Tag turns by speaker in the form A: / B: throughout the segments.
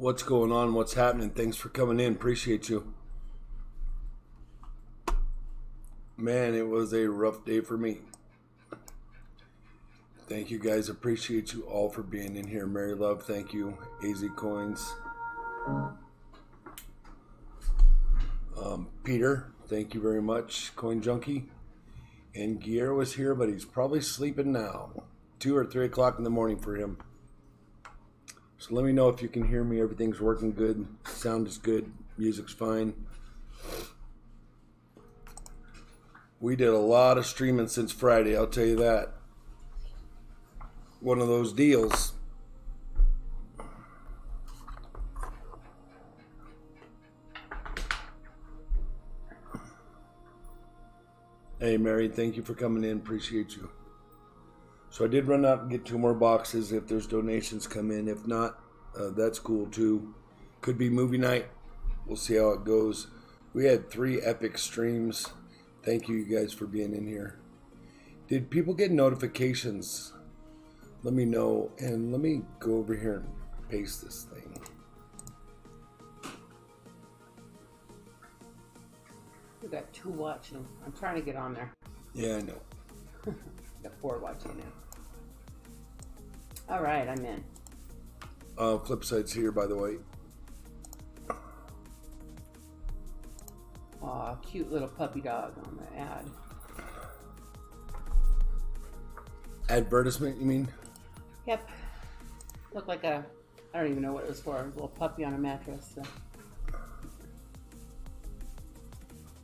A: What's going on? What's happening? Thanks for coming in. Appreciate you. Man, it was a rough day for me. Thank you guys. Appreciate you all for being in here. Mary Love, thank you. AZ Coins. Peter, thank you very much. Coin Junkie. And Guillermo was here, but he's probably sleeping now. 2 or 3 o'clock in the morning for him. So let me know if you can hear me. Everything's working good. Sound is good. Music's fine. We did a lot of streaming since Friday, I'll tell you that. One of those deals. Hey, Mary, thank you for coming in. Appreciate you. So I did run out and get 2 more boxes if there's donations come in. If not, that's cool too. Could be movie night. We'll see how it goes. We had 3 epic streams. Thank you guys for being in here. Did people get notifications? Let me know. And let me go over here and paste this thing.
B: We got 2 watching. I'm trying to get on there.
A: Yeah, I know.
B: Got 4 watching now. All right, I'm in.
A: Flipside's here, by the way.
B: Aw, cute little puppy dog on the ad.
A: Advertisement, you mean?
B: Yep. Looked like I don't even know what it was for. A little puppy on a mattress. So.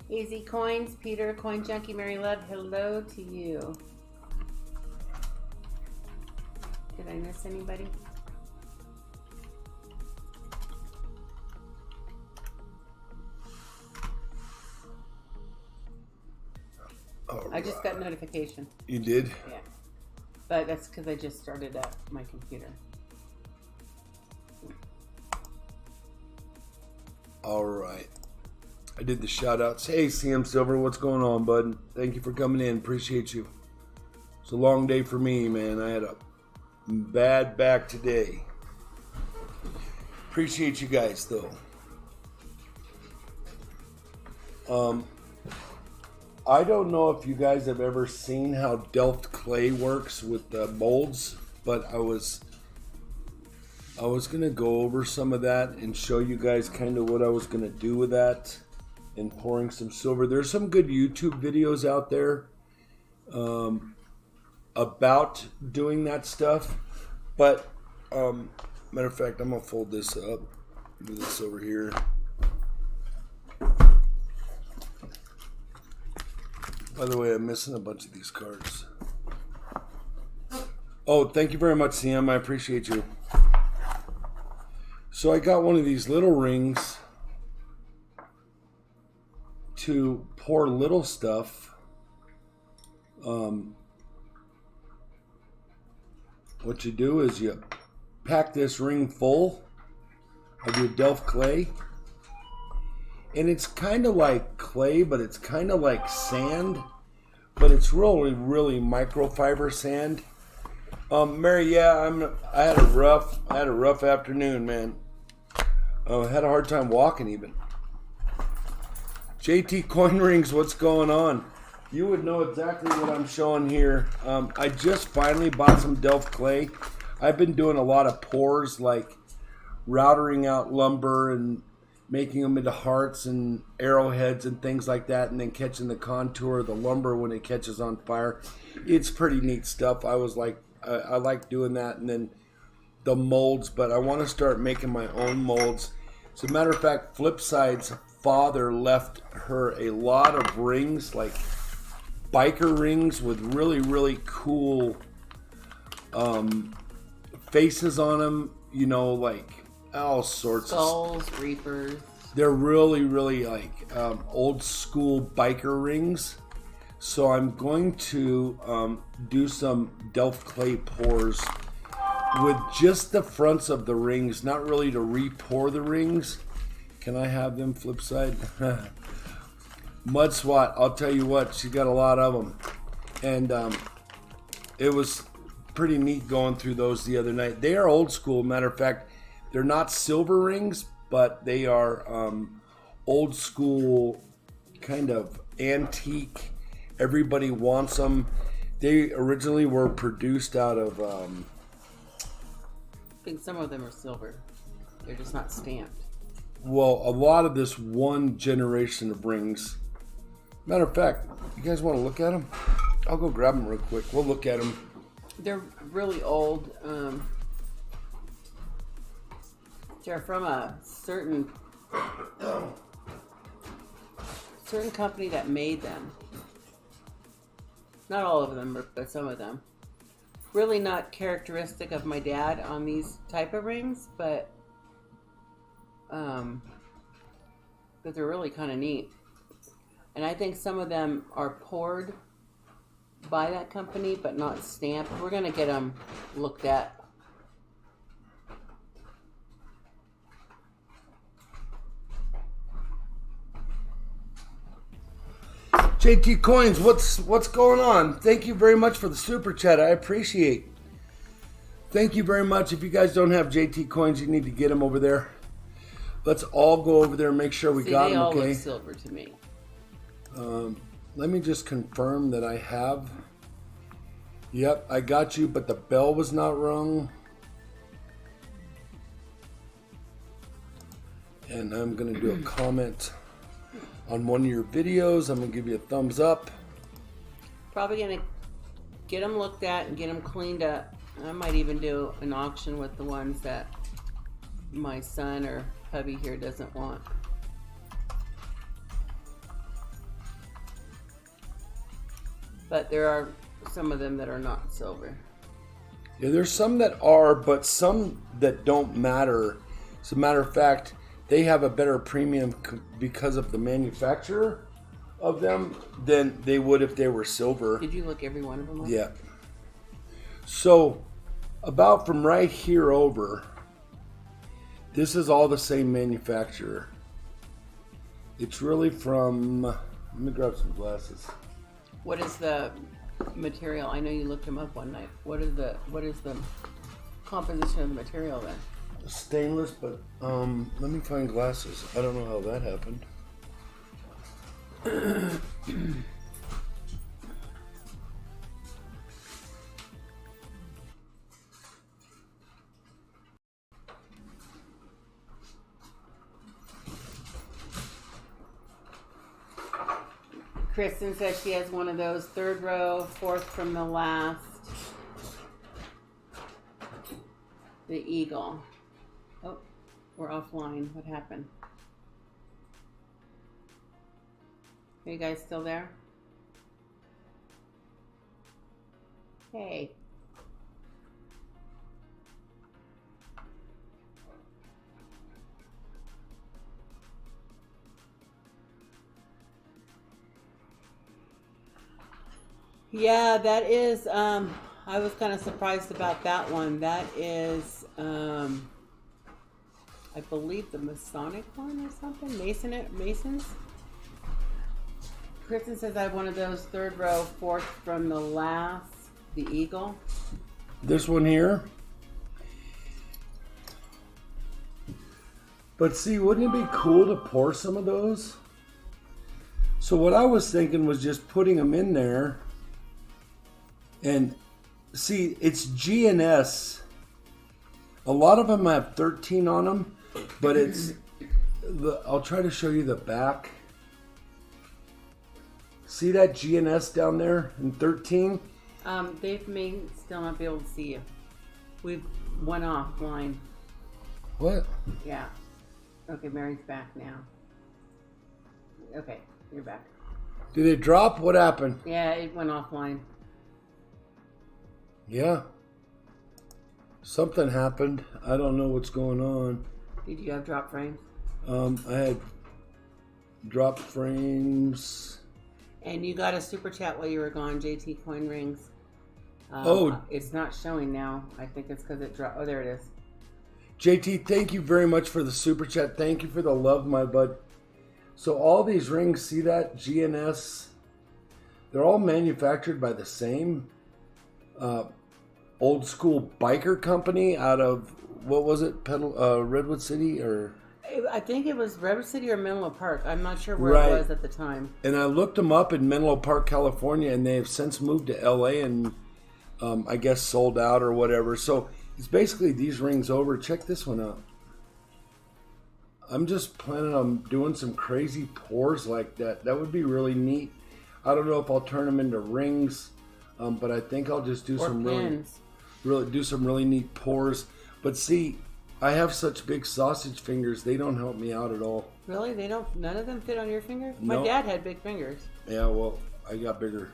B: Easy Coins, Peter, Coin Junkie, Mary Love, hello to you. Did I miss anybody? I just got notification.
A: You did?
B: Yeah. But that's because I just started up my computer.
A: All right. I did the shout outs. Hey, CM Silver, what's going on, bud? Thank you for coming in. Appreciate you. It's a long day for me, man. I had a bad back today. Appreciate you guys, though. I don't know if you guys have ever seen how Delft clay works with the molds, but I was gonna go over some of that and show you guys kind of what I was gonna do with that and pouring some silver. There's some good YouTube videos out there about doing that stuff, but matter of fact, I'm gonna fold this up, do this over here. By the way, I'm missing a bunch of these cards. Oh, thank you very much, CM. I appreciate you. So I got one of these little rings to pour little stuff. What you do is you pack this ring full of your Delft clay. And it's kind of like clay, but it's kind of like sand. But it's really, really microfiber sand. Mary, yeah, I had a rough afternoon, man. I had a hard time walking even. JT Coin Rings, what's going on? You would know exactly what I'm showing here. I just finally bought some Delft clay. I've been doing a lot of pours, like routering out lumber and making them into hearts and arrowheads and things like that, and then catching the contour of the lumber when it catches on fire. It's pretty neat stuff. I like doing that, and then the molds, but I want to start making my own molds. As a matter of fact, Flipside's father left her a lot of rings, like biker rings with really, really cool faces on them, you know, like all sorts
B: Skulls,
A: of stuff.
B: reapers.
A: They're really, really like old school biker rings. So I'm going to do some Delft clay pours with just the fronts of the rings, not really to re-pour the rings. Can I have them, Flipside? Mud Swat, I'll tell you what, she got a lot of them. And it was pretty neat going through those the other night. They are old school. Matter of fact, They're not silver rings, but they are old school, kind of antique. Everybody wants them. They originally were produced out of...
B: I think some of them are silver. They're just not stamped.
A: Well, a lot of this one generation of rings. Matter of fact, you guys want to look at them? I'll go grab them real quick. We'll look at them.
B: They're really old. They're from a certain company that made them. Not all of them, but some of them. Really not characteristic of my dad on these type of rings, but they're really kind of neat. And I think some of them are poured by that company, but not stamped. We're gonna get them looked at.
A: JT Coins, what's going on? Thank you very much for the super chat. I appreciate. Thank you very much. If you guys don't have JT Coins, you need to get them over there. Let's all go over there and make sure we got them. Okay.
B: They all look silver to me.
A: Let me just confirm that I have. Yep, I got you, but the bell was not rung. And I'm going to do a comment on one of your videos. I'm going to give you a thumbs up.
B: Probably going to get them looked at and get them cleaned up. I might even do an auction with the ones that my son or hubby here doesn't want. But there are some of them that are not silver.
A: Yeah, there's some that are, but some that don't matter. As a matter of fact, they have a better premium because of the manufacturer of them than they would if they were silver.
B: Did you look every one of them up?
A: Yeah. So, about from right here over, this is all the same manufacturer. It's really from... Let me grab some glasses.
B: What is the material? I know you looked them up one night. What is the composition of the material then?
A: Stainless, but let me find glasses. I don't know how that happened.
B: Kristen says she has one of those, third row, fourth from the last. The eagle. Oh, we're offline. What happened? Are you guys still there? Hey. Yeah, that is, I was kind of surprised about that one. That is, I believe the Masonic one or something? Masons? Kristen says I have one of those, third row, fourth from the last, the eagle.
A: This one here. But see, wouldn't it be cool to pour some of those? So what I was thinking was just putting them in there. And see, it's GNS. A lot of them have 13 on them, but it's I'll try to show you the back. See that GNS down there in 13?
B: They may still not be able to see you. We went offline.
A: What?
B: Yeah. Okay, Mary's back now. Okay, you're back.
A: Did it drop? What happened?
B: Yeah, it went offline.
A: Yeah. Something happened. I don't know what's going on.
B: Did you have drop frames?
A: I had drop frames.
B: And you got a super chat while you were gone, JT Coin Rings.
A: Oh.
B: It's not showing now. I think it's because it dropped. Oh, there it is.
A: JT, thank you very much for the super chat. Thank you for the love, my bud. So all these rings, see that? GNS. They're all manufactured by the same old school biker company out of what was it? Redwood City or?
B: I think it was Redwood City or Menlo Park. I'm not sure where
A: Right.
B: it was at the time.
A: And I looked them up in Menlo Park, California, and they have since moved to LA and I guess sold out or whatever. So it's basically these rings over. Check this one out. I'm just planning on doing some crazy pours like that. That would be really neat. I don't know if I'll turn them into rings, but I think I'll just do
B: Or
A: some
B: pins.
A: really neat pours. But see, I have such big sausage fingers; they don't help me out at all.
B: Really? They don't? None of them fit on your fingers?
A: No.
B: My dad had big fingers.
A: Yeah, well, I got bigger.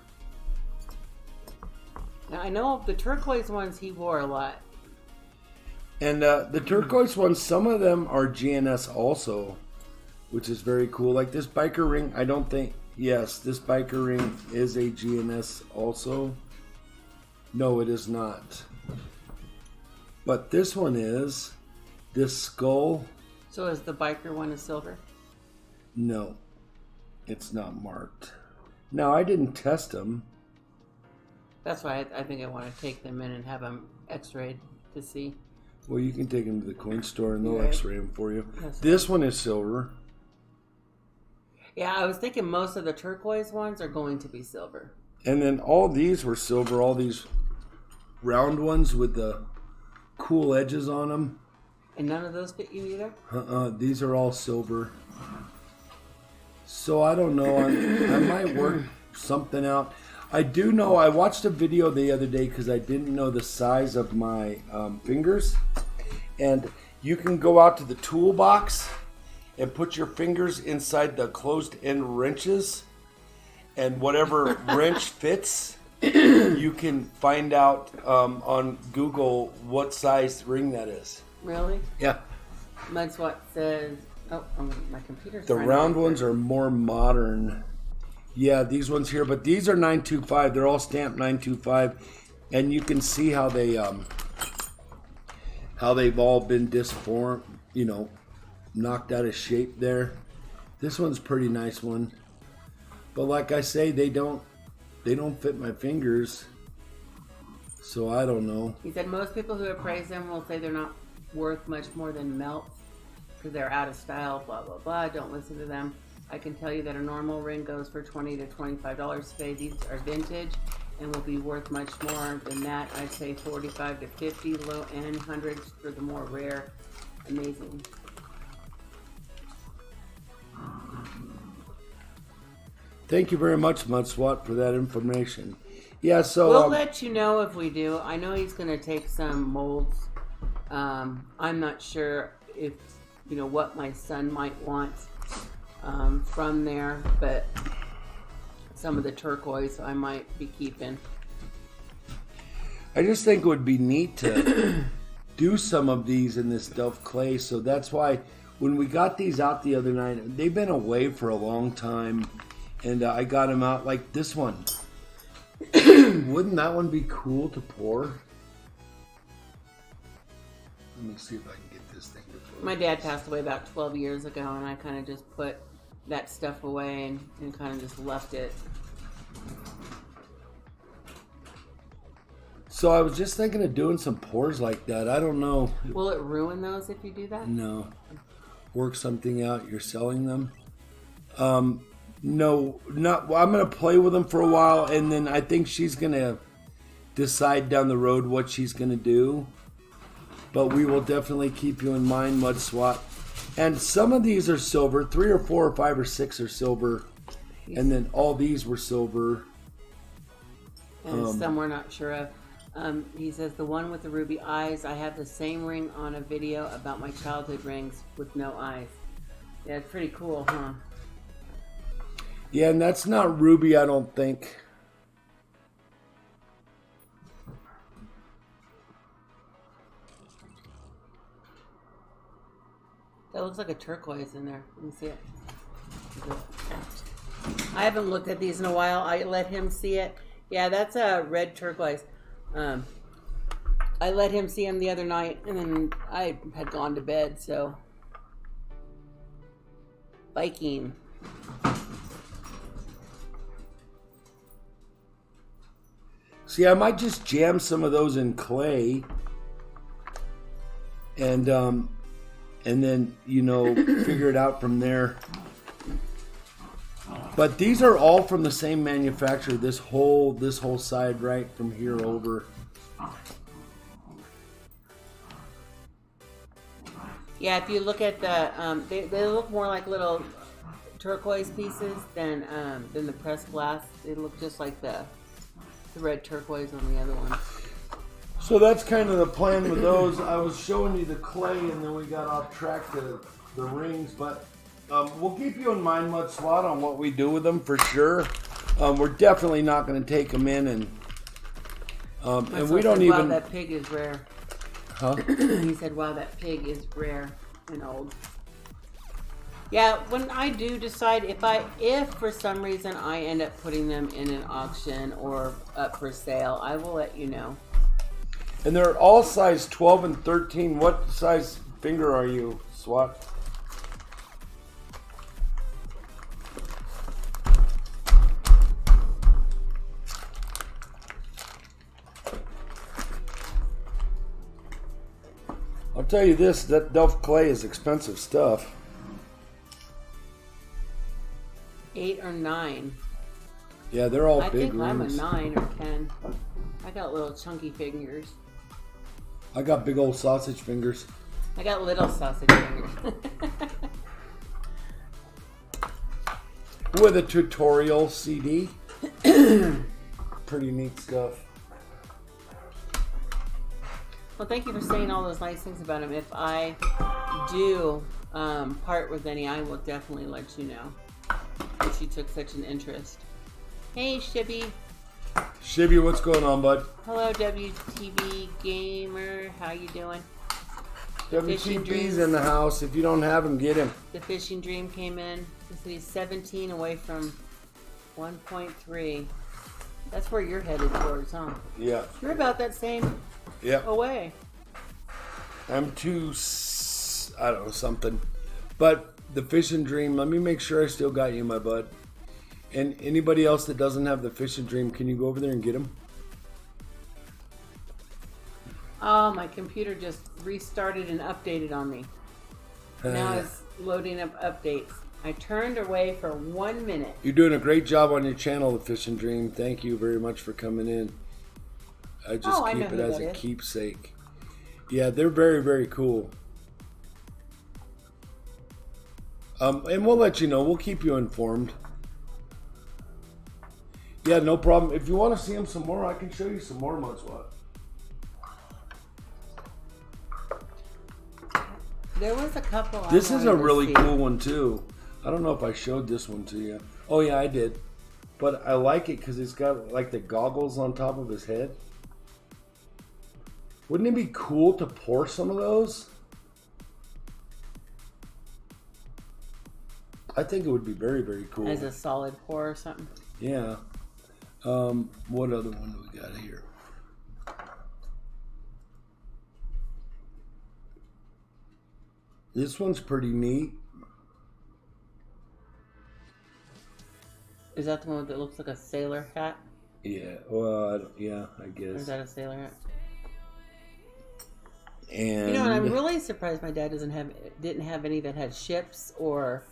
B: Now, I know the turquoise ones he wore a lot.
A: And the turquoise ones, some of them are GNS also, which is very cool. Like this biker ring, I don't think. Yes, this biker ring is a GNS also. No, it is not. But this one is. This skull.
B: So is the biker one a silver?
A: No, it's not marked. Now, I didn't test them.
B: That's why I think I want to take them in and have them x-rayed to see.
A: Well, you can take them to the coin store and they'll
B: Right.
A: x-ray them for you.
B: Yes.
A: This one is silver.
B: Yeah, I was thinking most of the turquoise ones are going to be silver.
A: And then all these were silver. All these round ones with the cool edges on them.
B: And none of those fit you either?
A: These are all silver. So I don't know. I might work something out. I do know. I watched a video the other day because I didn't know the size of my fingers. And you can go out to the toolbox and put your fingers inside the closed end wrenches. And whatever wrench fits, you can find out on Google what size ring that is.
B: Really?
A: Yeah.
B: That's what says... Oh, my computer's
A: The
B: trying to
A: round
B: work
A: ones
B: here.
A: are more modern. Yeah, these ones here, but these are 925. They're all stamped 925, and you can see how they've all been disformed, knocked out of shape there. This one's a pretty nice one. But like I say, they don't fit my fingers. So I don't know.
B: He said most people who appraise them will say they're not worth much more than melts because they're out of style, blah, blah, blah. Don't listen to them. I can tell you that a normal ring goes for $20 to $25 today. These are vintage and will be worth much more than that. I'd say 45 to 50, low end, hundreds for the more rare. Amazing.
A: Thank you very much, Mudswat, for that information. Yeah, so
B: We'll let you know if we do. I know he's going to take some molds. I'm not sure if, what my son might want from there, but some of the turquoise I might be keeping.
A: I just think it would be neat to do some of these in this Delft clay. So that's why when we got these out the other night, they've been away for a long time. And I got them out like this one. Wouldn't that one be cool to pour? Let me see if I can get this thing to pour.
B: My dad passed away about 12 years ago, and I kind of just put that stuff away and kind of just left it.
A: So I was just thinking of doing some pours like that. I don't know.
B: Will it ruin those if you do that?
A: No. Work something out. You're selling them? No, not. Well, I'm gonna play with them for a while, and then I think she's gonna decide down the road what she's gonna do. But we will definitely keep you in mind, Mudswat. And some of these are silver. 3 or 4 or 5 or 6 are silver, and then all these were silver.
B: And some we're not sure of. He says the one with the ruby eyes. I have the same ring on a video about my childhood rings with no eyes. Yeah, it's pretty cool, huh?
A: Yeah, and that's not ruby, I don't think.
B: That looks like a turquoise in there. Let me see it. I haven't looked at these in a while. I let him see it. Yeah, that's a red turquoise. I let him see him the other night, and then I had gone to bed, so. Viking.
A: See, I might just jam some of those in clay. and then figure it out from there. But these are all from the same manufacturer. This whole side right from here over.
B: Yeah, if you look at the, they look more like little turquoise pieces than the pressed glass. They look just like the red turquoise on the other one.
A: So that's kind of the plan with those. I was showing you the clay, and then we got off track to the rings, but we'll keep you in mind, Mud Swat, on what we do with them for sure. We're definitely not going to take them in, and we don't even.
B: Wow, that pig is rare.
A: Huh?
B: He said, "Wow, that pig is rare and old." Yeah, when I do decide, if for some reason I end up putting them in an auction or up for sale, I will let you know.
A: And they're all size 12 and 13. What size finger are you, Swat? I'll tell you this, that Delft clay is expensive stuff.
B: 8 or 9.
A: Yeah, they're all
B: I
A: big
B: think I'm a
A: rings.
B: 9 or 10. I got little chunky fingers.
A: I got big old sausage fingers.
B: I got little sausage fingers.
A: With a tutorial CD. Pretty neat stuff.
B: Well, thank you for saying all those nice things about him. If I do part with any, I will definitely let you know. If you took such an interest. Hey, Shibby.
A: Shibby, what's going on, bud?
B: Hello, WTV Gamer. How you doing?
A: WTV's in the house. If you don't have him, get him.
B: The fishing dream came in. He said he's 17 away from 1.3. That's where you're headed towards, huh?
A: Yeah.
B: You're about that same away.
A: I'm I don't know, something. But the fishing dream, let me make sure I still got you, my bud. And anybody else that doesn't have the fishing dream, can you go over there and get him?
B: Oh, my computer just restarted and updated on me. Now it's loading up updates. I turned away for 1 minute.
A: You're doing a great job on your channel, The Fishing Dream. Thank you very much for coming in. I just keep it as a keepsake. Yeah, they're very, very cool. And we'll let you know. We'll keep you informed. Yeah, no problem. If you want to see them some more, I can show you some more, Mudswat.
B: There was a couple.
A: This is a really cool one too. I don't know if I showed this one to you. Oh yeah, I did. But I like it because it's got like the goggles on top of his head. Wouldn't it be cool to pour some of those? I think it would be very, very cool.
B: As a solid pour or something?
A: Yeah. What other one do we got here? This one's pretty neat.
B: Is that the one that looks like a sailor hat?
A: Yeah, well, yeah, I guess.
B: Or is that a sailor hat?
A: And
B: you know, and I'm really surprised my dad didn't have any that had ships or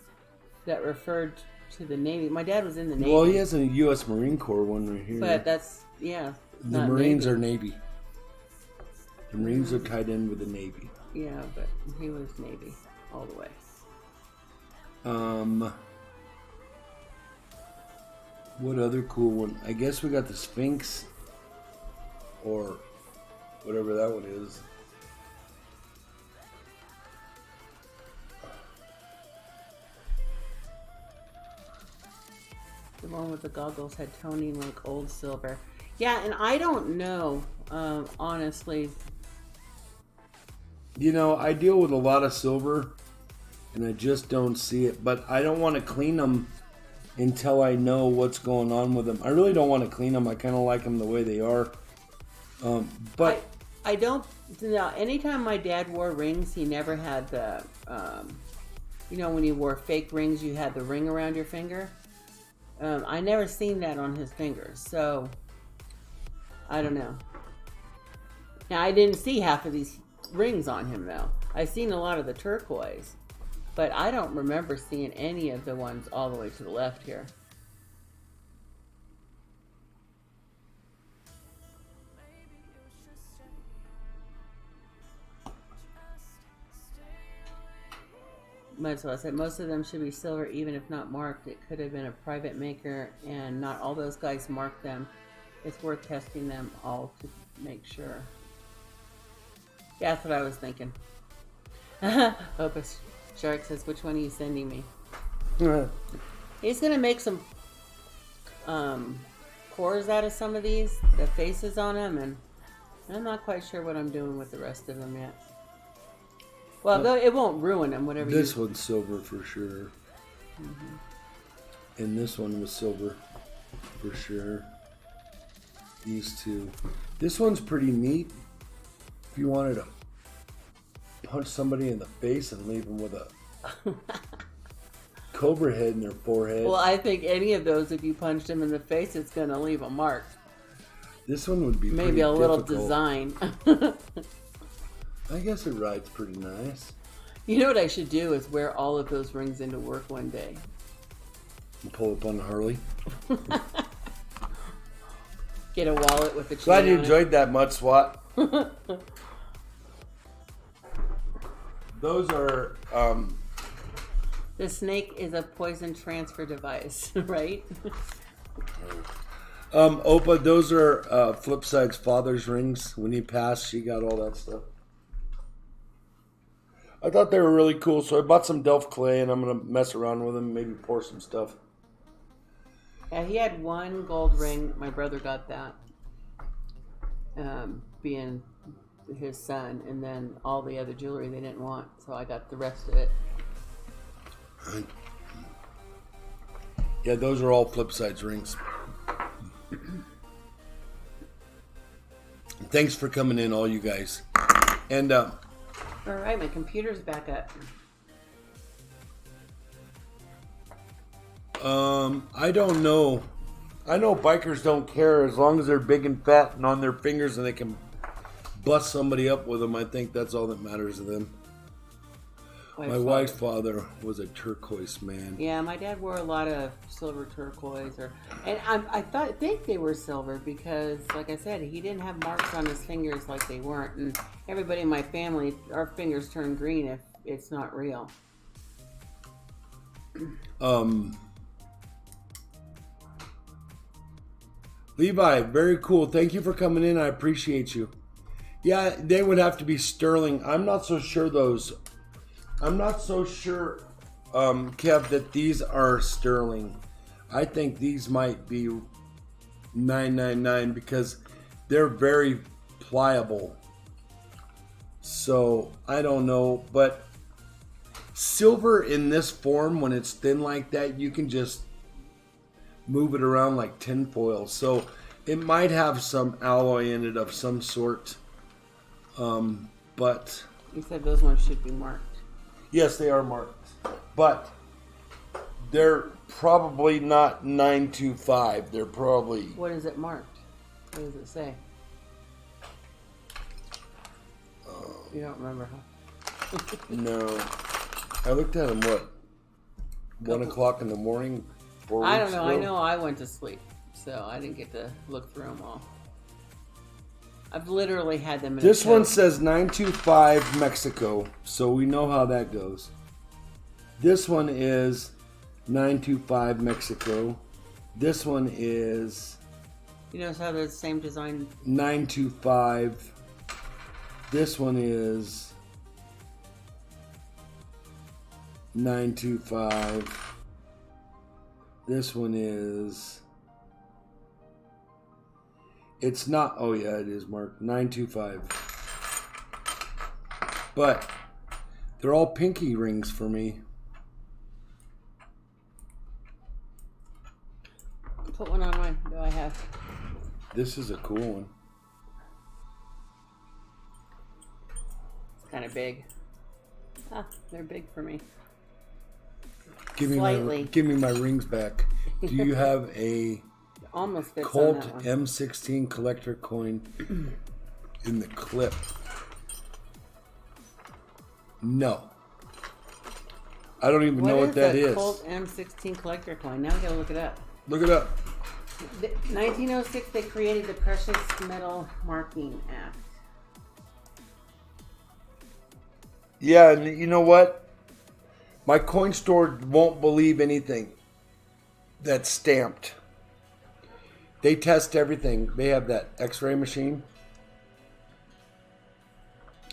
B: that referred to the Navy. My dad was in the Navy.
A: Well, he has a U.S. Marine Corps one right here.
B: But that's, yeah.
A: The Marines are Navy. The Marines are tied in with the Navy.
B: Yeah, but he was Navy all the way.
A: What other cool one? I guess we got the Sphinx, or whatever that one is.
B: The one with the goggles had toning like old silver. Yeah, and I don't know, honestly.
A: You know, I deal with a lot of silver, and I just don't see it. But I don't want to clean them until I know what's going on with them. I really don't want to clean them. I kind of like them the way they are. But
B: I don't. No, anytime my dad wore rings, he never had the. You know, when you wore fake rings, you had the ring around your finger. I never seen that on his fingers, so I don't know. Now I didn't see half of these rings on him though. I've seen a lot of the turquoise, but I don't remember seeing any of the ones all the way to the left here. So I said most of them should be silver, even if not marked. It could have been a private maker, and not all those guys marked them. It's worth testing them all to make sure. Yeah, that's what I was thinking. Opus Shark says, which one are you sending me? He's going to make some cores out of some of these, the faces on them, and I'm not quite sure what I'm doing with the rest of them yet. Well, it won't ruin them, whatever
A: This one's silver for sure. And this one was silver for sure. These two. This one's pretty neat. If you wanted to punch somebody in the face and leave them with a cobra head in their forehead.
B: Well, I think any of those, if you punched them in the face, it's going to leave a mark.
A: This one would be
B: maybe a little
A: difficult.
B: design.
A: I guess it rides pretty nice.
B: You know what I should do is wear all of those rings into work one day.
A: And pull up on a Harley.
B: Get a wallet with a chain.
A: Glad you
B: on
A: enjoyed that much, SWAT. Those are
B: the snake is a poison transfer device, right?
A: Opa, those are Flipside's father's rings. When he passed, she got all that stuff. I thought they were really cool, so I bought some Delft clay, and I'm going to mess around with them, maybe pour some stuff.
B: Yeah, he had one gold ring. My brother got that, being his son, and then all the other jewelry they didn't want, so I got the rest of it.
A: Right. Yeah, those are all Flipside's rings. Thanks for coming in, all you guys. And
B: all right, my computer's back up.
A: I don't know. I know bikers don't care as long as they're big and fat and on their fingers and they can bust somebody up with them. I think that's all that matters to them. My wife's father was a turquoise man.
B: Yeah, my dad wore a lot of silver turquoise, and I think they were silver because, like I said, he didn't have marks on his fingers like they weren't, and everybody in my family, our fingers turn green if it's not real.
A: Levi, very cool. Thank you for coming in. I appreciate you. Yeah, they would have to be sterling. I'm not so sure, Kev, that these are sterling. I think these might be $9.99 because they're very pliable. So, I don't know. But silver in this form, when it's thin like that, you can just move it around like tinfoil. So, it might have some alloy in it of some sort. But
B: You said those ones should be marked.
A: yes, they are marked. But they're probably not 925. They're probably...
B: What is it marked? What does it say? You don't remember, huh?
A: No. I looked at them, 1 o'clock in the morning? 4 weeks
B: I don't know.
A: ago?
B: I know I went to sleep, so I didn't get to look through them all. I've literally had them in
A: This
B: a
A: one
B: tote.
A: says 925 Mexico, so we know how that goes. This one is 925 Mexico. This one is
B: You notice how they're the same design?
A: 925. This one is 925. This one is... It's not... Oh, yeah, it is marked 925. But they're all pinky rings for me.
B: Put one on mine. Do I have?
A: This is a cool one.
B: It's kind of big. Ah, they're big for me.
A: Give me my rings back. Do you have a
B: Almost fits
A: Colt
B: on that one.
A: M16 collector coin in the clip? No. I don't even know what that
B: is.
A: is.
B: Colt M16 collector coin? Now we gotta look it up.
A: Look it up.
B: 1906, they created the Precious Metal Marking Act.
A: Yeah, and you know what? My coin store won't believe anything that's stamped. They test everything. They have that X-ray machine.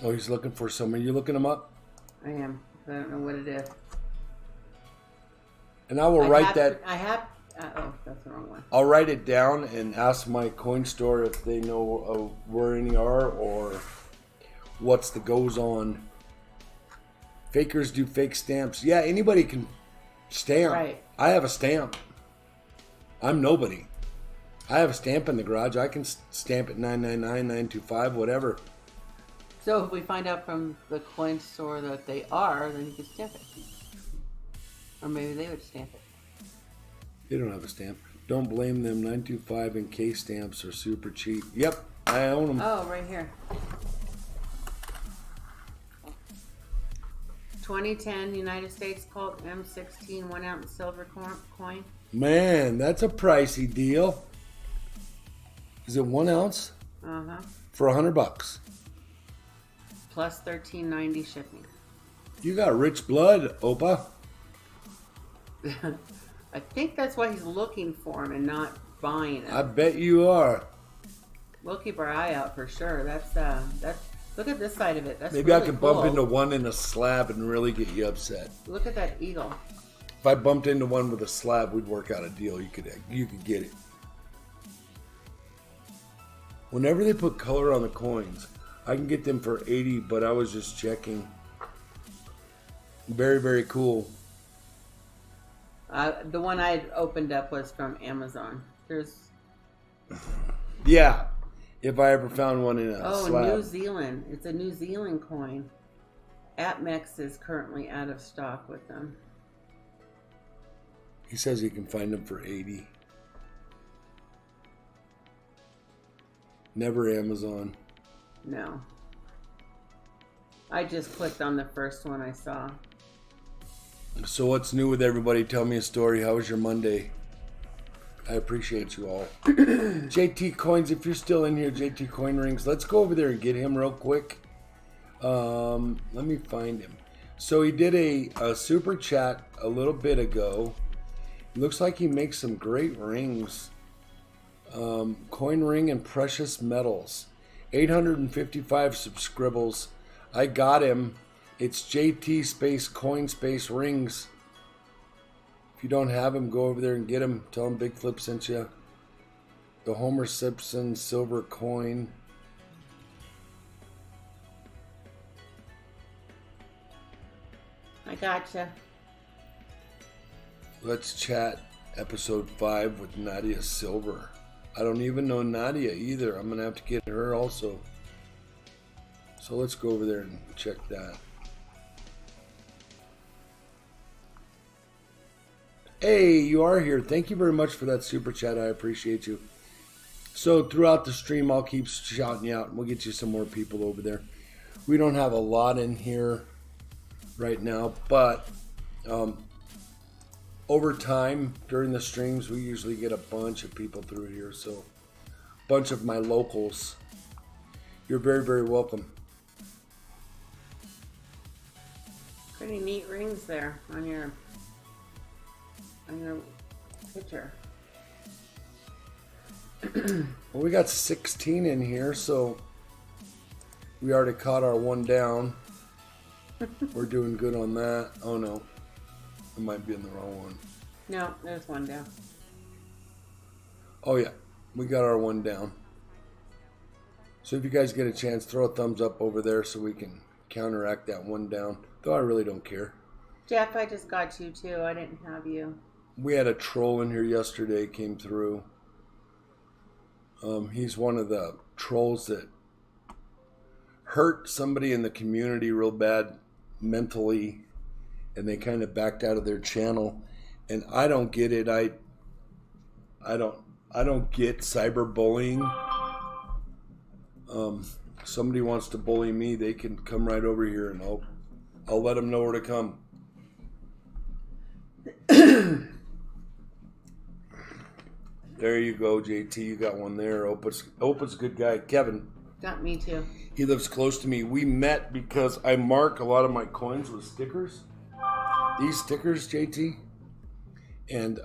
A: Oh, he's looking for someone. You looking him up?
B: I am. I don't know what it is.
A: And I will write that.
B: Oh, that's the wrong one.
A: I'll write it down and ask my coin store if they know where any are or what's the goes on. Fakers do fake stamps. Yeah, anybody can stamp.
B: Right.
A: I have a stamp. I'm nobody. I have a stamp in the garage. I can stamp it 999, 925, whatever.
B: So if we find out from the coin store that they are, then you can stamp it. Or maybe they would stamp it.
A: They don't have a stamp. Don't blame them. 925 and K stamps are super cheap. Yep, I own them.
B: Oh, right here. 2010 United States Colt M16 1 ounce silver coin.
A: Man, that's a pricey deal. Is it 1 ounce?
B: Uh-huh.
A: For $100.
B: Plus $13.90 shipping.
A: You got rich blood, Opa.
B: I think that's why he's looking for him and not buying him.
A: I bet you are.
B: We'll keep our eye out for sure. That's look at this side of it. That's
A: Maybe
B: really
A: I could
B: cool.
A: bump into one in a slab and really get you upset.
B: Look at that eagle.
A: If I bumped into one with a slab, we'd work out a deal. You could get it. Whenever they put color on the coins, I can get them for 80, but I was just checking. Very, very cool.
B: The one I opened up was from Amazon.
A: Yeah, if I ever found one in a slab.
B: New Zealand. It's a New Zealand coin. APMEX is currently out of stock with them.
A: He says he can find them for 80. Never Amazon.
B: No. I just clicked on the first one I saw.
A: So what's new with everybody? Tell me a story. How was your Monday? I appreciate you all. JT Coins, if you're still in here, JT Coin Rings, let's go over there and get him real quick. Let me find him. So he did a super chat a little bit ago. Looks like he makes some great rings. Coin ring and precious metals. 855 subscribbles. I got him. It's JT space coin space rings. If you don't have him, go over there and get him. Tell him Big Flip sent you. The Homer Simpson silver coin.
B: I gotcha.
A: Let's chat episode 5 with Nadia Silver. I don't even know Nadia either. I'm going to have to get her also. So let's go over there and check that. Hey, you are here. Thank you very much for that super chat. I appreciate you. So throughout the stream, I'll keep shouting you out, and we'll get you some more people over there. We don't have a lot in here right now, but over time, during the streams, we usually get a bunch of people through here. So a bunch of my locals. You're very, very welcome.
B: Pretty neat rings there on your picture.
A: Well, we got 16 in here, so we already caught our one down. We're doing good on that. Oh no, I might be in the wrong one.
B: No, there's one down.
A: Oh yeah, we got our one down. So if you guys get a chance, throw a thumbs up over there so we can counteract that one down. Though I really don't care.
B: Jeff, I just got you too. I didn't have you.
A: We had a troll in here yesterday, came through. He's one of the trolls that hurt somebody in the community real bad mentally, and they kind of backed out of their channel. And I don't get it. I don't get cyberbullying. Somebody wants to bully me, they can come right over here and I'll let them know where to come. There you go, JT. You got one there. Opa's a good guy. Kevin.
B: Got me too.
A: He lives close to me. We met because I mark a lot of my coins with stickers. These stickers, JT. And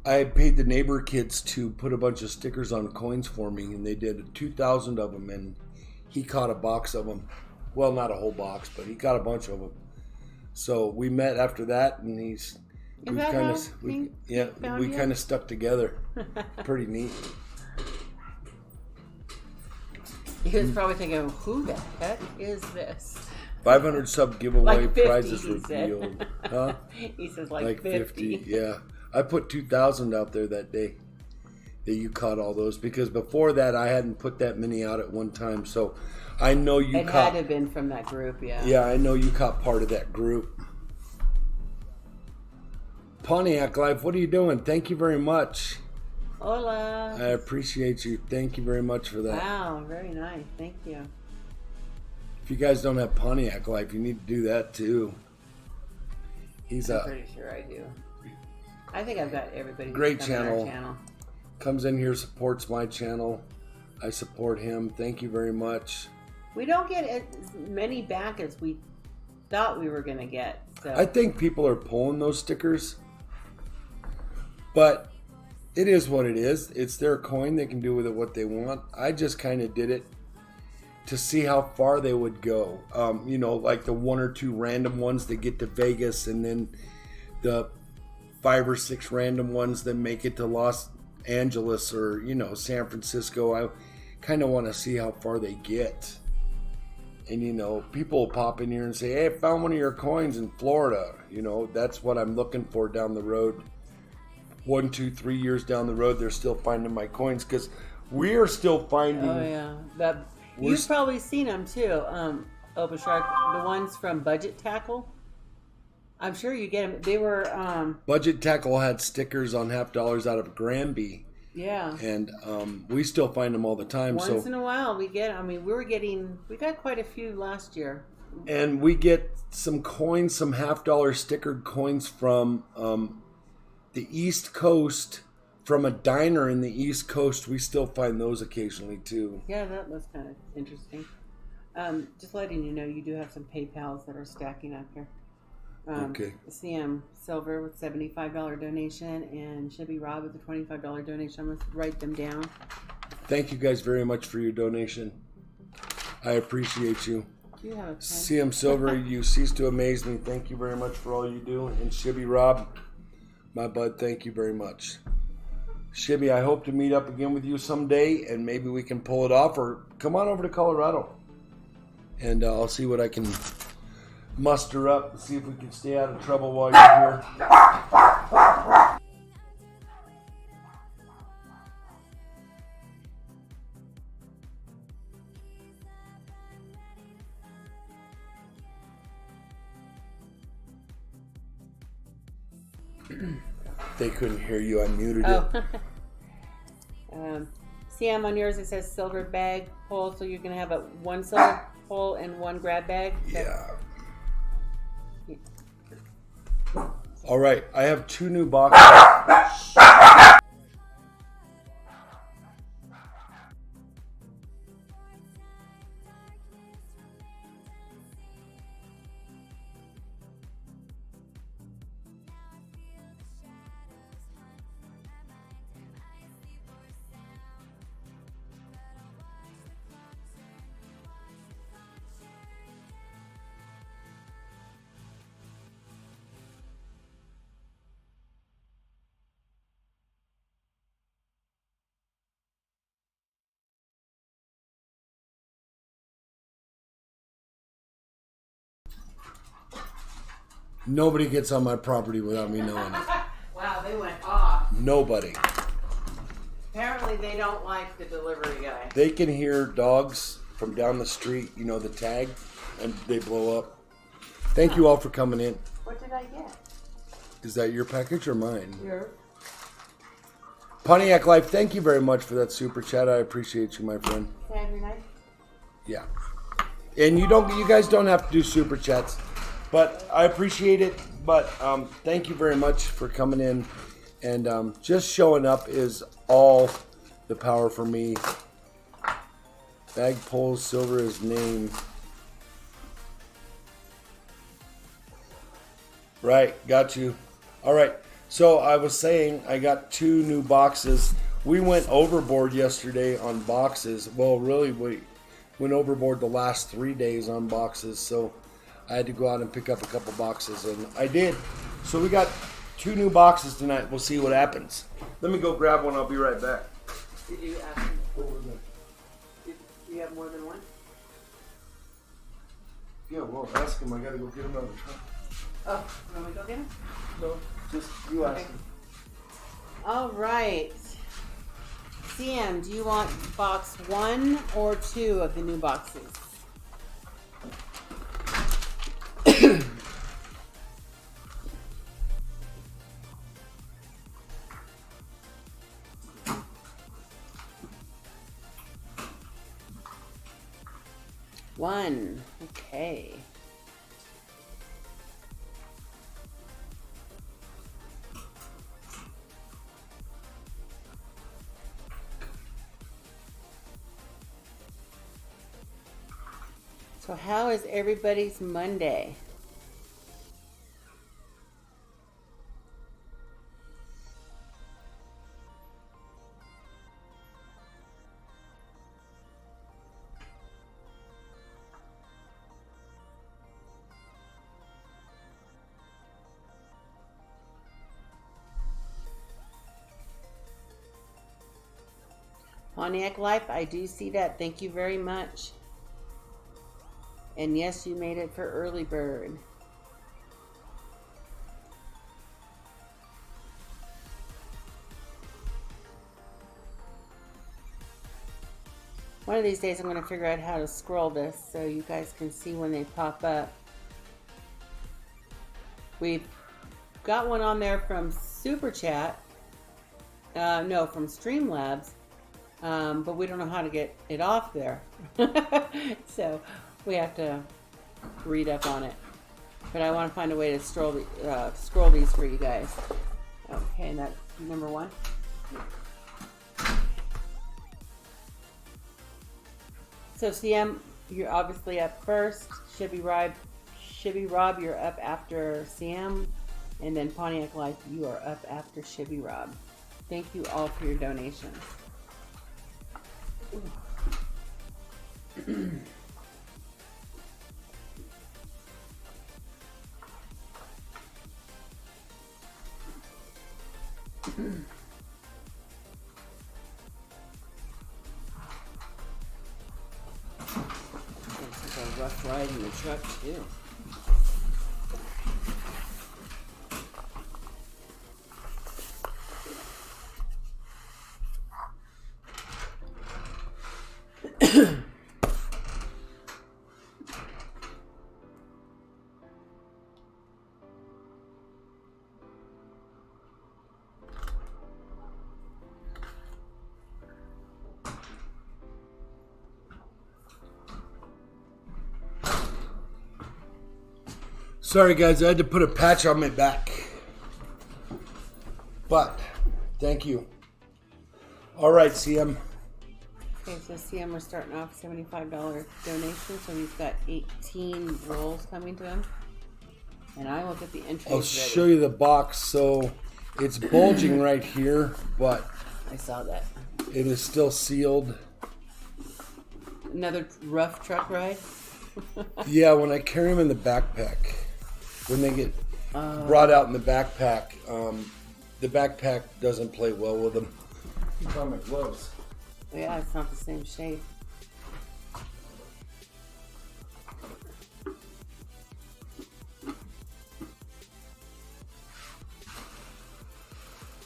A: I paid the neighbor kids to put a bunch of stickers on coins for me, and they did 2,000 of them, and he caught a box of them. Well, not a whole box, but he caught a bunch of them. So we met after that, and we kind of stuck together. Pretty neat.
B: He was probably thinking, who the heck is this?
A: 500 sub giveaway
B: like 50,
A: prizes revealed. Huh?
B: He says like 50.
A: Yeah. I put 2,000 out there that day that you caught all those, because before that I hadn't put that many out at one time. So I know you
B: it
A: caught.
B: It had to have been from that group, yeah.
A: Yeah, I know you caught part of that group. Pontiac Life, what are you doing? Thank you very much.
B: Hola.
A: I appreciate you. Thank you very much for that.
B: Wow, very nice. Thank you.
A: If you guys don't have Pontiac Life, you need to do that too.
B: I'm pretty sure I do. I think I've got everybody.
A: Great
B: on
A: channel.
B: our channel.
A: Comes in here, supports my channel. I support him. Thank you very much.
B: We don't get as many back as we thought we were going to get. So
A: I think people are pulling those stickers, but it is what it is. It's their coin. They can do with it what they want. I just kind of did it to see how far they would go. Like the one or two random ones that get to Vegas, and then the 5 or 6 random ones that make it to Los Angeles or, San Francisco. I kind of want to see how far they get. And, people will pop in here and say, hey, I found one of your coins in Florida. That's what I'm looking for down the road. 1, 2, 3 years down the road, they're still finding my coins, because we are still finding.
B: Oh, yeah. You've probably seen them, too. Open Shark, the ones from Budget Tackle. I'm sure you get them. They were...
A: Budget Tackle had stickers on $50 out of Granby.
B: Yeah.
A: And we still find them all the time.
B: Once in a while we get, we got quite a few last year.
A: And we get some coins, some $50 stickered coins from the East Coast, from a diner in the East Coast. We still find those occasionally too.
B: Yeah, that was kind of interesting. Just letting you know, you do have some PayPals that are stacking up here.
A: Okay.
B: CM Silver with $75 donation, and Shibby Rob with a $25 donation. I'm going to write them down.
A: Thank you guys very much for your donation. I appreciate you.
B: Do you have a pen?
A: CM Silver, you cease to amaze me. Thank you very much for all you do. And Shibby Rob, my bud, thank you very much. Shibby, I hope to meet up again with you someday, and maybe we can pull it off, or come on over to Colorado. And I'll see what I can muster up and see if we can stay out of trouble while you're here. They couldn't hear you. I muted it.
B: CM, on yours it says silver bag pull, so you're going to have one silver pull and one grab bag?
A: Yeah. All right, I have 2 new boxes. Nobody gets on my property without me knowing it.
B: Wow, they went off.
A: Nobody.
B: Apparently they don't like the delivery guy.
A: They can hear dogs from down the street, the tag, and they blow up. Thank you all for coming in.
B: What did I get?
A: Is that your package or mine?
B: Yours.
A: Pontiac Life, thank you very much for that super chat. I appreciate you, my friend.
B: Can I have your knife?
A: Yeah. And you guys don't have to do super chats, but I appreciate it. But thank you very much for coming in, and just showing up is all the power for me. Bag pulls silver is name. Right, got you. All right. So I was saying I got 2 new boxes. We went overboard yesterday on boxes. Well, really, we went overboard the last 3 days on boxes. So I had to go out and pick up a couple boxes, and I did. So we got 2 new boxes tonight. We'll see what happens. Let me go grab one. I'll be right back.
B: Did you ask him? Did you have more than one?
A: Yeah, well, ask him. I gotta go get him out of the truck.
B: Oh, want me to go get him?
A: No, just you ask
B: Okay.
A: him.
B: All right. CM, do you want box 1 or 2 of the new boxes? One. Okay. So how is everybody's Monday? Pontiac Life, I do see that. Thank you very much. And yes, you made it for early bird. One of these days I'm going to figure out how to scroll this so you guys can see when they pop up. We've got one on there from Super Chat. No, from Streamlabs. But we don't know how to get it off there. So we have to read up on it. But I want to find a way to scroll these for you guys. Okay, and that's number 1. So CM, you're obviously up first. Shibby Rob, you're up after CM. And then Pontiac Life, you are up after Shibby Rob. Thank you all for your donations. It's a rough ride in the truck too.
A: Sorry, guys, I had to put a patch on my back. But, thank you. All right, CM.
B: Okay, so CM, we're starting off $75 donation, so we've got 18 rolls coming to him. And I will get the entries
A: I'll
B: ready.
A: show you the box. So, it's bulging right here, but
B: I saw that.
A: it is still sealed.
B: Another rough truck ride?
A: Yeah, when I carry them in the backpack, when they get brought out in the backpack doesn't play well with them. Keep on my gloves.
B: Yeah, it's not the same shape.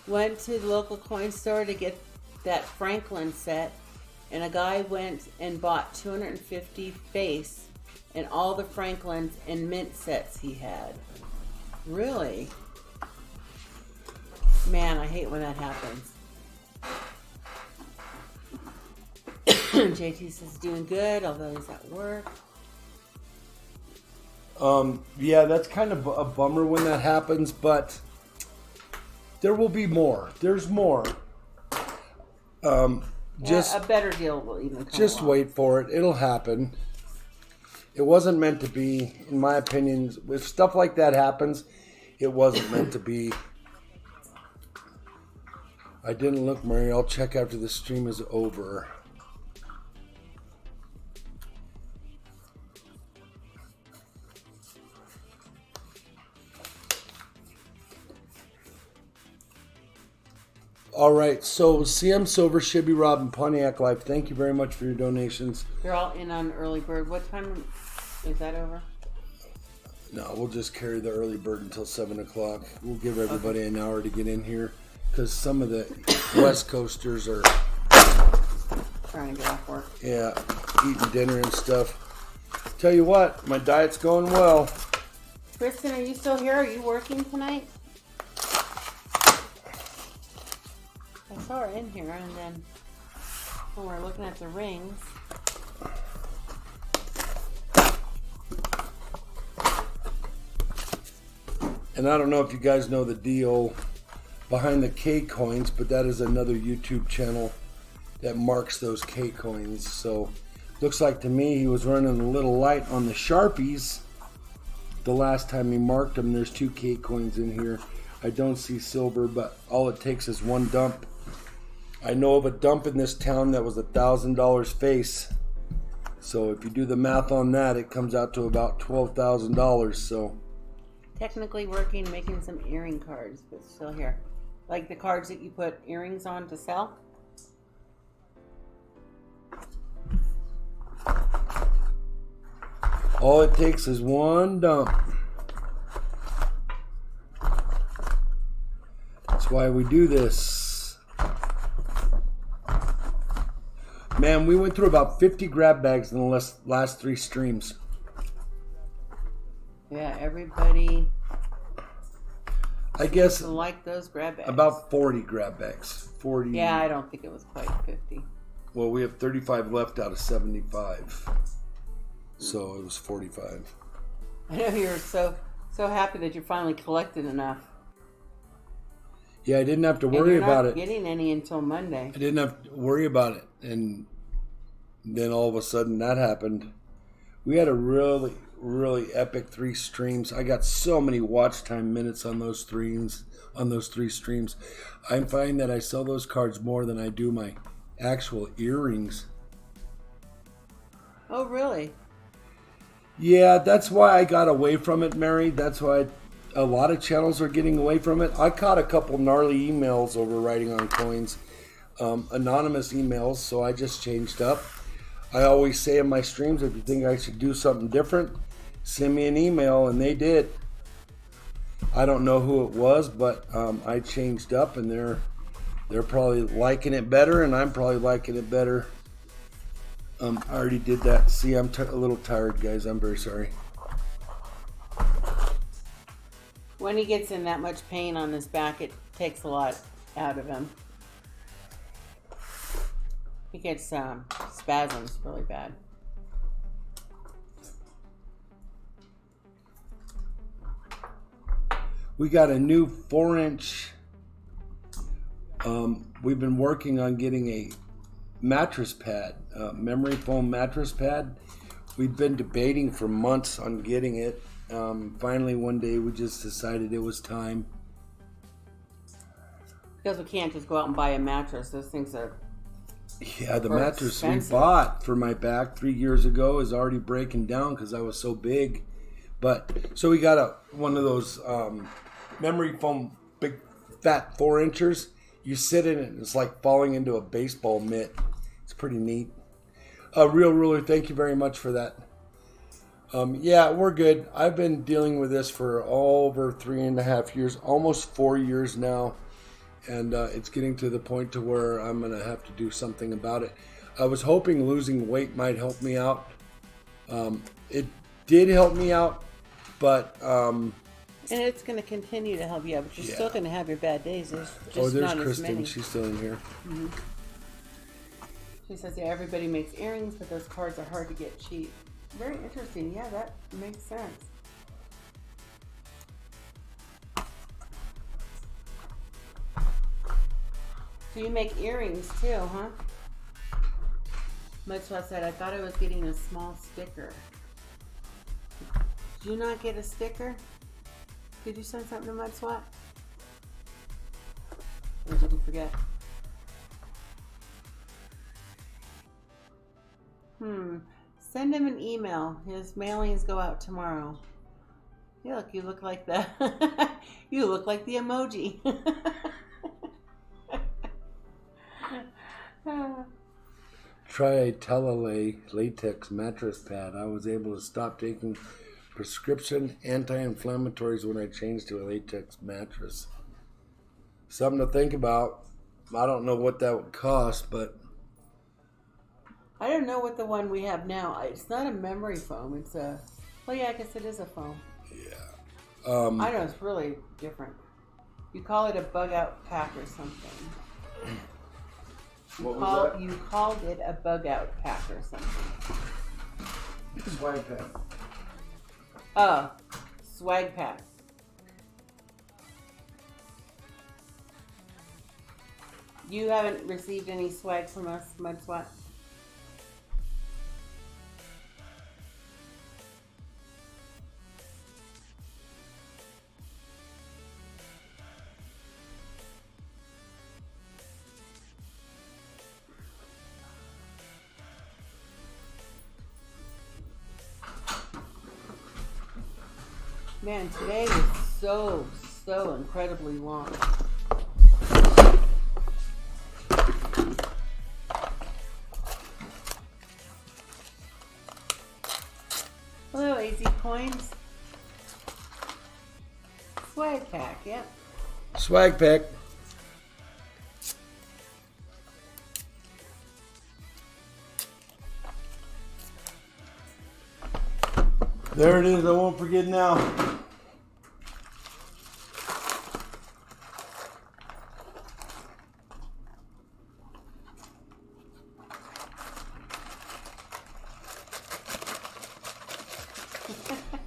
B: Went to the local coin store to get that Franklin set, and a guy went and bought 250 face and all the Franklins and mint sets he had. Really? Man, I hate when that happens. JT says doing good, although he's at work.
A: Yeah, that's kind of a bummer when that happens, but there will be more. There's more. Just
B: a better deal will even come
A: just
B: along.
A: wait for it. It'll happen. It wasn't meant to be, in my opinion. If stuff like that happens, it wasn't meant to be. I didn't look, Mary. I'll check after the stream is over. All right, so CM Silver, Shibby Rob, and Pontiac Life, thank you very much for your donations.
B: They're all in on early bird. What time is that over?
A: No, we'll just carry the early bird until 7 o'clock. We'll give everybody an hour to get in here because some of the West Coasters are
B: Trying to get off work.
A: Yeah, eating dinner and stuff. Tell you what, my diet's going well.
B: Kristen, are you still here? Are you working tonight? I saw her in here, and then when we're looking at the rings.
A: And I don't know if you guys know the deal behind the K coins, but that is another YouTube channel that marks those K coins. So looks like to me he was running a little light on the Sharpies the last time he marked them. There's 2 K coins in here. I don't see silver, but all it takes is one dump. I know of a dump in this town that was $1,000 face. So if you do the math on that, it comes out to about $12,000. So
B: Technically working, making some earring cards, but still here. Like the cards that you put earrings on to sell.
A: all it takes is one dump. That's why we do this. Man, we went through about 50 grab bags in the last 3 streams.
B: Yeah, everybody
A: I guess
B: like those grab bags.
A: about 40 grab bags. 40.
B: Yeah, I don't think it was quite 50.
A: Well, we have 35 left out of 75. So it was 45.
B: I know you're so happy that you finally collected enough.
A: Yeah, I didn't have to
B: And
A: worry
B: you're
A: about
B: not
A: it.
B: getting any until Monday.
A: I didn't have to worry about it. And then all of a sudden that happened. We had a really, really epic 3 streams. I got so many watch time minutes on those streams. I find that I sell those cards more than I do my actual earrings.
B: Oh, really?
A: Yeah, that's why I got away from it, Mary. That's why a lot of channels are getting away from it. I caught a couple gnarly emails over writing on coins, anonymous emails, so I just changed up. I always say in my streams, if you think I should do something different, send me an email, and they did. I don't know who it was, but I changed up, and they're probably liking it better, and I'm probably liking it better. I already did that. See, I'm a little tired, guys. I'm very sorry.
B: When he gets in that much pain on his back, it takes a lot out of him. He gets spasms really bad.
A: We got a new 4-inch. We've been working on getting a mattress pad, memory foam mattress pad. We've been debating for months on getting it. Finally, one day we just decided it was time.
B: Because we can't just go out and buy a mattress. Those things are...
A: Yeah, the
B: Or
A: mattress
B: expensive.
A: we bought for my back 3 years ago is already breaking down because I was so big. But so we got one of those memory foam big fat 4-inchers. You sit in it and it's like falling into a baseball mitt. It's pretty neat. Real Ruler, thank you very much for that. Yeah, we're good. I've been dealing with this for over 3.5 years, almost 4 years now. And it's getting to the point to where I'm going to have to do something about it. I was hoping losing weight might help me out. It did help me out, but...
B: And it's going to continue to help you out, but you're still going to have your bad days. There's just
A: there's
B: not as
A: Kristen.
B: many.
A: She's still in here.
B: Mm-hmm. She says, yeah, everybody makes earrings, but those cards are hard to get cheap. Very interesting. Yeah, that makes sense. So you make earrings too, huh? Mudswat said, I thought I was getting a small sticker. Did you not get a sticker? Did you send something to Mudswat? Or did you forget? Send him an email. His mailings go out tomorrow. Hey, look, you look like the you look like the emoji.
A: Try a Telelay latex mattress pad. I was able to stop taking prescription anti-inflammatories when I changed to a latex mattress. Something to think about. I don't know what that would cost, but
B: I don't know what the one we have now. It's not a memory foam. It's a. Well, yeah, I guess it is a foam.
A: yeah.
B: I know it's really different. You call it a bug out pack or something. You called it a bug out pack or something.
A: Swag pack.
B: Oh, swag pack. You haven't received any swag from us, Mudswat? Man, today was so incredibly long. Hello, AZ Coins. Swag pack, yep.
A: Swag pack. There it is. I won't forget now.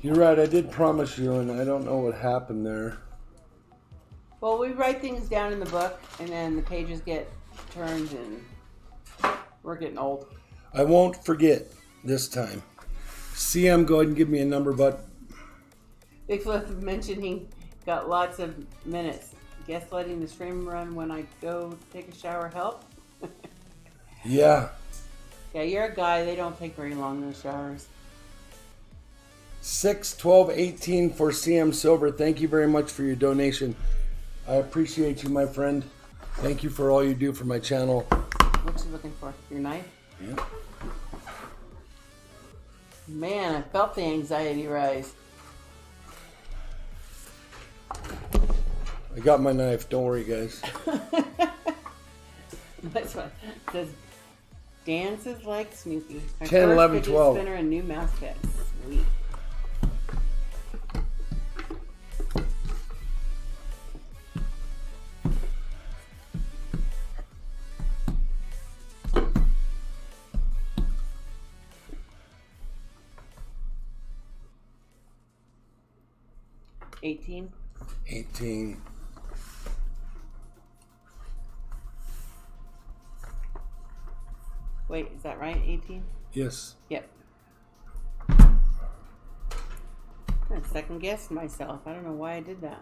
A: You're right. I did promise you, and I don't know what happened there.
B: Well, we write things down in the book, and then the pages get turned, and we're getting old.
A: I won't forget this time. CM, go ahead and give me a number, bud.
B: Bigfoot mentioned he got lots of minutes. Guess letting the stream run when I go take a shower help?
A: Yeah.
B: Yeah, you're a guy. They don't take very long, those showers.
A: 6, 12, 18 for CM Silver. Thank you very much for your donation. I appreciate you, my friend. Thank you for all you do for my channel.
B: What you looking for? Your knife?
A: Yeah.
B: Man, I felt the anxiety rise.
A: I got my knife. Don't worry, guys.
B: That's what it says. Dances like Snoopy. Our
A: 10, 11,
B: fidget
A: 12.
B: Spinner and new mouse pet. Sweet. $18.
A: 18.
B: Wait, is that right? 18?
A: Yes.
B: Yep. I second guessed myself. I don't know why I did that.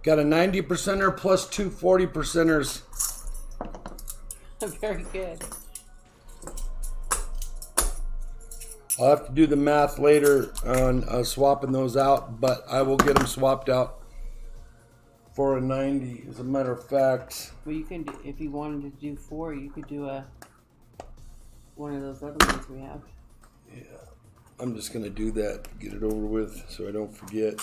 A: Got a 90%er plus 2 40%ers.
B: Very good.
A: I'll have to do the math later on swapping those out, but I will get them swapped out for a 90. As a matter of fact,
B: Well, you can do, if you wanted to do 4, you could do one of those other ones we have.
A: yeah, I'm just gonna do that, get it over with, so I don't forget.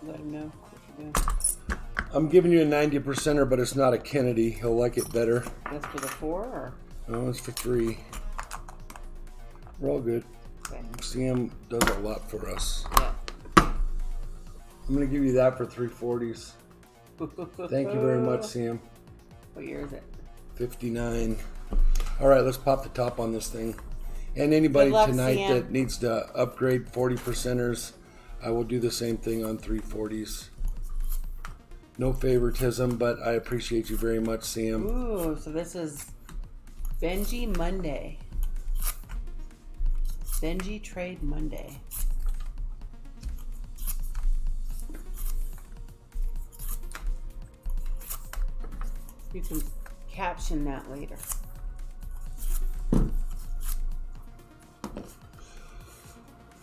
B: Let him know what you're doing.
A: I'm giving you a 90%er, but it's not a Kennedy. He'll like it better.
B: That's for the 4, or?
A: No, it's for 3. We're all good.
B: Okay.
A: CM does a lot for us.
B: Yeah.
A: I'm gonna give you that for 340s. Thank you very much, CM.
B: What year is it?
A: 59. All right, let's pop the top on this thing. And anybody
B: Good luck,
A: tonight
B: CM.
A: that needs to upgrade 40%ers, I will do the same thing on 340s. No favoritism, but I appreciate you very much, Sam.
B: Ooh, so this is Benji Monday. Benji Trade Monday. You can caption that later.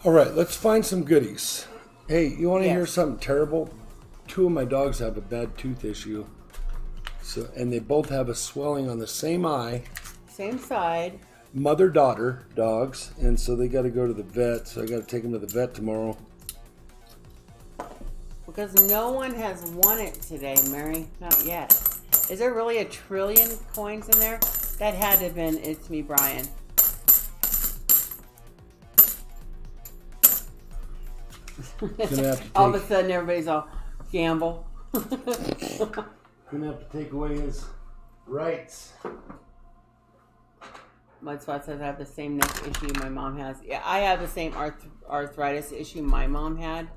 A: All right, let's find some goodies. Hey, you want to
B: Yes.
A: hear something terrible? 2 of my dogs have a bad tooth issue. And they both have a swelling on the same eye.
B: Same side.
A: Mother-daughter dogs, and so they got to go to the vet. So I got to take them to the vet tomorrow.
B: Because no one has won it today, Mary. Not yet. Is there really 1 trillion coins in there? That had to have been It's Me, Brian.
A: Gonna have to
B: All of a sudden, everybody's all gamble.
A: Gonna have to take away his rights.
B: Mudspot says I have the same neck issue my mom has. Yeah, I have the same arthritis issue my mom had.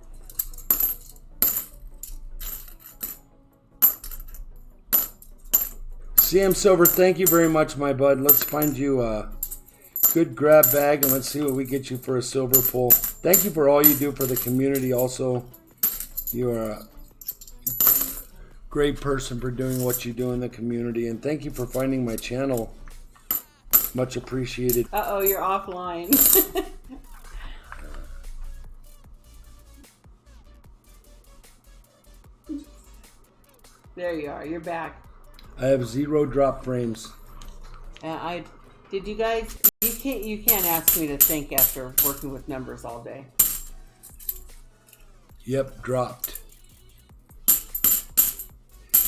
A: CM Silver, thank you very much, my bud. Let's find you a good grab bag and let's see what we get you for a silver pull. Thank you for all you do for the community. Also, you are a great person for doing what you do in the community, and thank you for finding my channel. Much appreciated.
B: Uh-oh, you're offline. There you are. You're back.
A: I have 0 drop frames.
B: Did you guys? You can't ask me to think after working with numbers all day.
A: Yep, dropped.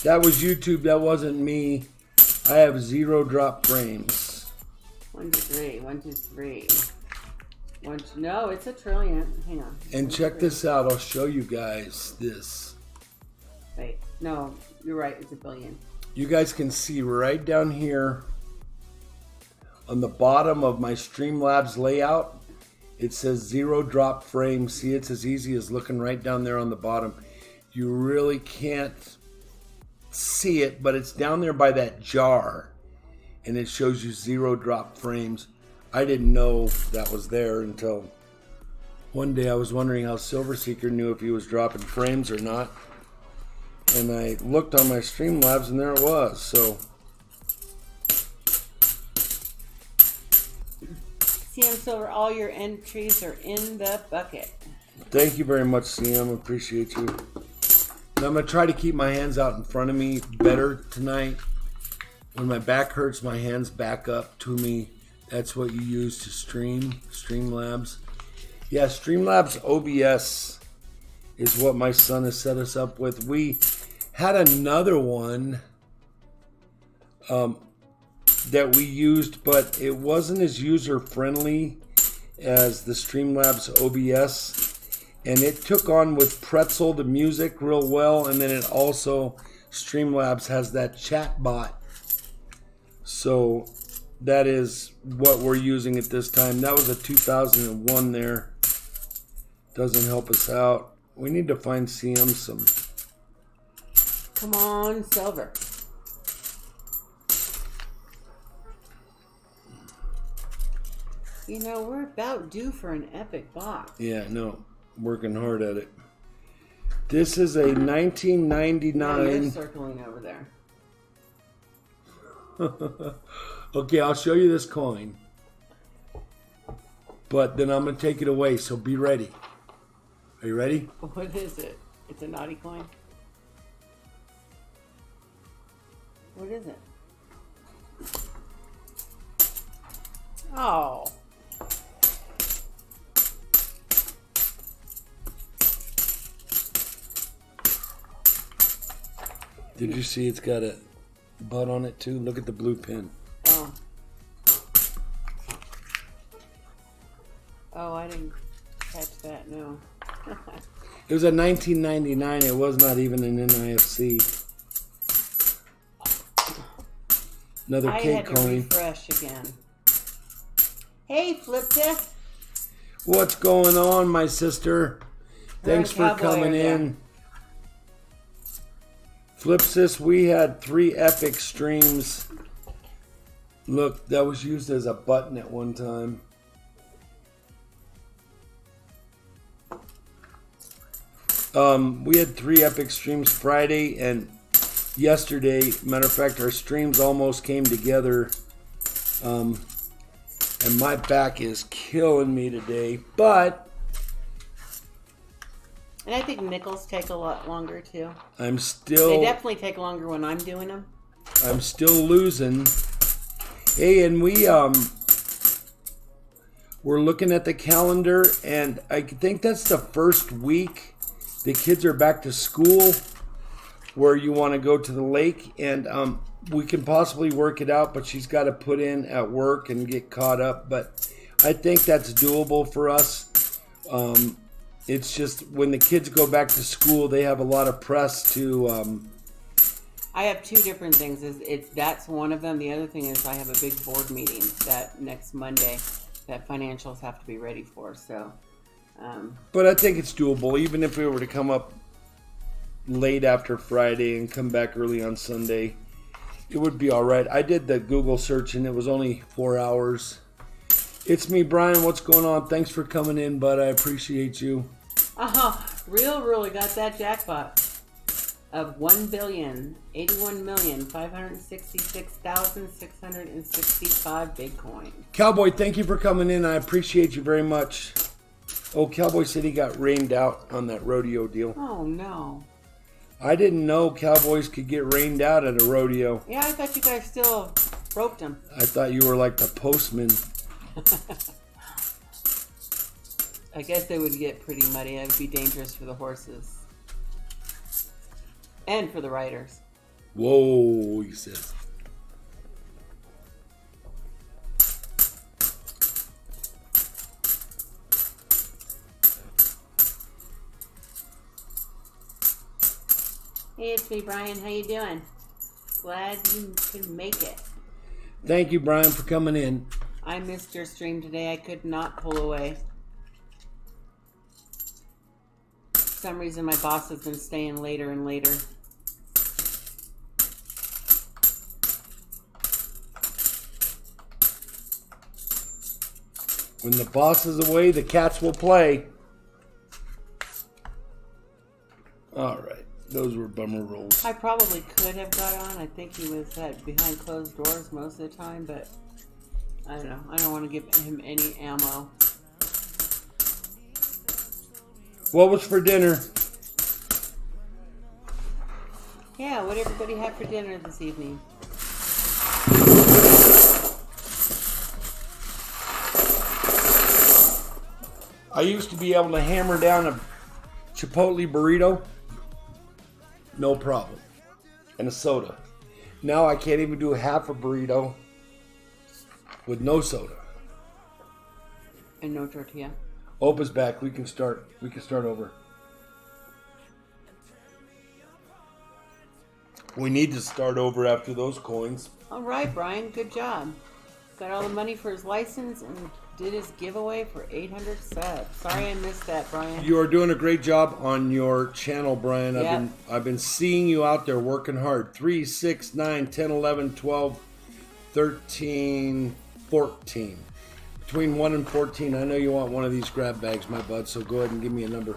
A: That was YouTube. That wasn't me. I have 0 drop frames.
B: 1, 2, 3. 1, 2, 3. No, it's 1 trillion. Hang on.
A: And check this out. I'll show you guys this.
B: Wait. No, you're right. It's 1 billion.
A: You guys can see right down here on the bottom of my Streamlabs layout, it says 0 drop frames. See, it's as easy as looking right down there on the bottom. You really can't see it, but it's down there by that jar, and it shows you 0 drop frames. I didn't know that was there until one day I was wondering how Silver Seeker knew if he was dropping frames or not. And I looked on my Streamlabs, and there it was. So,
B: CM Silver, all your entries are in the bucket.
A: thank you very much, CM. Appreciate you. Now I'm going to try to keep my hands out in front of me better tonight. When my back hurts, my hands back up to me. That's what you use to stream. Streamlabs. Yeah, Streamlabs OBS is what my son has set us up with. We had another one that we used, but it wasn't as user-friendly as the Streamlabs OBS. And it took on with Pretzel, the music, real well. And then it also, Streamlabs has that chat bot. So that is what we're using at this time. That was a 2001 there. Doesn't help us out. We need to find CM some.
B: Come on, Silver. You know, we're about due for an epic box.
A: Yeah, no. Working hard at it. This is a
B: Now
A: 1999.
B: you're circling over there.
A: Okay, I'll show you this coin. But then I'm going to take it away, so be ready. Are you ready?
B: What is it? It's a naughty coin? What is it? Oh.
A: Did you see it's got a butt on it too? Look at the blue pin.
B: Oh. Oh, I didn't catch that, no.
A: It was a 1999. It was not even an NIFC. Another
B: I
A: cake
B: had to
A: coin.
B: refresh again. Hey, Flip Test.
A: What's going on, my sister? Thanks for
B: Cowboy
A: coming
B: again.
A: in. Flipsis, we had 3 epic streams. Look, that was used as a button at one time. We had 3 epic streams Friday and yesterday. Matter of fact, our streams almost came together. And my back is killing me today. But
B: And I think nickels take a lot longer too.
A: I'm still...
B: They definitely take longer when I'm doing them.
A: I'm still losing. Hey, and we're looking at the calendar, and I think that's the first week the kids are back to school where you want to go to the lake, and we can possibly work it out, but she's got to put in at work and get caught up. But I think that's doable for us. It's just when the kids go back to school, they have a lot of press to...
B: I have 2 different things. That's one of them. The other thing is I have a big board meeting that next Monday that financials have to be ready for. So,
A: But I think it's doable, even if we were to come up late after Friday and come back early on Sunday. It would be all right. I did the Google search, and it was only 4 hours. It's me, Brian. What's going on? Thanks for coming in, bud. I appreciate you.
B: really got that jackpot of 1,081,566,665 Bitcoin.
A: Cowboy, thank you for coming in. I appreciate you very much. Oh, Cowboy said he got rained out on that rodeo deal.
B: Oh, no.
A: I didn't know cowboys could get rained out at a rodeo.
B: Yeah, I thought you guys still roped them.
A: I thought you were like the postman.
B: I guess they would get pretty muddy. It would be dangerous for the horses. And for the riders.
A: Whoa, he says.
B: Hey, it's me, Brian. How you doing? Glad you could make it.
A: Thank you, Brian, for coming in.
B: I missed your stream today. I could not pull away. For some reason, my boss has been staying later and later.
A: When the boss is away, the cats will play. All right. Those were bummer rolls.
B: I probably could have got on. I think he was behind closed doors most of the time, but I don't know. I don't want to give him any ammo.
A: What was for dinner?
B: Yeah, what did everybody have for dinner this evening?
A: I used to be able to hammer down a Chipotle burrito. No problem. And a soda. Now I can't even do half a burrito with no soda.
B: And no tortilla.
A: Opa's back. We can start over. We need to start over after those coins.
B: All right, Brian. Good job. Got all the money for his license and did his giveaway for 800 subs. Sorry I missed that, Brian.
A: You are doing a great job on your channel, Brian.
B: Yep.
A: I've been seeing you out there working hard. 3, 6, 9, 10, 11, 12, 13, 14. Between 1 and 14. I know you want one of these grab bags, my bud, so go ahead and give me a number.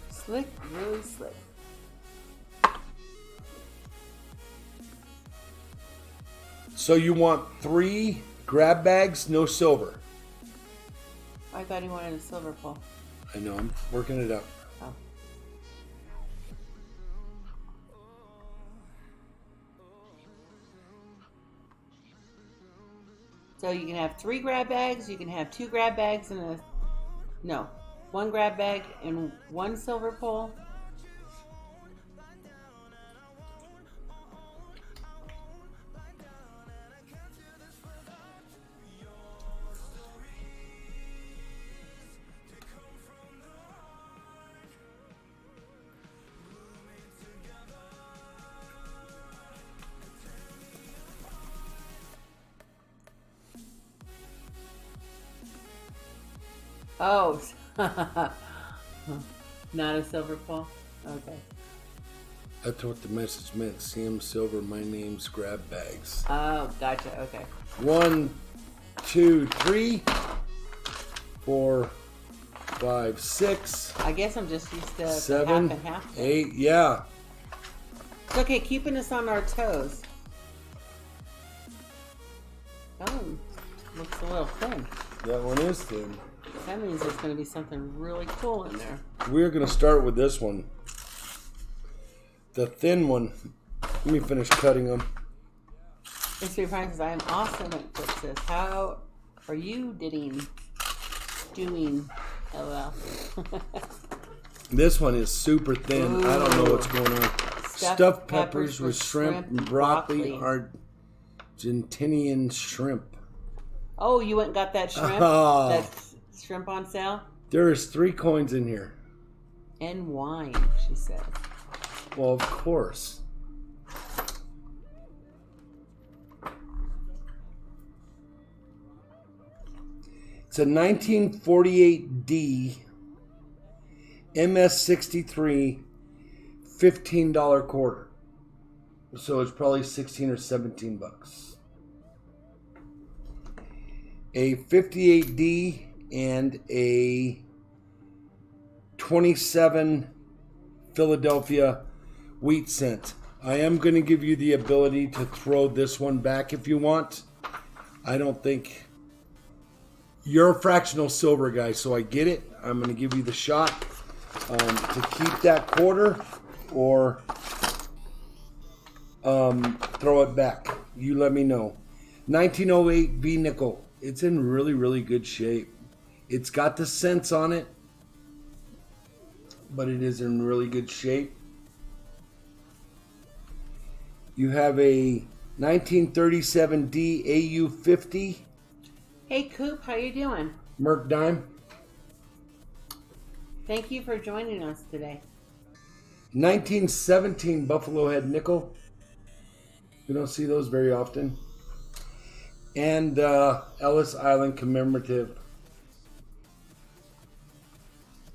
B: Slick, really slick.
A: So you want 3 grab bags, no silver.
B: I thought he wanted a silver pull.
A: I know, I'm working it out.
B: Oh. So you can have 3 grab bags, you can have 2 grab bags and 1 grab bag and 1 silver pull. Oh, Not a silver pole? Okay.
A: That's what the message meant. CM Silver, my name's grab bags.
B: Oh, gotcha. Okay.
A: 1, 2, 3, 4, 5, 6.
B: I guess I'm just used to
A: 7,
B: half and half.
A: 8. Yeah.
B: It's okay, keeping us on our toes. Oh, looks a little thin.
A: That one is thin.
B: That means there's going to be something really cool in there.
A: We're going to start with this one. The thin one. Let me finish cutting them.
B: Mr. Francis, I am awesome at quizzes. How are you doing? LOL.
A: This one is super thin.
B: Ooh.
A: I don't know what's going on. Stuffed peppers with shrimp and broccoli. Argentinian shrimp.
B: Oh, you went and got that shrimp?
A: Oh.
B: That shrimp on sale?
A: There's 3 coins in here.
B: And wine, she said.
A: Well, of course. It's a 1948D MS63 $15 quarter. So it's probably 16 or 17 bucks. A 58D and a 27 Philadelphia wheat cent. I am going to give you the ability to throw this one back if you want. I don't think you're a fractional silver guy, so I get it. I'm going to give you the shot to keep that quarter or throw it back. You let me know. 1908 V nickel. It's in really, really good shape. It's got the cents on it, but it is in really good shape. You have a 1937D AU50.
B: Hey, Coop, how you doing?
A: Merc dime.
B: Thank you for joining us today.
A: 1917 Buffalo Head nickel. You don't see those very often. And Ellis Island commemorative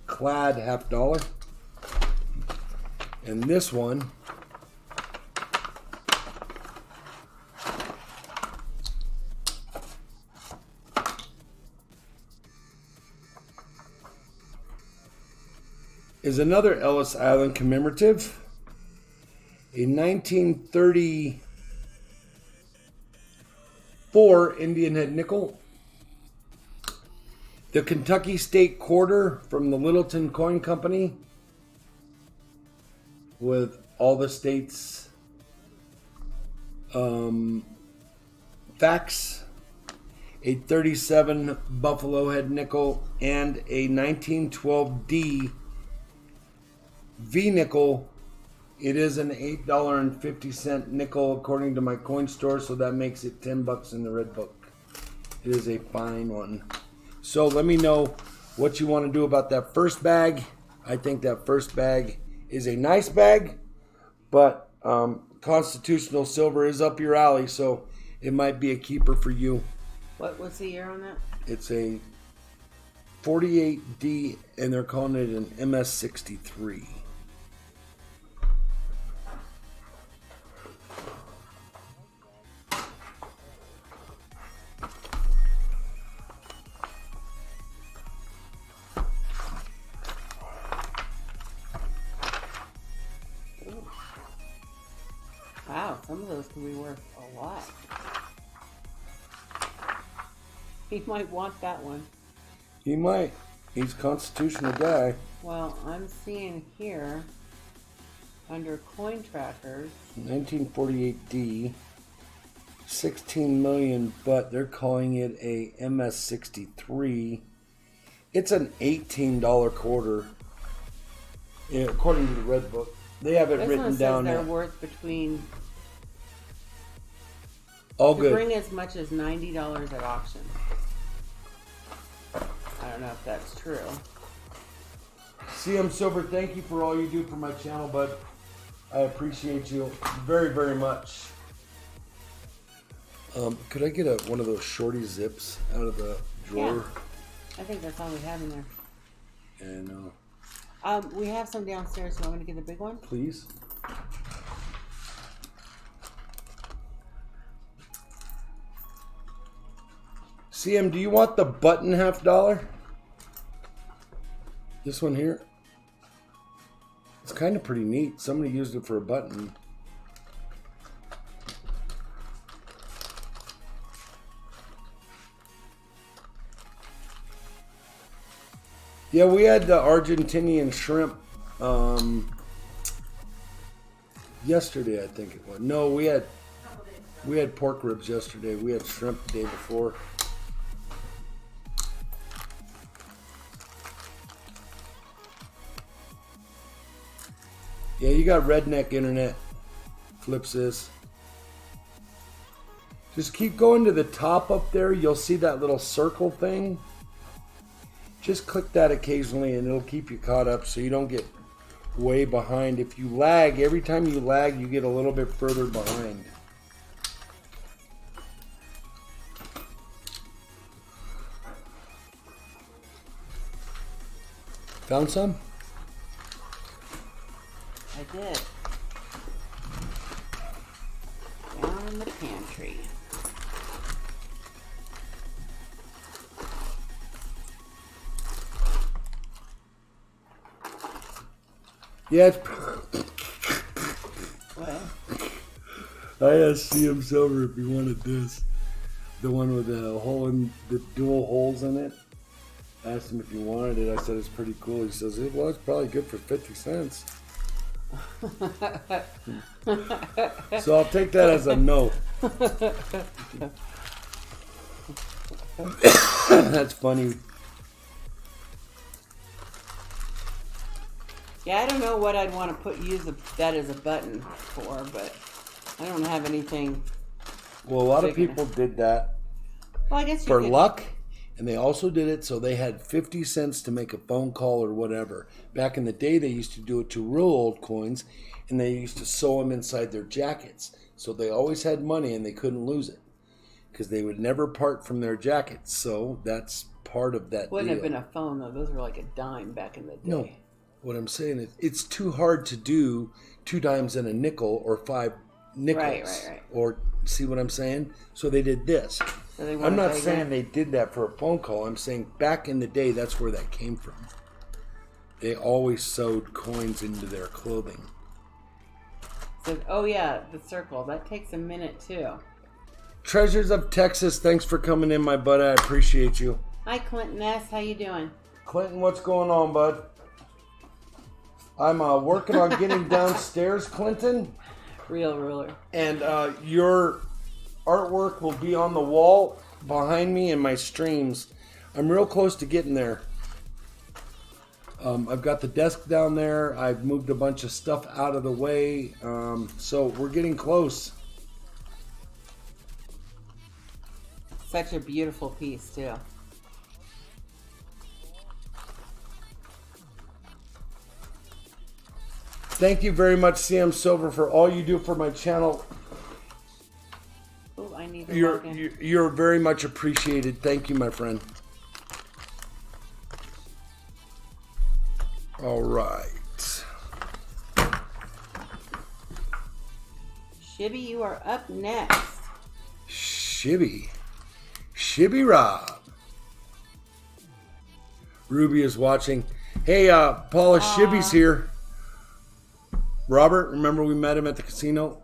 A: clad $50. And this one is another Ellis Island commemorative, a 1934 Indian Head nickel, the Kentucky State Quarter from the Littleton Coin Company with all the states' facts, a 37 Buffalo Head nickel, and a 1912D V nickel. It is an $8.50 nickel according to my coin store, so that makes it $10 in the red book. It is a fine one. So let me know what you want to do about that first bag. I think that first bag is a nice bag, but constitutional silver is up your alley, so it might be a keeper for you.
B: What's the year on that?
A: It's a 48D, and they're calling it an MS63.
B: Wow, some of those can be worth a lot. He might want that one.
A: He might. He's a constitutional guy.
B: Well, I'm seeing here under coin trackers
A: 1948D, 16 million, but they're calling it a MS63. It's an $18 quarter, according to the red book. They have it
B: this
A: written
B: one says
A: down
B: they're
A: there.
B: worth between
A: All
B: to
A: good.
B: bring as much as $90 at auction. I don't know if that's true.
A: CM Silver, thank you for all you do for my channel, bud. I appreciate you very, very much. Could I get one of those shorty zips out of the drawer?
B: Yeah. I think that's all we have in there.
A: And
B: We have some downstairs. You want me to get the big one?
A: Please. CM, do you want the button $50? This one here? It's kind of pretty neat. Somebody used it for a button. Yeah, we had the Argentinian shrimp yesterday, I think it was. No, we had pork ribs yesterday. We had shrimp the day before. Yeah, you got redneck internet. Flips this. Just keep going to the top up there. You'll see that little circle thing. Just click that occasionally and it'll keep you caught up so you don't get way behind. If you lag, every time you lag, you get a little bit further behind. Found some?
B: I did. Down in the pantry.
A: Yeah, it's...
B: What?
A: I asked CM Silver if he wanted this. The one with the hole in the dual holes in it. I asked him if he wanted it. I said it's pretty cool. He says, well, it's probably good for 50 cents. So I'll take that as a no. That's funny.
B: Yeah, I don't know what I'd want to use that as a button for, but I don't have anything.
A: Well, a lot of people did that
B: Well, I guess you
A: for
B: could.
A: luck, and they also did it so they had 50 cents to make a phone call or whatever. Back in the day, they used to do it to real old coins, and they used to sew them inside their jackets. So they always had money, and they couldn't lose it because they would never part from their jackets. So that's part of that
B: Wouldn't
A: deal.
B: have been a phone, though. Those were like a dime back in the day.
A: No. What I'm saying is it's too hard to do 2 dimes and a nickel or 5 nickels.
B: Right.
A: Or see what I'm saying? So they did this.
B: So they
A: I'm not
B: bigger.
A: saying they did that for a phone call. I'm saying back in the day, that's where that came from. They always sewed coins into their clothing.
B: So, oh yeah, the circle. That takes a minute too.
A: Treasures of Texas, thanks for coming in, my bud. I appreciate you.
B: Hi, Clinton S. How you doing?
A: Clinton, what's going on, bud? I'm working on getting downstairs, Clinton.
B: Real ruler.
A: And your artwork will be on the wall behind me in my streams. I'm real close to getting there. I've got the desk down there. I've moved a bunch of stuff out of the way. So we're getting close.
B: Such a beautiful piece, too.
A: Thank you very much, CM Silver, for all you do for my channel.
B: Oh, I need to log in.
A: You're very much appreciated. Thank you, my friend. All right.
B: Shibby, you are up next.
A: Shibby Rob. Ruby is watching. Hey, Paula, Shibby's here. Robert, remember we met him at the casino?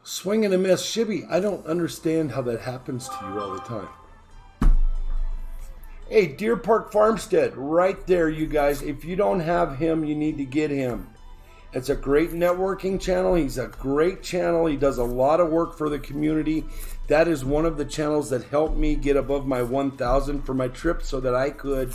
A: Swing and a miss. Shibby, I don't understand how that happens to you all the time. Hey, Deer Park Farmstead, right there, you guys. If you don't have him, you need to get him. It's a great networking channel. He's a great channel. He does a lot of work for the community. That is one of the channels that helped me get above my 1,000 for my trip so that I could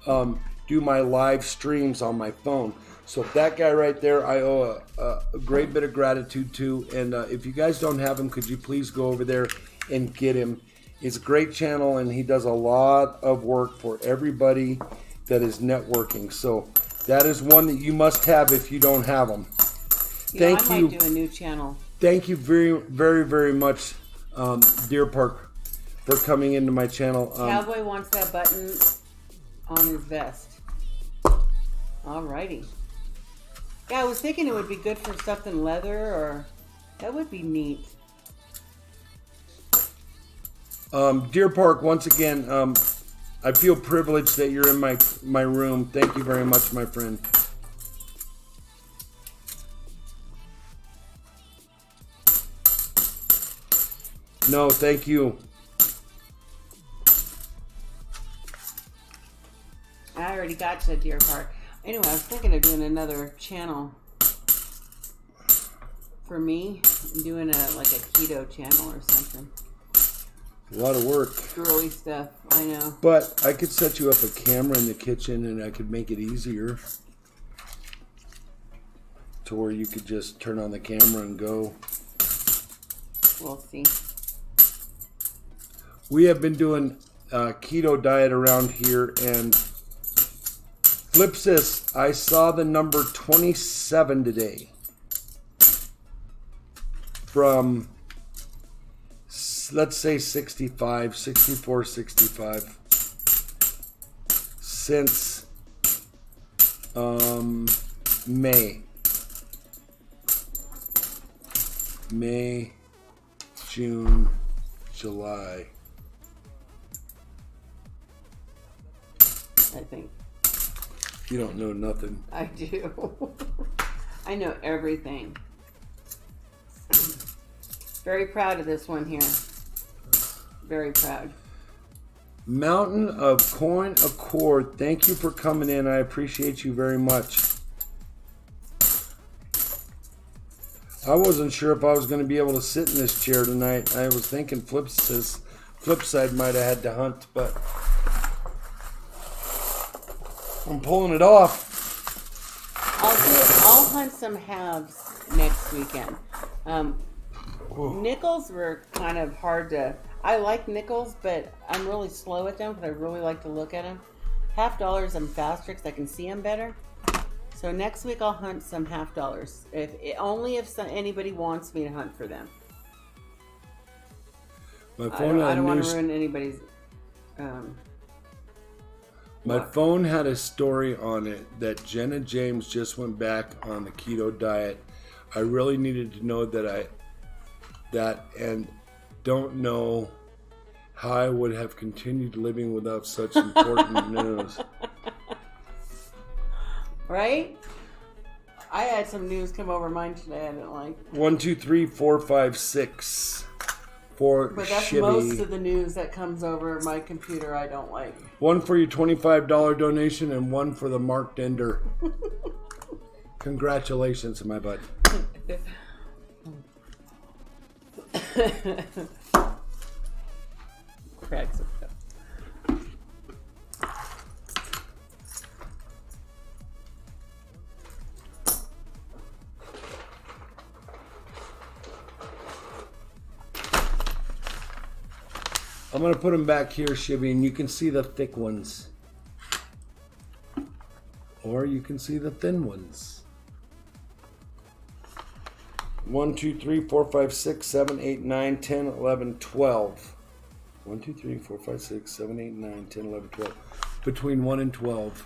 A: do my live streams on my phone. So that guy right there, I owe a great bit of gratitude to. And if you guys don't have him, could you please go over there and get him? It's a great channel, and he does a lot of work for everybody that is networking. So that is one that you must have if you don't have them.
B: I might do a new channel.
A: Thank you very, very, very much, Deer Park, for coming into my channel.
B: Cowboy wants that button on his vest. Alrighty. Yeah, I was thinking it would be good for something leather, or that would be neat.
A: Deer Park, once again, I feel privileged that you're in my room. Thank you very much, my friend. No, thank you.
B: I already got to Deer Park. Anyway, I was thinking of doing another channel for me, doing like a keto channel or something.
A: A lot of work.
B: Girly stuff, I know.
A: But I could set you up a camera in the kitchen and I could make it easier to where you could just turn on the camera and go.
B: We'll see.
A: We have been doing a keto diet around here, and Flipsis, I saw the number 27 today from, let's say 65, 64, 65 since May, June, July.
B: I think.
A: You don't know nothing.
B: I do. I know everything. Very proud of this one here. Very proud.
A: Mountain of Coin Accord, thank you for coming in. I appreciate you very much. I wasn't sure if I was going to be able to sit in this chair tonight. I was thinking Flipside might have had to hunt, but I'm pulling it off.
B: I'll hunt some halves next weekend. Nickels were kind of hard to. I like nickels, but I'm really slow at them because I really like to look at them. $50 I'm faster because I can see them better. So next week I'll hunt some $50. Only if anybody wants me to hunt for them.
A: My phone
B: I don't want to ruin anybody's.
A: My phone had a story on it that Jenna James just went back on the keto diet. I really needed to know that and don't know how I would have continued living without such important news.
B: Right? I had some news come over mine today I didn't like.
A: 1, 2, 3, 4, 5, 6 for
B: But that's
A: Shibby.
B: most of the news that comes over my computer I don't like.
A: One for your $25 donation and one for the Mark Dender. Congratulations, my bud.
B: Cracks up.
A: I'm going to put them back here, Shibby, and you can see the thick ones. Or you can see the thin ones. 1, 2, 3, 4, 5, 6, 7, 8, 9, 10, 11, 12. 1, 2, 3, 4, 5, 6, 7, 8, 9, 10, 11, 12. Between 1 and 12.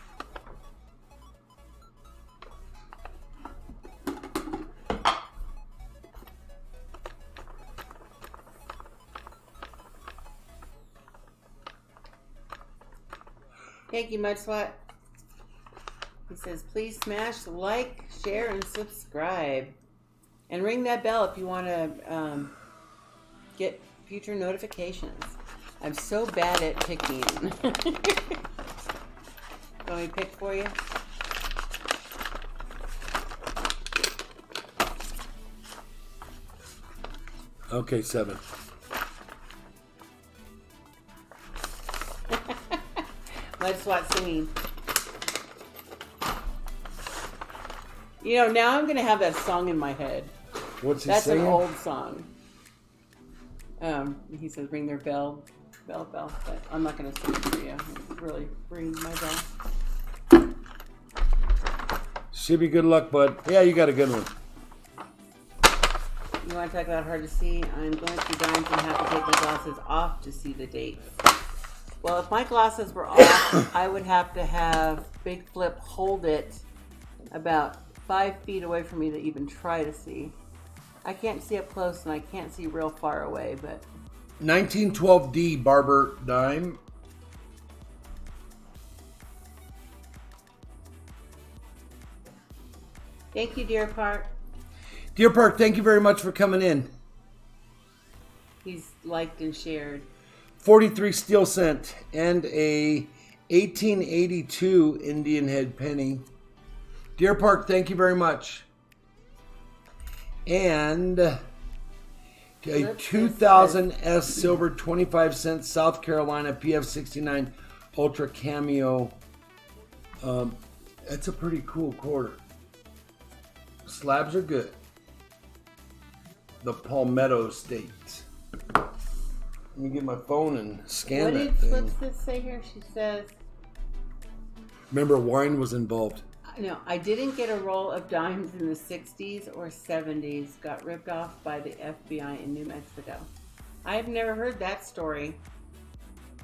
B: Thank you, Mudswat. He says, please smash the like, share, and subscribe. And ring that bell if you want to get future notifications. I'm so bad at picking. Want me to pick for you?
A: Okay, 7.
B: Mudswat singing. You know, now I'm going to have that song in my head.
A: What's he
B: That's
A: saying?
B: an old song. He says, ring their bell. But I'm not going to sing it for you. Really ring my bell.
A: Shibby, good luck, bud. Yeah, you got a good one.
B: You want to talk about hard to see? I'm going through dimes and have to take my glasses off to see the dates. Well, if my glasses were off, I would have to have Big Flip hold it about 5 feet away from me to even try to see. I can't see up close and I can't see real far away, but
A: 1912D Barber dime.
B: thank you, Deer Park.
A: Deer Park, thank you very much for coming in.
B: He's liked and shared.
A: 43 steel cent and a 1882 Indian head penny. Deer Park, thank you very much. And a 2000 S silver 25 cents South Carolina PF69 Ultra Cameo. That's a pretty cool quarter. Slabs are good. The Palmetto State. Let me get my phone and scan
B: What
A: that
B: did
A: thing.
B: Flipsis say here? She says,
A: Remember, wine was involved.
B: no, I didn't get a roll of dimes in the 60s or 70s. Got ripped off by the FBI in New Mexico. I have never heard that story.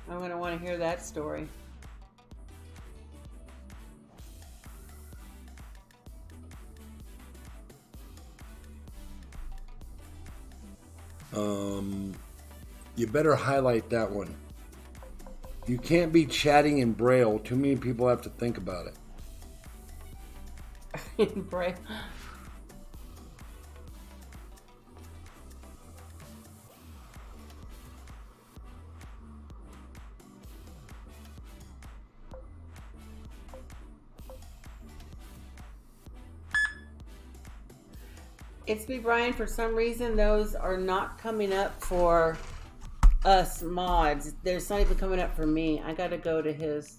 B: I'm going to want to hear that story.
A: You better highlight that one. You can't be chatting in Braille. Too many people have to think about it.
B: In Braille. It's me, Brian. For some reason, those are not coming up for us mods. There's not even coming up for me. I got to go to his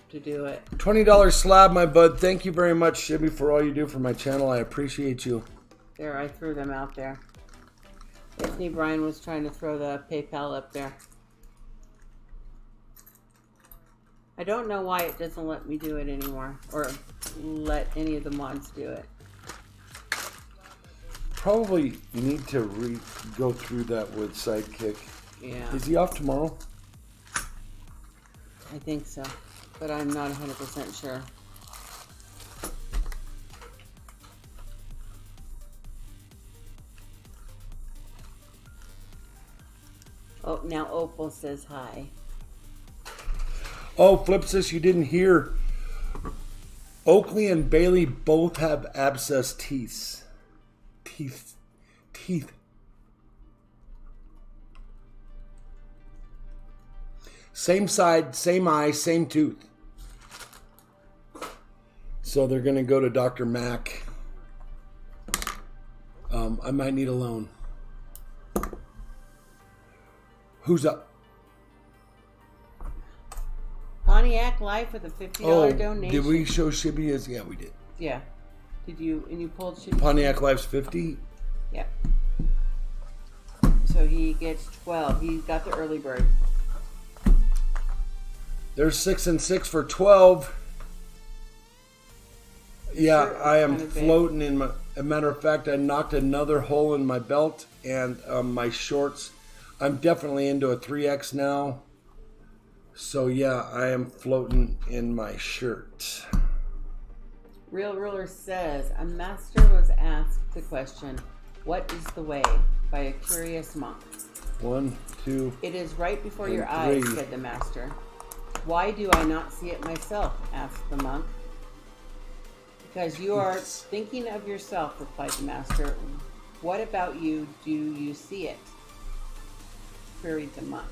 B: to do it.
A: $20 slab, my bud. Thank you very much, Shibby, for all you do for my channel. I appreciate you.
B: There, I threw them out there. It's me, Brian was trying to throw the PayPal up there. I don't know why it doesn't let me do it anymore, or let any of the mods do it.
A: Probably you need to go through that with Sidekick.
B: Yeah,
A: Is he off tomorrow?
B: I think so, but I'm not 100% sure. Oh, now Opal says hi.
A: Oh, Flipsis, you didn't hear. Oakley and Bailey both have abscess teeth. Teeth. Same side, same eye, same tooth. So they're going to go to Dr. Mack. I might need a loan. Who's up?
B: Pontiac Life with a $50 donation.
A: Did we show Shibby as? Yeah, we did.
B: Yeah. Did you? And you pulled Shibby?
A: Pontiac Life's 50.
B: Yeah. So he gets 12. He got the early bird.
A: There's 6 and 6 for 12. Yeah,
B: Sure,
A: I am
B: kind of big.
A: floating in my. As a matter of fact, I knocked another hole in my belt and my shorts. I'm definitely into a 3X now. So yeah, I am floating in my shirt.
B: Real Ruler says, a master was asked the question, what is the way? By a curious monk.
A: 1, 2.
B: It is right before your
A: And
B: eyes,
A: 3.
B: said the master. Why do I not see it myself? Asked the monk. Because you are thinking of yourself, replied the master. What about you? Do you see it? Queried the monk.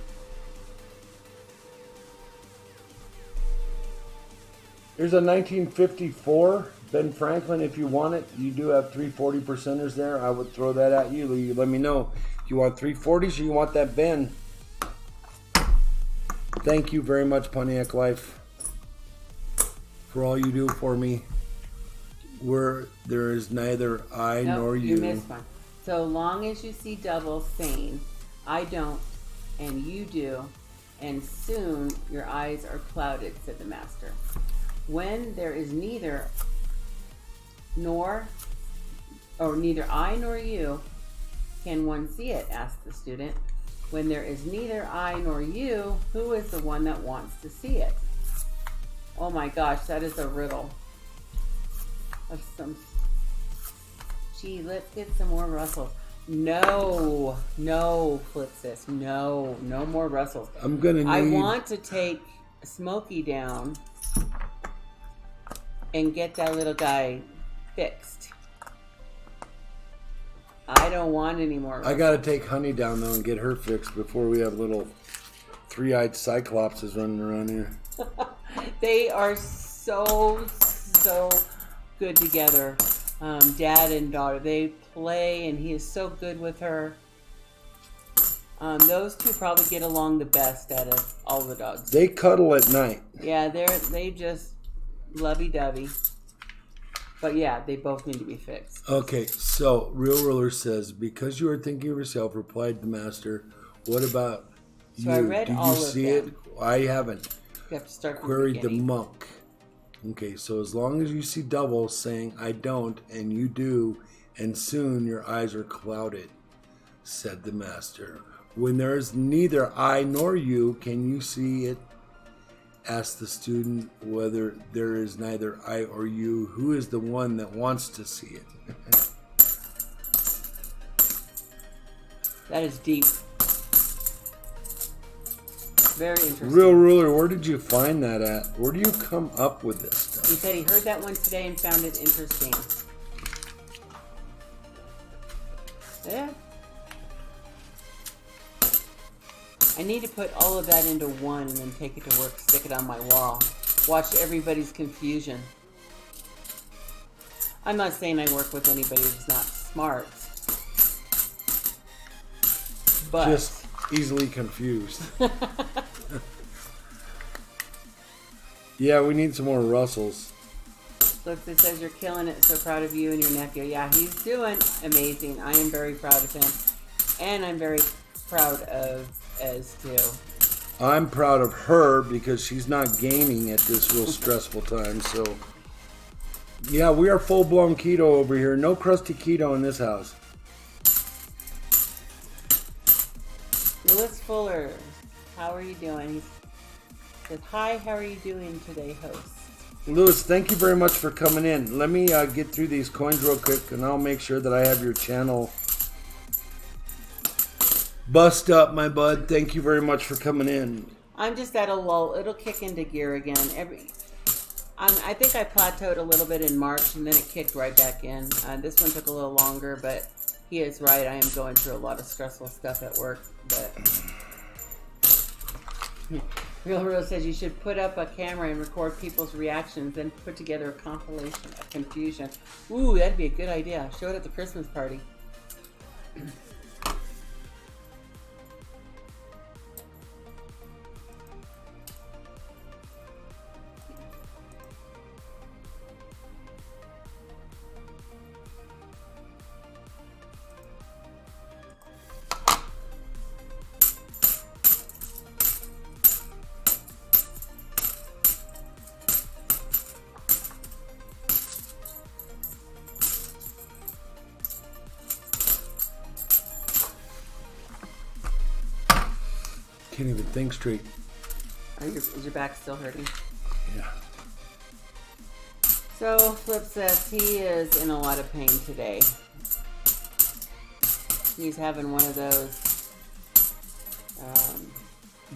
A: Here's a 1954 Ben Franklin. If you want it, you do have 3 40%ers there. I would throw that at you. You let me know. You want 340s or you want that Ben? Thank you very much, Pontiac Life, for all you do for me. Where there is neither I nor you.
B: You missed one. So long as you see double saying, I don't, and you do, and soon your eyes are clouded, said the master. When there is neither I nor you, can one see it? Asked the student. When there is neither I nor you, who is the one that wants to see it? Oh my gosh, that is a riddle. Gee, let's get some more Russells. No, Flip Sis. No more Russells. I want to take Smokey down and get that little guy fixed. I don't want any more Russells.
A: I got to take Honey down, though, and get her fixed before we have little three-eyed cyclopses running around here.
B: They are so good together. Dad and daughter, they play, and he is so good with her. Those two probably get along the best out of all the dogs.
A: They cuddle at night.
B: Yeah, they just lovey-dovey. But yeah, they both need to be fixed.
A: Okay, so Real Ruler says, because you are thinking of yourself, replied the master, what about you?
B: So I read
A: Did
B: all
A: you
B: of
A: see
B: them.
A: it? I haven't.
B: You have to start from
A: Queried the
B: beginning.
A: monk. Okay, so as long as you see double saying I don't and you do, and soon your eyes are clouded, said the master. When there is neither I nor you, can you see it? Asked the student. Whether there is neither I or you, who is the one that wants to see it?
B: That is deep. Very interesting.
A: Real Ruler, where did you find that at? Where do you come up with this stuff?
B: He said he heard that one today and found it interesting. Yeah. I need to put all of that into one and then take it to work, stick it on my wall. Watch everybody's confusion. I'm not saying I work with anybody who's not smart. But
A: Just easily confused. Yeah, we need some more Russells.
B: look, it says you're killing it. So proud of you and your nephew. Yeah, he's doing amazing. I am very proud of him. And I'm very proud of Ez too.
A: I'm proud of her because she's not gaming at this real stressful time. So, yeah, we are full-blown keto over here. No crusty keto in this house.
B: Lewis Fuller, how are you doing? He says, hi, how are you doing today, host?
A: Lewis, thank you very much for coming in. Let me get through these coins real quick, and I'll make sure that I have your channel bust up, my bud. Thank you very much for coming in.
B: I'm just at a lull. It'll kick into gear again. I think I plateaued a little bit in March, and then it kicked right back in. This one took a little longer, but he is right. I am going through a lot of stressful stuff at work. But Real Rose says you should put up a camera and record people's reactions, then put together a compilation of confusion. Ooh, that'd be a good idea. Show it at the Christmas party.
A: Can't even think straight.
B: Is your back still hurting?
A: Yeah.
B: So, Flip says he is in a lot of pain today. He's having one of those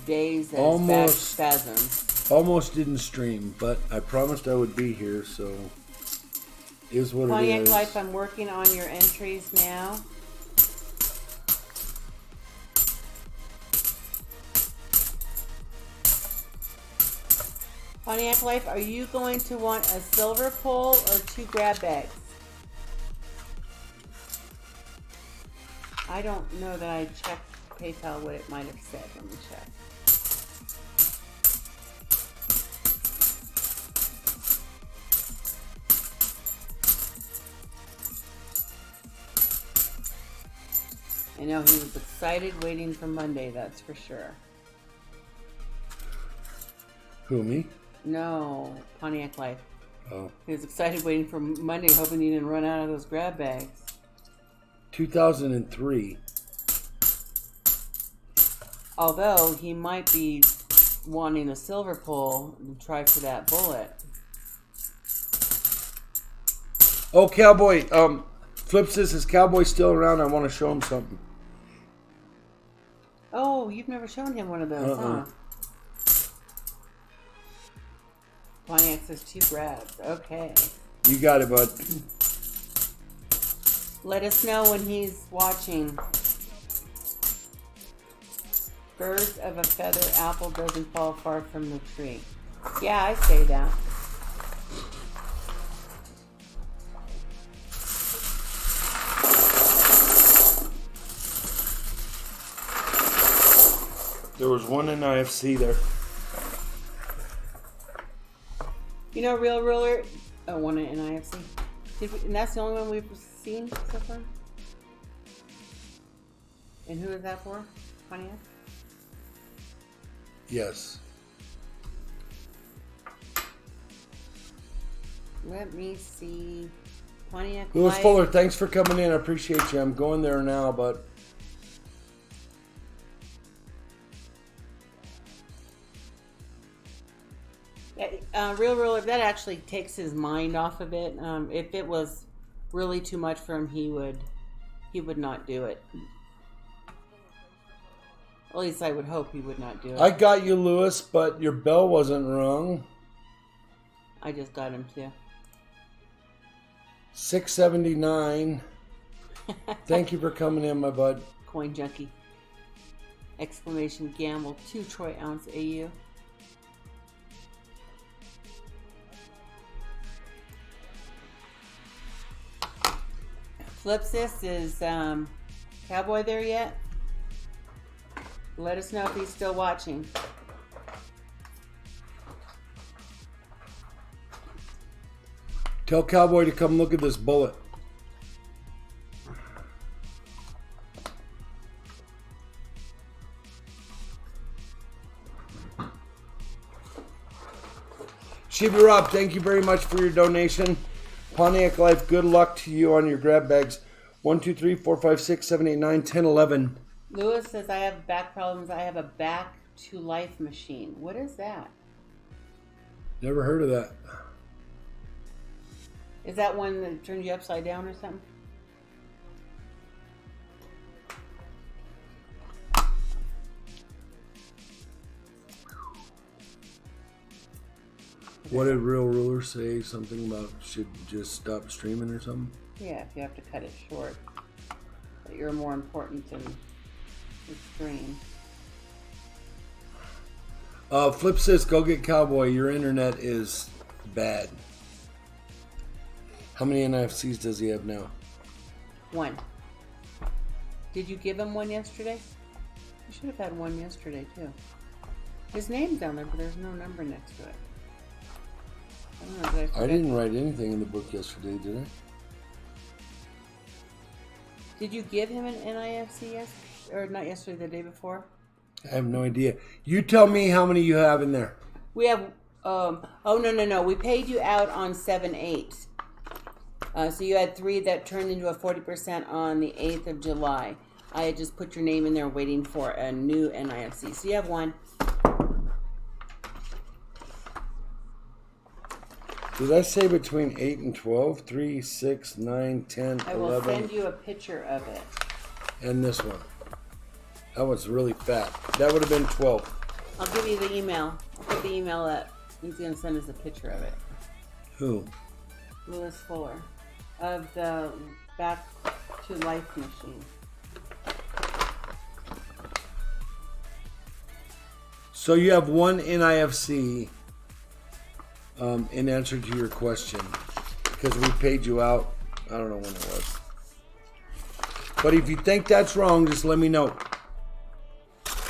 B: days of back spasms.
A: Almost didn't stream, but I promised I would be here, so is what it is.
B: Pontiac Life, I'm working on your entries now. Pontiac Life, are you going to want a silver pole or 2 grab bags? I don't know that I checked PayPal what it might have said. Let me check. I know he was excited waiting for Monday, that's for sure.
A: Who, me?
B: No, Pontiac Life.
A: Oh.
B: He was excited waiting for Monday, hoping he didn't run out of those grab bags.
A: 2003.
B: Although he might be wanting a silver pull to try for that bullet.
A: Oh, Cowboy. Flips this. Is Cowboy still around? I want to show him something.
B: Oh, you've never shown him one of those, huh? Pontiac says 2 grabs. Okay.
A: You got it, bud.
B: Let us know when he's watching. Birds of a feather, apple doesn't fall far from the tree. Yeah, I say that.
A: There was one in IFC there.
B: You know, Real Ruler? Oh, one in IFC. And that's the only one we've seen so far? And who is that for? Pontiac?
A: Yes.
B: Let me see. Pontiac.
A: Lewis Fuller, thanks for coming in. I appreciate you. I'm going there now, but...
B: Real Ruler, that actually takes his mind off of it. If it was really too much for him, he would not do it. At least I would hope he would not do it.
A: I got you, Lewis, but your bell wasn't rung.
B: I just got him too.
A: 679. Thank you for coming in, my bud.
B: Coin junkie. Exclamation gamble 2 troy ounce AU. Flipsis, is Cowboy there yet? Let us know if he's still watching.
A: Tell Cowboy to come look at this bullet. Shiba Rob, thank you very much for your donation. Pontiac Life, good luck to you on your grab bags. 1, 2, 3, 4, 5, 6, 7, 8, 9, 10, 11.
B: Lewis says, I have back problems. I have a back to life machine. What is that?
A: Never heard of that.
B: Is that one that turns you upside down or something?
A: What did Real Ruler say? Something about should just stop streaming or something?
B: Yeah, if you have to cut it short. But you're more important than the stream.
A: Flip says, go get Cowboy. Your internet is bad. How many NFCs does he have now?
B: 1. Did you give him one yesterday? You should have had one yesterday too. His name's down there, but there's no number next to it. I don't know,
A: I didn't write anything in the book yesterday, did I?
B: Did you give him an NIFC yesterday? Or not yesterday, the day before?
A: I have no idea. You tell me how many you have in there.
B: We have, oh, no. We paid you out on 7/8. So you had 3 that turned into a 40% on the 8th of July. I had just put your name in there waiting for a new NIFC. So you have 1.
A: Did I say between 8 and 12? 3, 6, 9, 10, 11.
B: I will send you a picture of it.
A: And this one. That was really fat. That would have been 12.
B: I'll give you the email. I'll put the email up. He's going to send us a picture of it.
A: Who?
B: Lewis Fuller. Of the back to life machine.
A: So you have 1 NIFC in answer to your question. Because we paid you out. I don't know when it was. But if you think that's wrong, just let me know.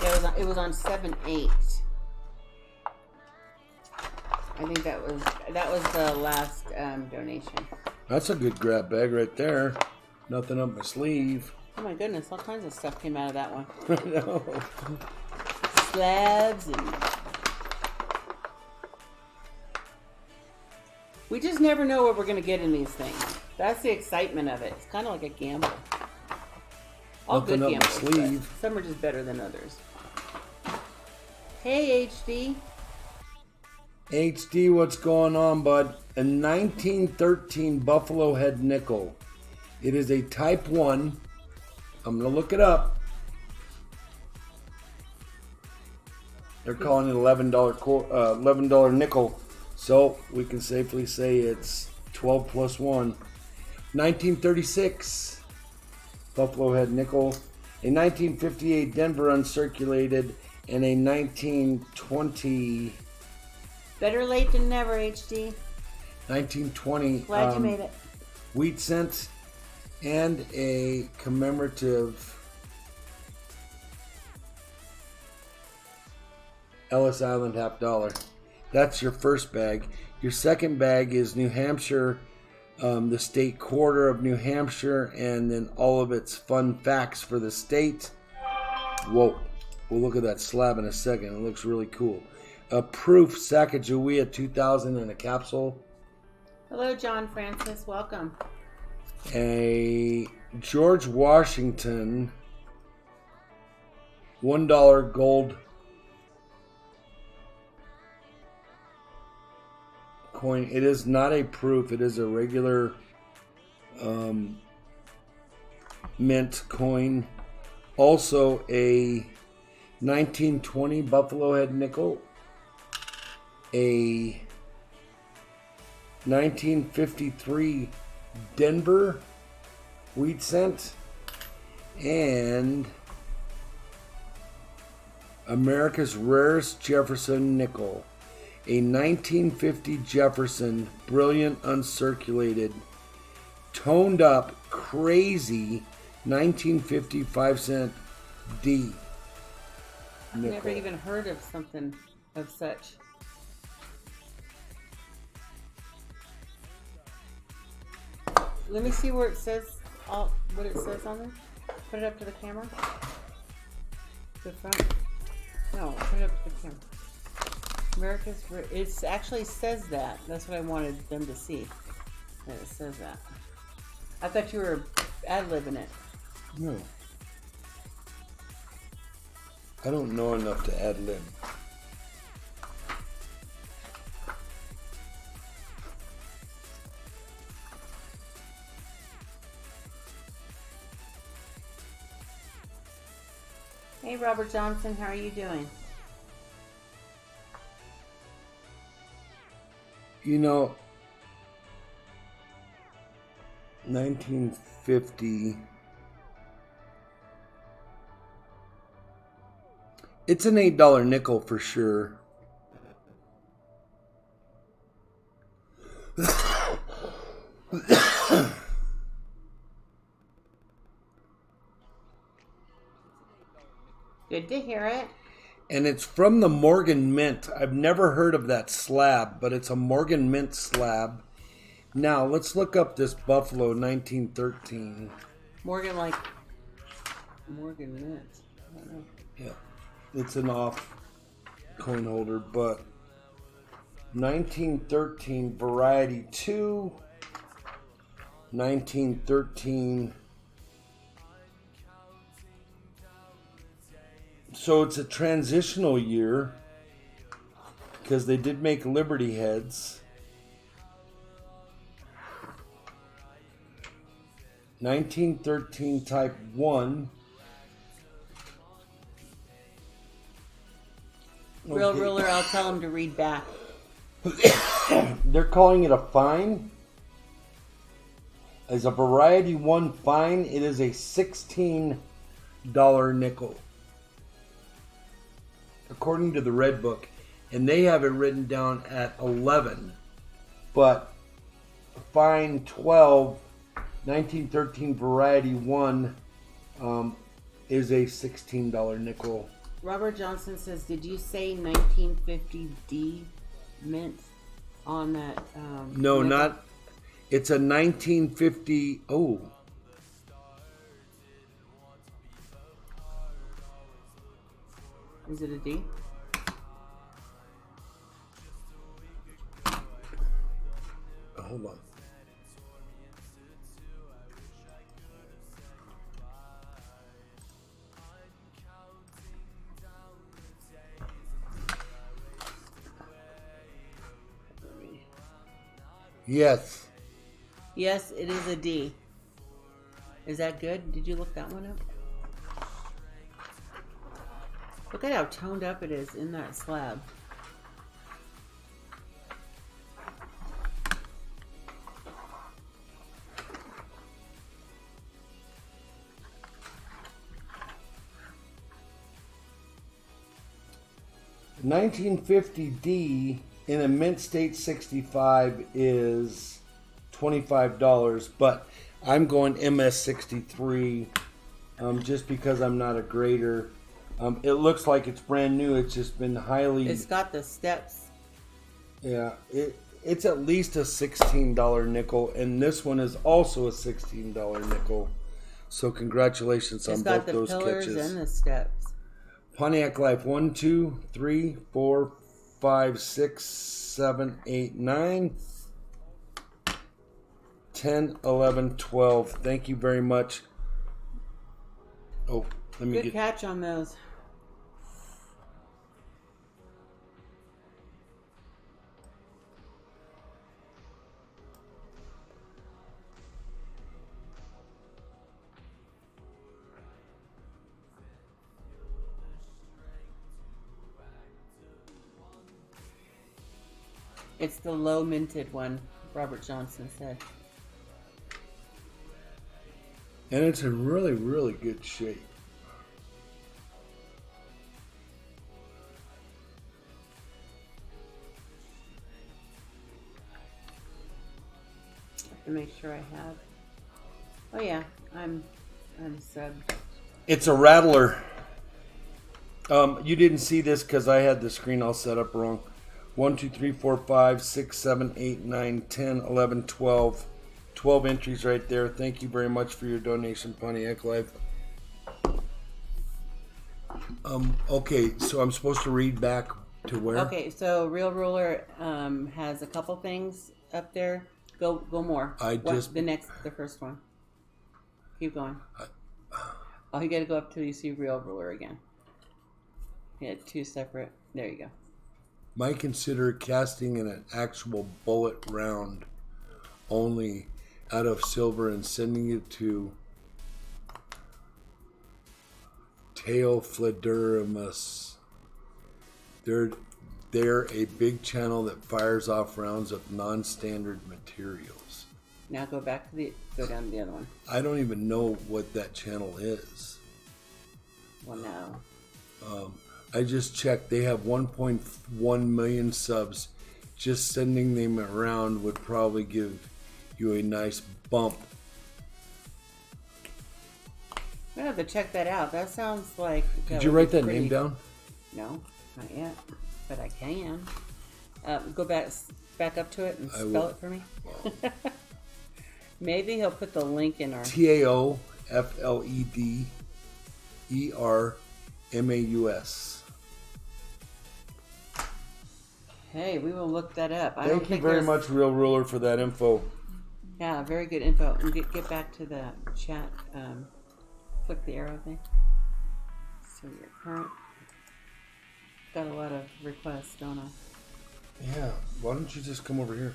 B: Yeah, it was on 7/8. I think that was the last donation.
A: That's a good grab bag right there. Nothing up my sleeve.
B: Oh my goodness, all kinds of stuff came out of that one.
A: I know.
B: Slabs and... We just never know what we're going to get in these things. That's the excitement of it. It's kind of like a gamble. All
A: Nothing
B: good
A: up my
B: gambles, but
A: sleeve.
B: some are just better than others. Hey, HD.
A: HD, what's going on, bud? A 1913 Buffalo Head nickel. It is a Type 1. I'm going to look it up. They're calling it $11 nickel. So we can safely say it's 12 plus 1. 1936 Buffalo Head nickel. A 1958 Denver uncirculated. And a 1920...
B: Better late than never, HD.
A: 1920
B: Glad you made it.
A: wheat cent and a commemorative Ellis Island $50. That's your first bag. Your second bag is New Hampshire, the state quarter of New Hampshire, and then all of its fun facts for the state. Whoa. We'll look at that slab in a second. It looks really cool. A proof Sacagawea 2000 in a capsule.
B: Hello, John Francis. Welcome.
A: A George Washington $1 gold coin. It is not a proof. It is a regular mint coin. Also a 1920 Buffalo Head nickel. A 1953 Denver wheat cent, and America's rarest Jefferson nickel, a 1950 Jefferson brilliant uncirculated, toned up, crazy 1950 5-cent D nickel.
B: Never even heard of something of such. Let me see where it says what it says on there. Put it up to the camera. The front. No, put it up to the camera. It actually says that. That's what I wanted them to see. That it says that. I thought you were ad-libbing it.
A: No. I don't know enough to ad-lib.
B: Hey, Robert Johnson, how are you doing?
A: You know, 1950. It's an $8 nickel for sure.
B: Good to hear it.
A: And it's from the Morgan Mint. I've never heard of that slab, but it's a Morgan Mint slab. Now, let's look up this Buffalo 1913.
B: Morgan Mint. I don't know.
A: Yeah, it's an off coin holder, but 1913 Variety 2, 1913. So it's a transitional year because they did make Liberty heads. 1913 Type 1.
B: Real
A: Okay.
B: ruler, I'll tell him to read back.
A: They're calling it a fine. As a Variety 1 fine, it is a $16 nickel. According to the Red Book. And they have it written down at 11. But fine 12, 1913 Variety 1 is a $16 nickel.
B: Robert Johnson says, did you say 1950 D mint on that?
A: No,
B: nickel?
A: not. It's a 1950. Oh.
B: Is it a D?
A: Hold on. Yes.
B: Yes, it is a D. Is that good? Did you look that one up? Look at how toned up it is in that slab.
A: $1950D in a mint state 65 is $25, but I'm going MS63 just because I'm not a grader. It looks like it's brand new. It's just been highly...
B: It's got the steps.
A: Yeah, it's at least a $16 nickel, and this one is also a $16 nickel. So congratulations on both those catches.
B: It's got the pillars and the steps.
A: Pontiac Life 1, 2, 3, 4, 5, 6, 7, 8, 9, 10, 11, 12. Thank you very much. Oh, let me
B: Good catch on those. It's the low minted one, Robert Johnson said.
A: And it's in really, really good shape.
B: To make sure I have. Oh yeah, I'm subbed.
A: It's a rattler. You didn't see this because I had the screen all set up wrong. 1, 2, 3, 4, 5, 6, 7, 8, 9, 10, 11, 12. 12 entries right there. Thank you very much for your donation, Pontiac Life. Okay, so I'm supposed to read back to where?
B: Okay, so Real Ruler has a couple things up there. Go more. The first one. Keep going. Oh, you got to go up till you see Real Ruler again. Yeah, two separate. There you go.
A: Might consider casting in an actual bullet round only out of silver and sending it to Tailflideramus. They're a big channel that fires off rounds of non-standard materials.
B: Now go down to the other one.
A: I don't even know what that channel is.
B: Well, no.
A: I just checked. They have 1.1 million subs. Just sending them around would probably give you a nice bump.
B: I have to check that out. That sounds like...
A: Did you write that name down?
B: No, not yet. But I can. Go back up to it and spell it for me. Maybe he'll put the link in our...
A: Taofledermaus.
B: Hey, we will look that up.
A: Thank you very much, Real Ruler, for that info.
B: Yeah, very good info. And get back to the chat. Click the arrow thing. So your current. Got a lot of requests, don't I?
A: Yeah. Why don't you just come over here?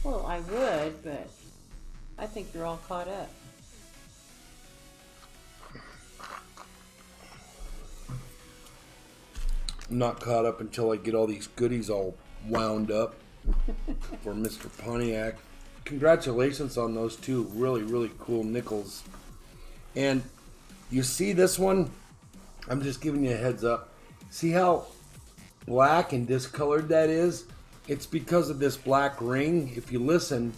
B: Well, I would, but I think you're all caught up.
A: I'm not caught up until I get all these goodies all wound up for Mr. Pontiac. Congratulations on those two really, really cool nickels. And you see this one? I'm just giving you a heads up. See how black and discolored that is? It's because of this black ring. If you listen,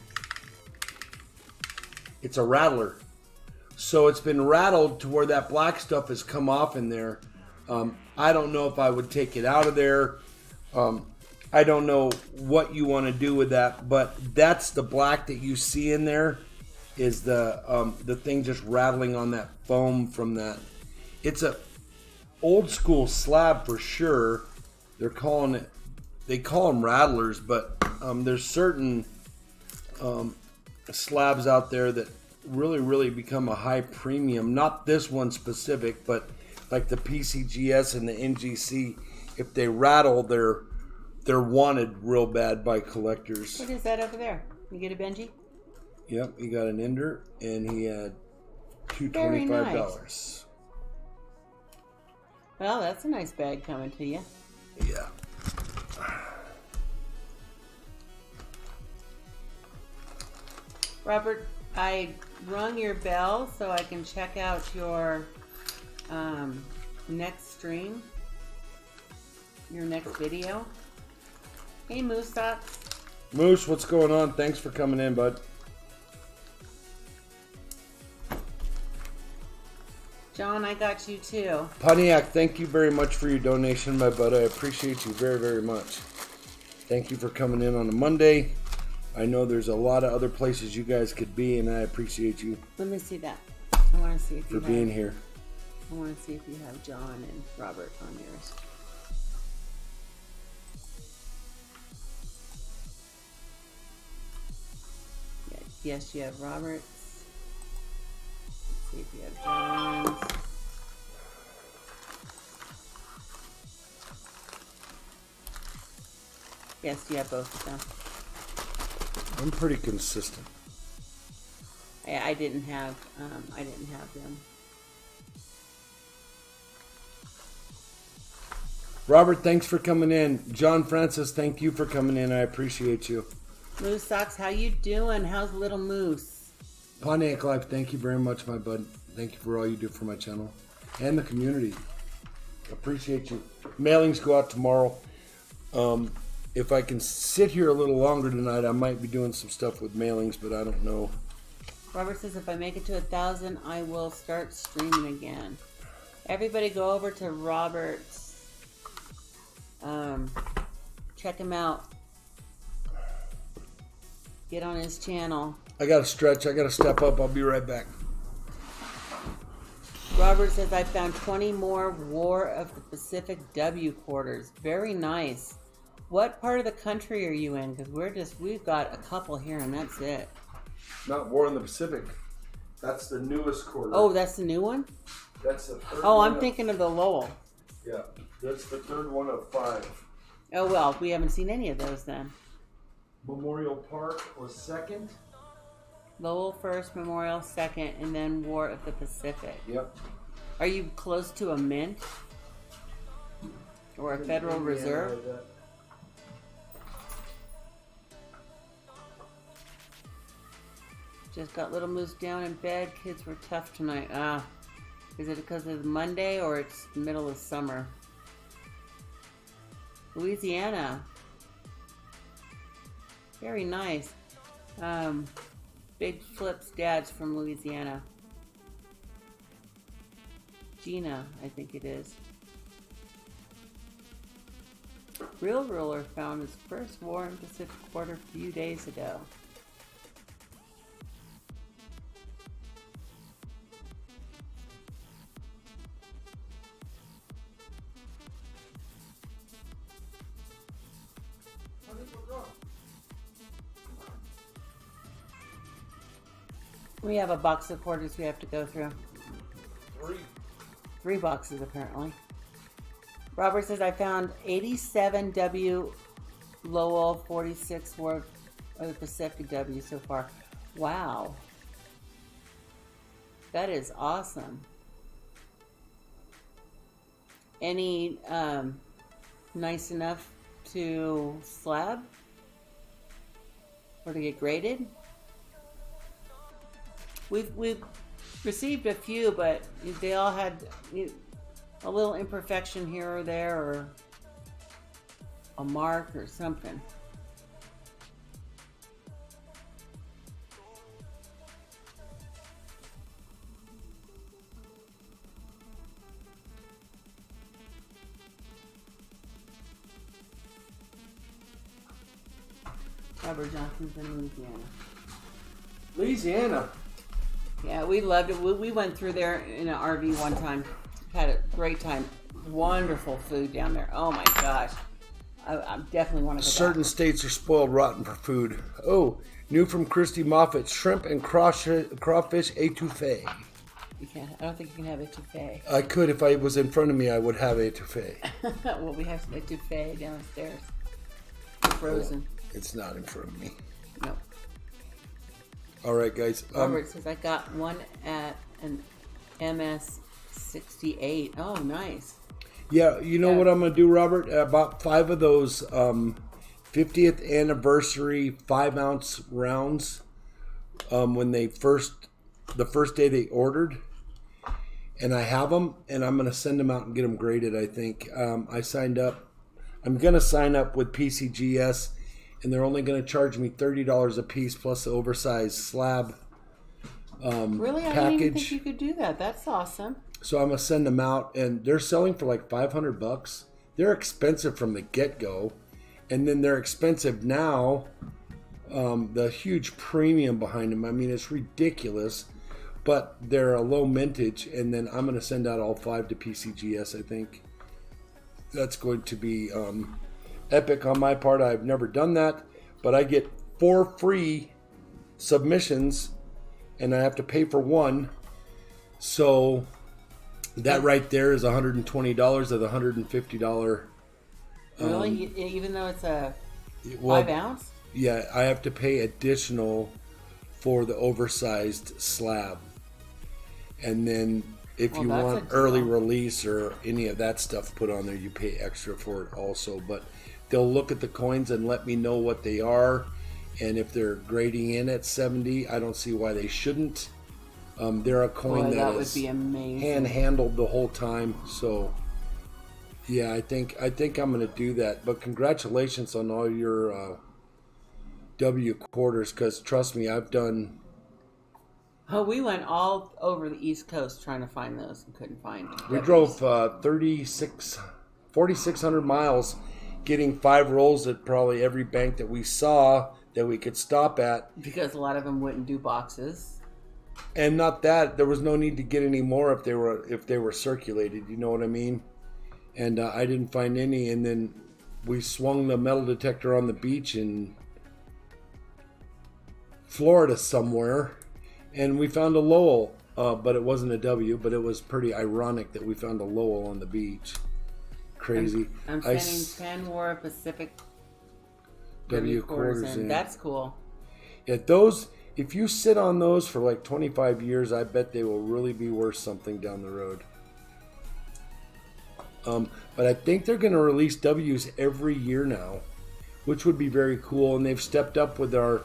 A: it's a rattler. So it's been rattled to where that black stuff has come off in there. I don't know if I would take it out of there. I don't know what you want to do with that, but that's the black that you see in there is the thing just rattling on that foam from that. It's a old school slab for sure. They call them rattlers, but there's certain slabs out there that really, really become a high premium. Not this one specific, but like the PCGS and the NGC, if they rattle, they're they're wanted real bad by collectors.
B: What is that over there? You get a Benji?
A: Yep, he got an Ender, and he had
B: Very
A: $225.
B: nice. Well, that's a nice bag coming to you.
A: Yeah.
B: Robert, I rung your bell so I can check out your next stream, your next video. Hey, Moose Socks.
A: Moose, what's going on? Thanks for coming in, bud.
B: John, I got you too.
A: Pontiac, thank you very much for your donation, my bud. I appreciate you very, very much. Thank you for coming in on a Monday. I know there's a lot of other places you guys could be, and I appreciate you
B: Let me see that. I want to see if
A: for
B: you have,
A: being here.
B: I want to see if you have John and Robert on yours. Yes, you have Robert's. Let's see if you have John's. Yes, you have both of them.
A: I'm pretty consistent.
B: I didn't have them.
A: Robert, thanks for coming in. John Francis, thank you for coming in. I appreciate you.
B: Moose Socks, how you doing? How's little Moose?
A: Pontiac Life, thank you very much, my bud. Thank you for all you do for my channel and the community. Appreciate you. Mailings go out tomorrow. If I can sit here a little longer tonight, I might be doing some stuff with mailings, but I don't know.
B: Robert says if I make it to 1,000, I will start streaming again. Everybody go over to Robert's. Check him out. Get on his channel.
A: I got to stretch. I got to step up. I'll be right back.
B: Robert says I found 20 more War of the Pacific W quarters. Very nice. What part of the country are you in? Because we've got a couple here and that's it.
A: Not War in the Pacific. That's the newest quarter.
B: Oh, that's the new one?
A: That's the third
B: Oh,
A: one
B: I'm thinking of the Lowell.
A: Yeah, that's the third one of 5.
B: Oh, well, we haven't seen any of those then.
A: Memorial Park was second.
B: Lowell first, Memorial second, and then War of the Pacific.
A: Yep.
B: Are you close to a mint? Or a Federal Reserve? Just got little Moose down in bed. Kids were tough tonight. Is it because of Monday or it's middle of summer? Louisiana. Very nice. Big Flip's dad's from Louisiana. Gina, I think it is. Real Ruler found his first War in Pacific quarter a few days ago. We have a box of quarters we have to go through. 3 boxes apparently. Robert says I found 87 W Lowell, 46 War of the Pacific W so far. Wow. That is awesome. Any nice enough to slab? Or to get graded? We've received a few, but they all had a little imperfection here or there, or a mark or something. Robert Johnson's in Louisiana.
A: Louisiana.
B: Yeah, we loved it. We went through there in an RV one time. Had a great time. Wonderful food down there. Oh my gosh. I definitely want to go
A: Certain
B: back.
A: states are spoiled rotten for food. Oh, new from Christy Moffat, shrimp and crawfish étouffée.
B: You can't. I don't think you can have etouffee.
A: I could if I was in front of me. I would have étouffée.
B: Well, we have etouffee downstairs. frozen.
A: It's not in front of me.
B: Nope.
A: All right, guys.
B: Robert says I got one at an MS68. Oh, nice.
A: Yeah, you know what I'm going to do, Robert? About 5 of those 50th anniversary 5-ounce rounds when the first day they ordered. And I have them, and I'm going to send them out and get them graded, I think. I signed up. I'm going to sign up with PCGS, and they're only going to charge me $30 a piece plus the oversized slab
B: Really? I
A: package.
B: didn't even think you could do that. That's awesome.
A: So I'm going to send them out, and they're selling for like $500. They're expensive from the get-go, and then they're expensive now. The huge premium behind them, I mean, it's ridiculous, but they're a low mintage, and then I'm going to send out all 5 to PCGS, I think. That's going to be epic on my part. I've never done that, but I get 4 free submissions, and I have to pay for 1. So that right there is $120 of the $150.
B: Really? Even though it's a 5-ounce?
A: Yeah, I have to pay additional for the oversized slab. And then if you want early release or any of that stuff put on there, you pay extra for it also. But they'll look at the coins and let me know what they are. And if they're grading in at 70, I don't see why they shouldn't. They're a coin that
B: would
A: is
B: be amazing.
A: hand-handled the whole time. So, yeah, I think I'm going to do that. But congratulations on all your W quarters, because trust me, I've done...
B: Oh, we went all over the East Coast trying to find those and couldn't find them.
A: We drove 4,600 miles getting 5 rolls at probably every bank that we saw that we could stop at.
B: Because a lot of them wouldn't do boxes.
A: And not that, there was no need to get any more if they were circulated, you know what I mean? And I didn't find any, and then we swung the metal detector on the beach in Florida somewhere, and we found a Lowell, but it wasn't a W, but it was pretty ironic that we found a Lowell on the beach. Crazy.
B: I'm sending 10 War Pacific
A: W quarters in.
B: That's cool.
A: Yeah, those, if you sit on those for like 25 years, I bet they will really be worth something down the road. But I think they're going to release W's every year now, which would be very cool. And they've stepped up with our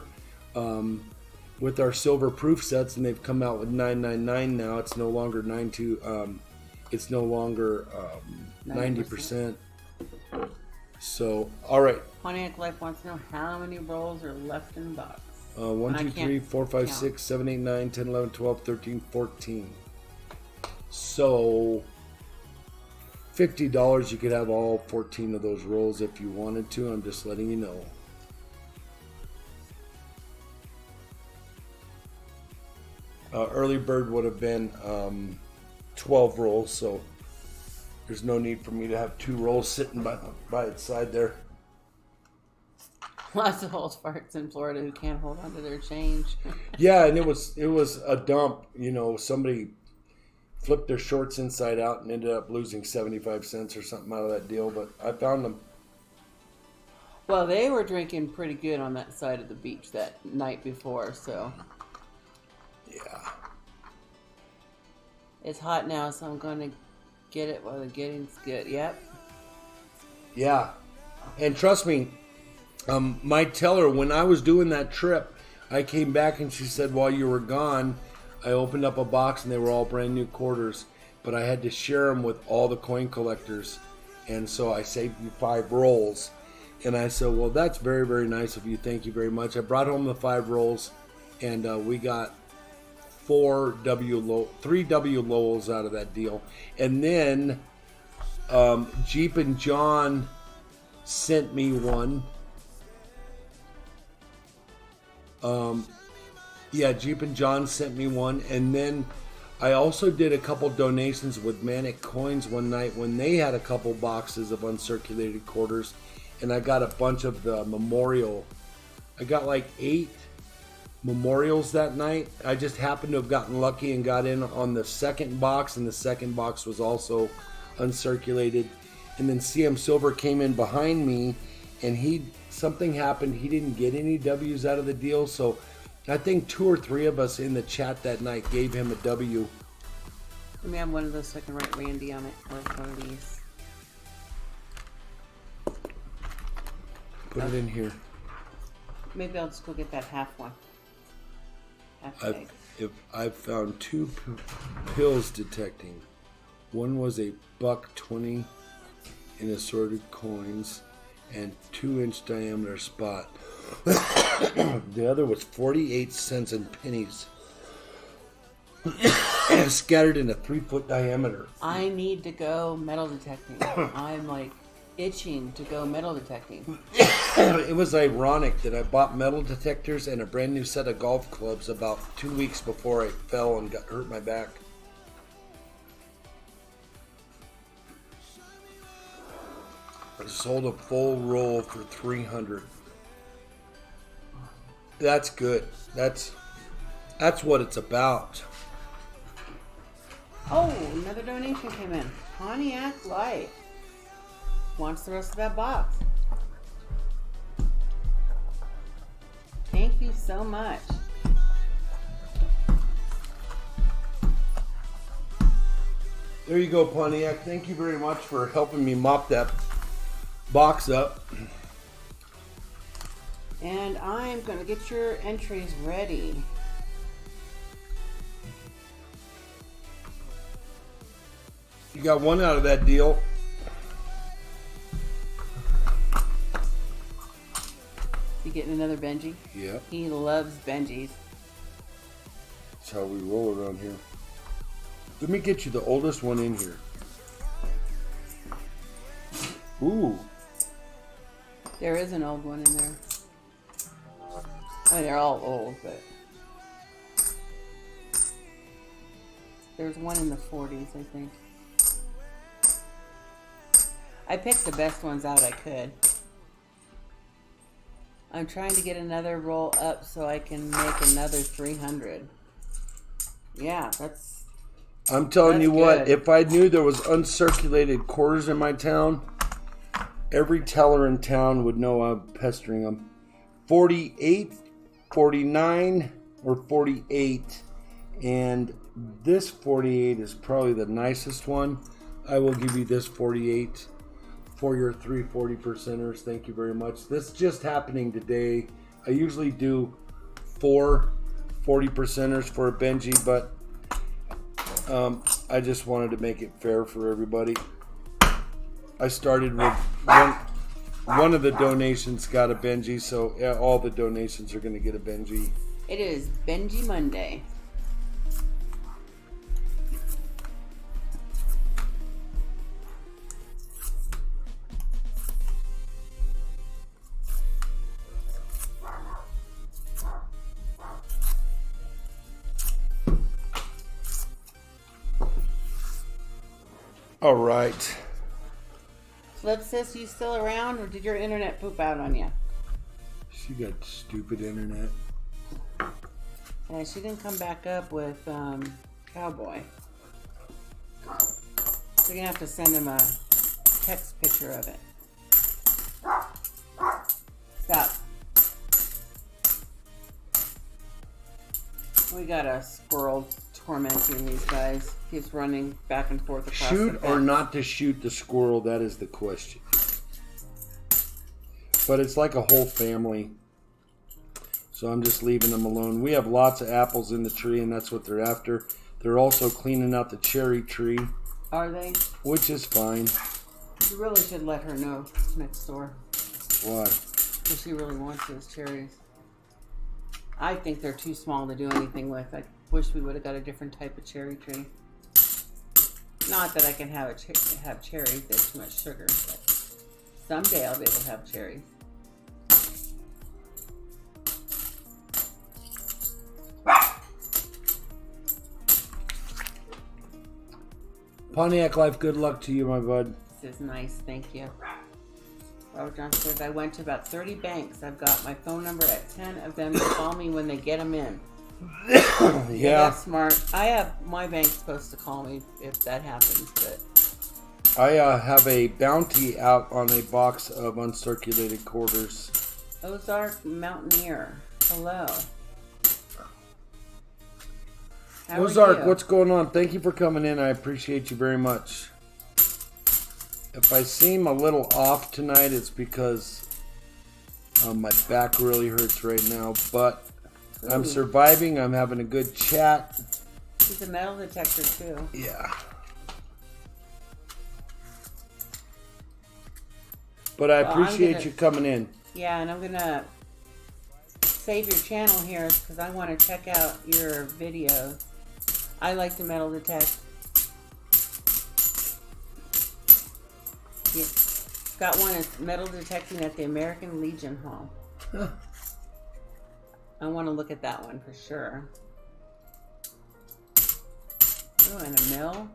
A: silver proof sets, and they've come out with 999 now. It's no longer 92. It's no longer 90%. So, all right.
B: Pontiac Life wants to know how many rolls are left in the box.
A: 1, 2, 3, 4, 5, 6, 7, 8, 9, 10, 11, 12, 13, 14. So, $50, you could have all 14 of those rolls if you wanted to. I'm just letting you know. Early bird would have been 12 rolls, so there's no need for me to have 2 rolls sitting by its side there.
B: Lots of old farts in Florida who can't hold on to their change.
A: Yeah, and it was a dump. You know, somebody flipped their shorts inside out and ended up losing 75 cents or something out of that deal, but I found them.
B: Well, they were drinking pretty good on that side of the beach that night before, so...
A: Yeah.
B: It's hot now, so I'm going to get it while the getting's good. Yep.
A: Yeah. And trust me, my teller, when I was doing that trip, I came back and she said, while you were gone, I opened up a box and they were all brand new quarters, but I had to share them with all the coin collectors. And so I saved you 5 rolls. And I said, well, that's very, very nice of you. Thank you very much. I brought home the 5 rolls, and we got 3 W Lowells out of that deal. And then Jeep and John sent me one. Jeep and John sent me one. And then I also did a couple donations with Manic Coins one night when they had a couple boxes of uncirculated quarters. And I got a bunch of the memorial. I got like 8 memorials that night. I just happened to have gotten lucky and got in on the second box, and the second box was also uncirculated. And then CM Silver came in behind me, and he something happened. He didn't get any W's out of the deal, so I think 2 or 3 of us in the chat that night gave him a W.
B: Let me have one of those so I can write Randy on it, or one of these.
A: Put it in here.
B: Maybe I'll just go get that half one. Half bag.
A: I've found 2 pills detecting. One was a $1.20 in assorted coins and 2-inch diameter spot. The other was 48 cents in pennies. Scattered in a 3-foot diameter.
B: I need to go metal detecting. I'm like itching to go metal detecting.
A: It was ironic that I bought metal detectors and a brand new set of golf clubs about 2 weeks before I fell and hurt my back. I sold a full roll for $300. That's good. That's what it's about.
B: Oh, another donation came in. Pontiac Life wants the rest of that box. Thank you so much.
A: There you go, Pontiac. Thank you very much for helping me mop that box up.
B: And I'm going to get your entries ready.
A: You got one out of that deal.
B: You getting another Benji?
A: Yep.
B: He loves Benjis.
A: That's how we roll around here. Let me get you the oldest one in here. Ooh.
B: There is an old one in there. I mean, they're all old, but there's one in the 40s, I think. I picked the best ones out I could. I'm trying to get another roll up so I can make another 300. Yeah, that's...
A: I'm telling you what,
B: good.
A: if I knew there was uncirculated quarters in my town, every teller in town would know I'm pestering them. 48, 49, or 48. And this 48 is probably the nicest one. I will give you this 48 for your 3 40%ers. Thank you very much. This is just happening today. I usually do 4 40%ers for a Benji, but I just wanted to make it fair for everybody. I started with one of the donations got a Benji, so yeah, all the donations are going to get a Benji.
B: It is Benji Monday.
A: All right.
B: Flip Sis, you still around, or did your internet poop out on you?
A: She got stupid internet.
B: Yeah, she didn't come back up with Cowboy. So you're gonna have to send him a text picture of it. Stop. We got a squirrel tormenting these guys. Keeps running back and forth across
A: Shoot
B: the fence.
A: or not to shoot the squirrel, that is the question. But it's like a whole family. So I'm just leaving them alone. We have lots of apples in the tree, and that's what they're after. They're also cleaning out the cherry tree.
B: Are they?
A: Which is fine.
B: You really should let her know next door.
A: Why?
B: Because she really wants those cherries. I think they're too small to do anything with. I wish we would have got a different type of cherry tree. Not that I can have have cherries. There's too much sugar. But someday I'll be able to have cherries.
A: Pontiac Life, good luck to you, my bud.
B: This is nice. Thank you. Robert John says, I went to about 30 banks. I've got my phone number at 10 of them to call me when they get them in.
A: Yeah.
B: That's smart. I have my bank supposed to call me if that happens, but
A: I have a bounty out on a box of uncirculated quarters.
B: Ozark Mountaineer. Hello. How
A: Ozark,
B: are you?
A: what's going on? Thank you for coming in. I appreciate you very much. If I seem a little off tonight, it's because my back really hurts right now. But I'm surviving. I'm having a good chat.
B: He's a metal detector too.
A: Yeah. But I appreciate you coming in.
B: Yeah, and I'm gonna save your channel here because I want to check out your videos. I like to metal detect. Yeah. Got one that's metal detecting at the American Legion Hall.
A: Huh.
B: I want to look at that one for sure. Oh, and a mill.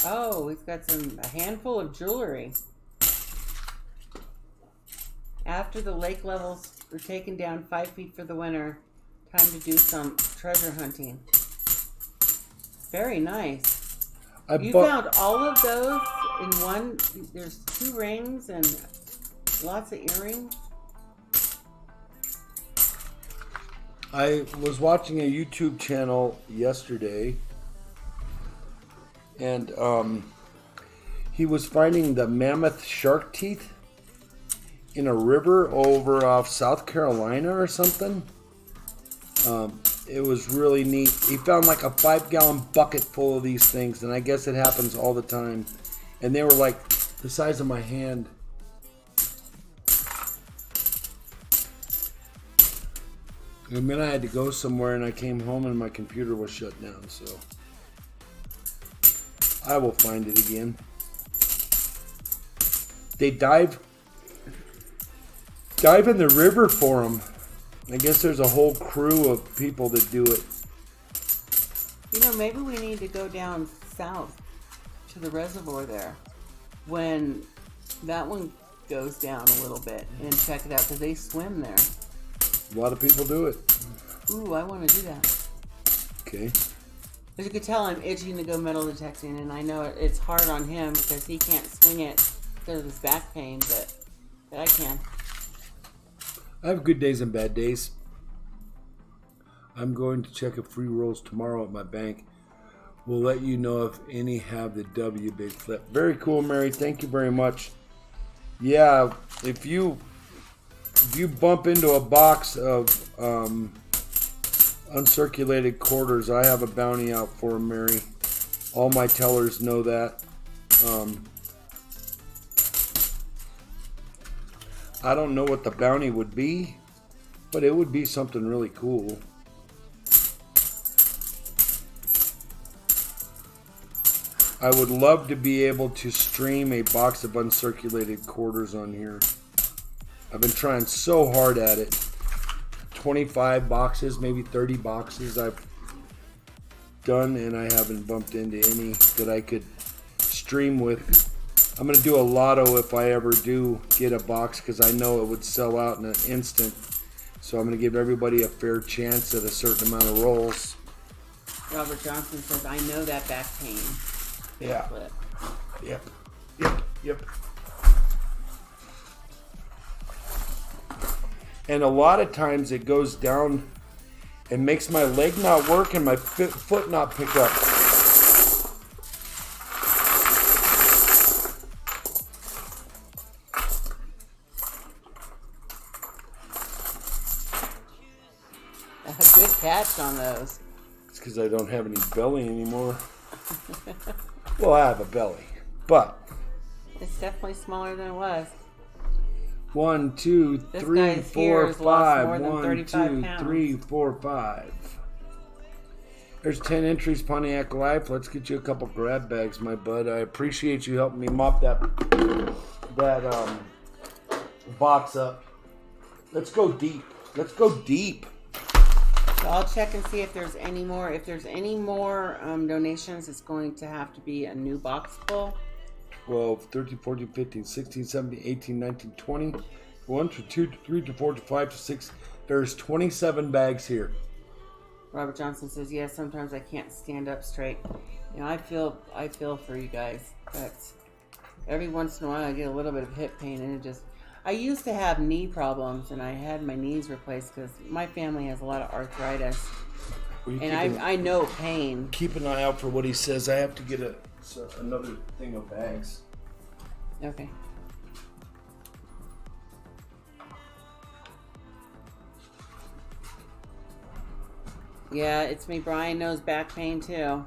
B: Oh, we've got a handful of jewelry. After the lake levels were taken down 5 feet for the winter, time to do some treasure hunting. Very nice. You found all of those in one? There's 2 rings and lots of earrings.
A: I was watching a YouTube channel yesterday, and he was finding the mammoth shark teeth in a river over off South Carolina or something. It was really neat. He found like a 5-gallon bucket full of these things, and I guess it happens all the time. And they were like the size of my hand. And then I had to go somewhere, and I came home and my computer was shut down, so I will find it again. They dive in the river for them. I guess there's a whole crew of people that do it.
B: You know, maybe we need to go down south to the reservoir there when that one goes down a little bit and check it out because they swim there.
A: A lot of people do it.
B: Ooh, I want to do that.
A: Okay.
B: As you can tell, I'm itching to go metal detecting, and I know it's hard on him because he can't swing it because of his back pain, but I can.
A: I have good days and bad days. I'm going to check if free rolls tomorrow at my bank. We'll let you know if any have the W big flip. Very cool, Mary. Thank you very much. Yeah, if you bump into a box of uncirculated quarters, I have a bounty out for them, Mary. All my tellers know that. I don't know what the bounty would be, but it would be something really cool. I would love to be able to stream a box of uncirculated quarters on here. I've been trying so hard at it. 25 boxes, maybe 30 boxes I've done, and I haven't bumped into any that I could stream with. I'm going to do a lotto if I ever do get a box because I know it would sell out in an instant. So I'm going to give everybody a fair chance at a certain amount of rolls.
B: Robert Johnson says, I know that back pain.
A: Yeah.
B: Flip.
A: Yep. And a lot of times it goes down and makes my leg not work and my foot not pick up.
B: Good catch on those.
A: It's because I don't have any belly anymore. Well, I have a belly, but
B: it's definitely smaller than it was.
A: 1, 2, 3, 4, 5. 1, 2, 3, 4, 5. There's 10 entries, Pontiac Life. Let's get you a couple grab bags, my bud. I appreciate you helping me mop that box up. Let's go deep.
B: So I'll check and see if there's any more. If there's any more donations, it's going to have to be a new box full.
A: 12, 13, 14, 15, 16, 17, 18, 19, 20. 1 to 2 to 3 to 4 to 5 to 6. There's 27 bags here.
B: Robert Johnson says, yes, sometimes I can't stand up straight. You know, I feel for you guys. That's every once in a while I get a little bit of hip pain, and it just. I used to have knee problems, and I had my knees replaced because my family has a lot of arthritis, and I know pain.
A: Keep an eye out for what he says. I have to get another thing of bags.
B: Okay. Yeah, it's me. Brian knows back pain too.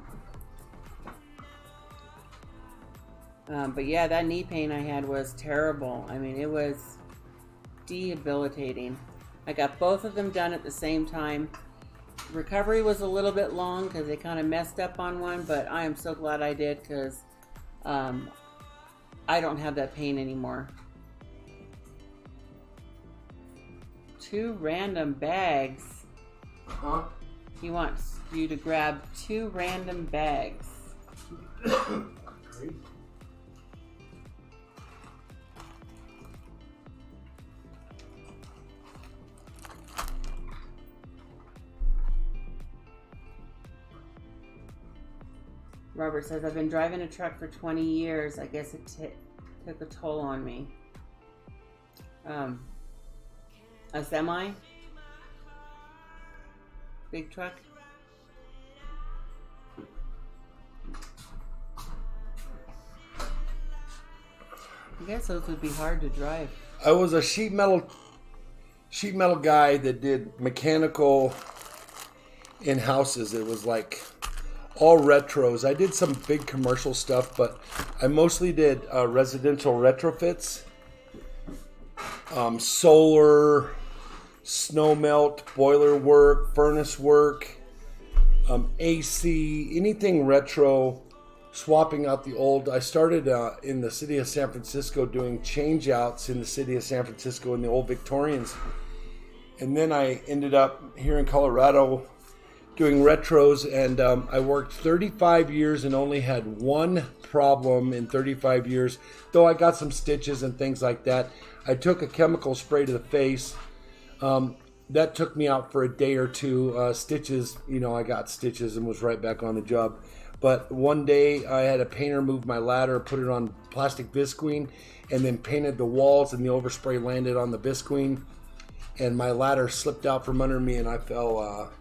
B: But yeah, that knee pain I had was terrible. I mean, it was debilitating. I got both of them done at the same time. Recovery was a little bit long because they kind of messed up on one, but I am so glad I did because I don't have that pain anymore. 2 random bags.
A: Huh?
B: He wants you to grab 2 random bags.
A: Great.
B: Robert says, I've been driving a truck for 20 years. I guess it took a toll on me. A semi? Big truck? I guess those would be hard to drive.
A: I was a sheet metal guy that did mechanical in houses. It was like all retros. I did some big commercial stuff, but I mostly did residential retrofits, solar, snow melt, boiler work, furnace work, AC, anything retro, swapping out the old. I started in the city of San Francisco doing change outs in the city of San Francisco in the old Victorians. And then I ended up here in Colorado doing retros, and I worked 35 years and only had one problem in 35 years, though I got some stitches and things like that. I took a chemical spray to the face. That took me out for a day or two. Stitches, I got stitches and was right back on the job. But one day I had a painter move my ladder, put it on plastic visqueen, and then painted the walls, and the overspray landed on the visqueen, and my ladder slipped out from under me, and I fell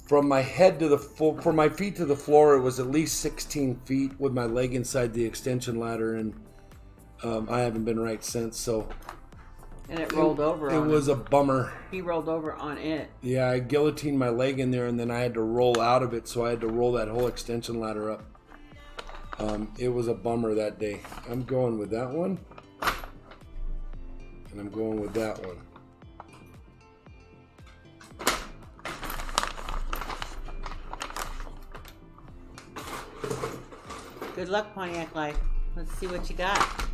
A: from my head to from my feet to the floor. It was at least 16 feet with my leg inside the extension ladder, and I haven't been right since. So.
B: And it rolled over on him.
A: It was a bummer.
B: He rolled over on it.
A: Yeah, I guillotined my leg in there, and then I had to roll out of it, so I had to roll that whole extension ladder up. It was a bummer that day. I'm going with that one. And I'm going with that one.
B: Good luck, Pontiac Life. Let's see what you got.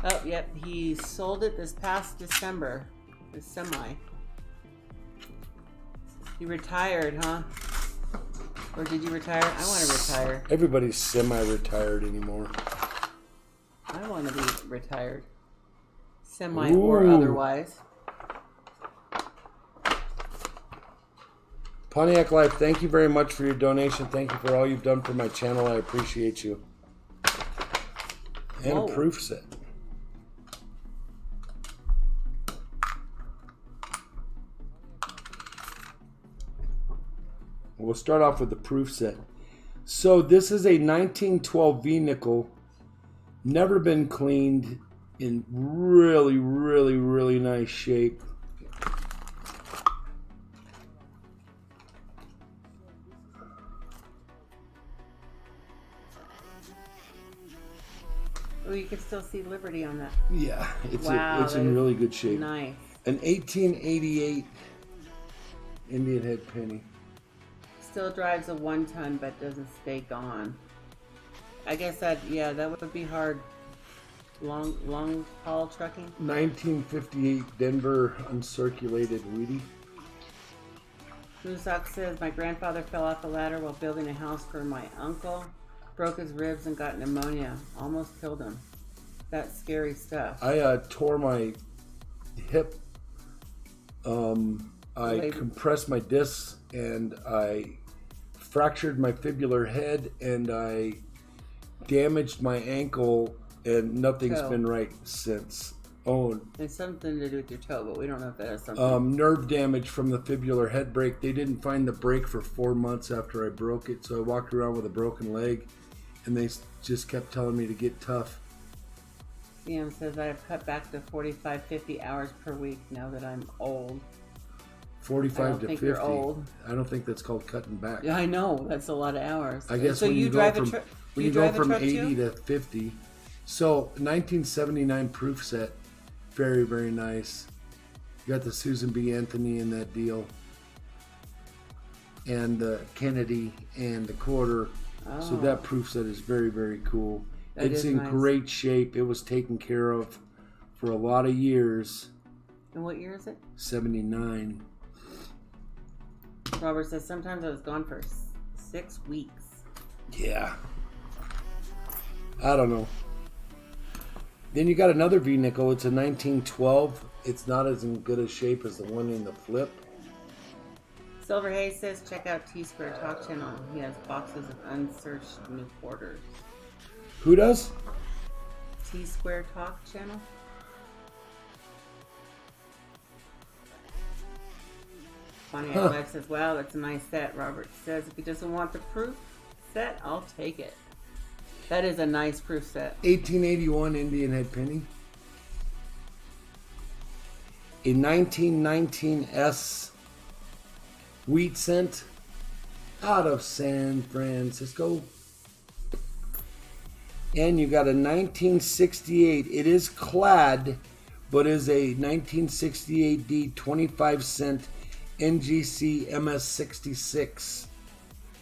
B: Oh, yep, he sold it this past December. The semi. You retired, huh? Or did you retire? I want to retire.
A: Everybody's semi-retired anymore.
B: I want to be retired. Semi or otherwise.
A: Pontiac Life, thank you very much for your donation. Thank you for all you've done for my channel. I appreciate you. And a proof set. We'll start off with the proof set. So this is a 1912 V nickel, never been cleaned, in really, really, really nice shape.
B: Oh, you can still see Liberty on that.
A: Yeah, it's in really good shape.
B: Nice.
A: An 1888 Indian head penny.
B: Still drives a 1 ton, but doesn't stay gone. I guess that would be hard. Long haul trucking.
A: 1958 Denver uncirculated Wheatie.
B: Moosok says, my grandfather fell off a ladder while building a house for my uncle. Broke his ribs and got pneumonia. Almost killed him. That's scary stuff.
A: I tore my hip I compressed my discs and I fractured my fibular head and I damaged my ankle, and nothing's been right since. Oh,
B: it's something to do with your toe, but we don't know if that has something.
A: Nerve damage from the fibular head break. They didn't find the break for 4 months after I broke it, so I walked around with a broken leg, and they just kept telling me to get tough.
B: CM says I have cut back to 45, 50 hours per week now that I'm old.
A: 45 to 50.
B: You're old.
A: I don't think that's called cutting back.
B: Yeah, I know. That's a lot of hours.
A: I guess
B: so
A: when you
B: drive
A: go
B: a
A: from,
B: truck.
A: when you go from 80 to 50. So 1979 proof set, very, very nice. You got the Susan B. Anthony in that deal, and the Kennedy and the quarter. Oh. So that proof set is very, very cool. It's in great shape. It was taken care of for a lot of years.
B: And what year is it?
A: 79.
B: Robert says sometimes I was gone for 6 weeks.
A: Yeah. I don't know. Then you got another V-nickel. It's a 1912. It's not as in good a shape as the one in the flip.
B: Silver Hayes says check out T-Square Talk Channel. He has boxes of unsearched new quarters.
A: Who does?
B: T-Square Talk Channel. Pontiac Life says, wow, that's a nice set. Robert says, if he doesn't want the proof set, I'll take it. That is a nice proof set.
A: 1881 Indian Head Penny. A 1919 S wheat cent out of San Francisco. And you got a 1968. It is clad, but is a 1968D 25 cent NGC MS66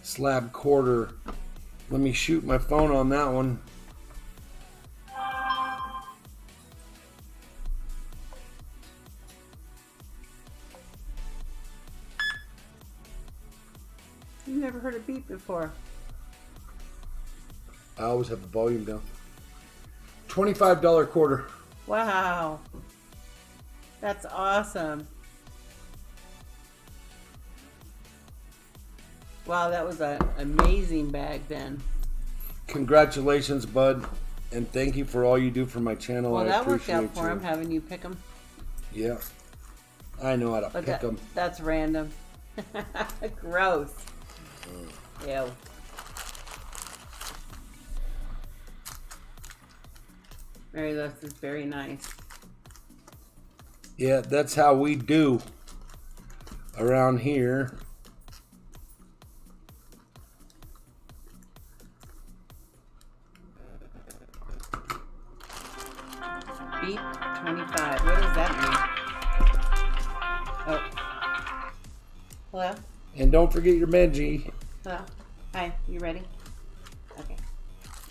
A: slab quarter. Let me shoot my phone on that one.
B: You've never heard a beep before.
A: I always have the volume down. $25 quarter.
B: Wow. That's awesome. Wow, that was an amazing bag then.
A: Congratulations, bud. And thank you for all you do for my channel.
B: Well,
A: I
B: that worked out
A: appreciate
B: for him, having you pick them.
A: Yeah. I know how to pick them.
B: That's random. Gross. Ew. Mary Lewis is very nice.
A: Yeah, that's how we do around here.
B: Beep 25. What does that mean? Oh. Hello?
A: And don't forget your Benji.
B: Hello? Hi, you ready? Okay.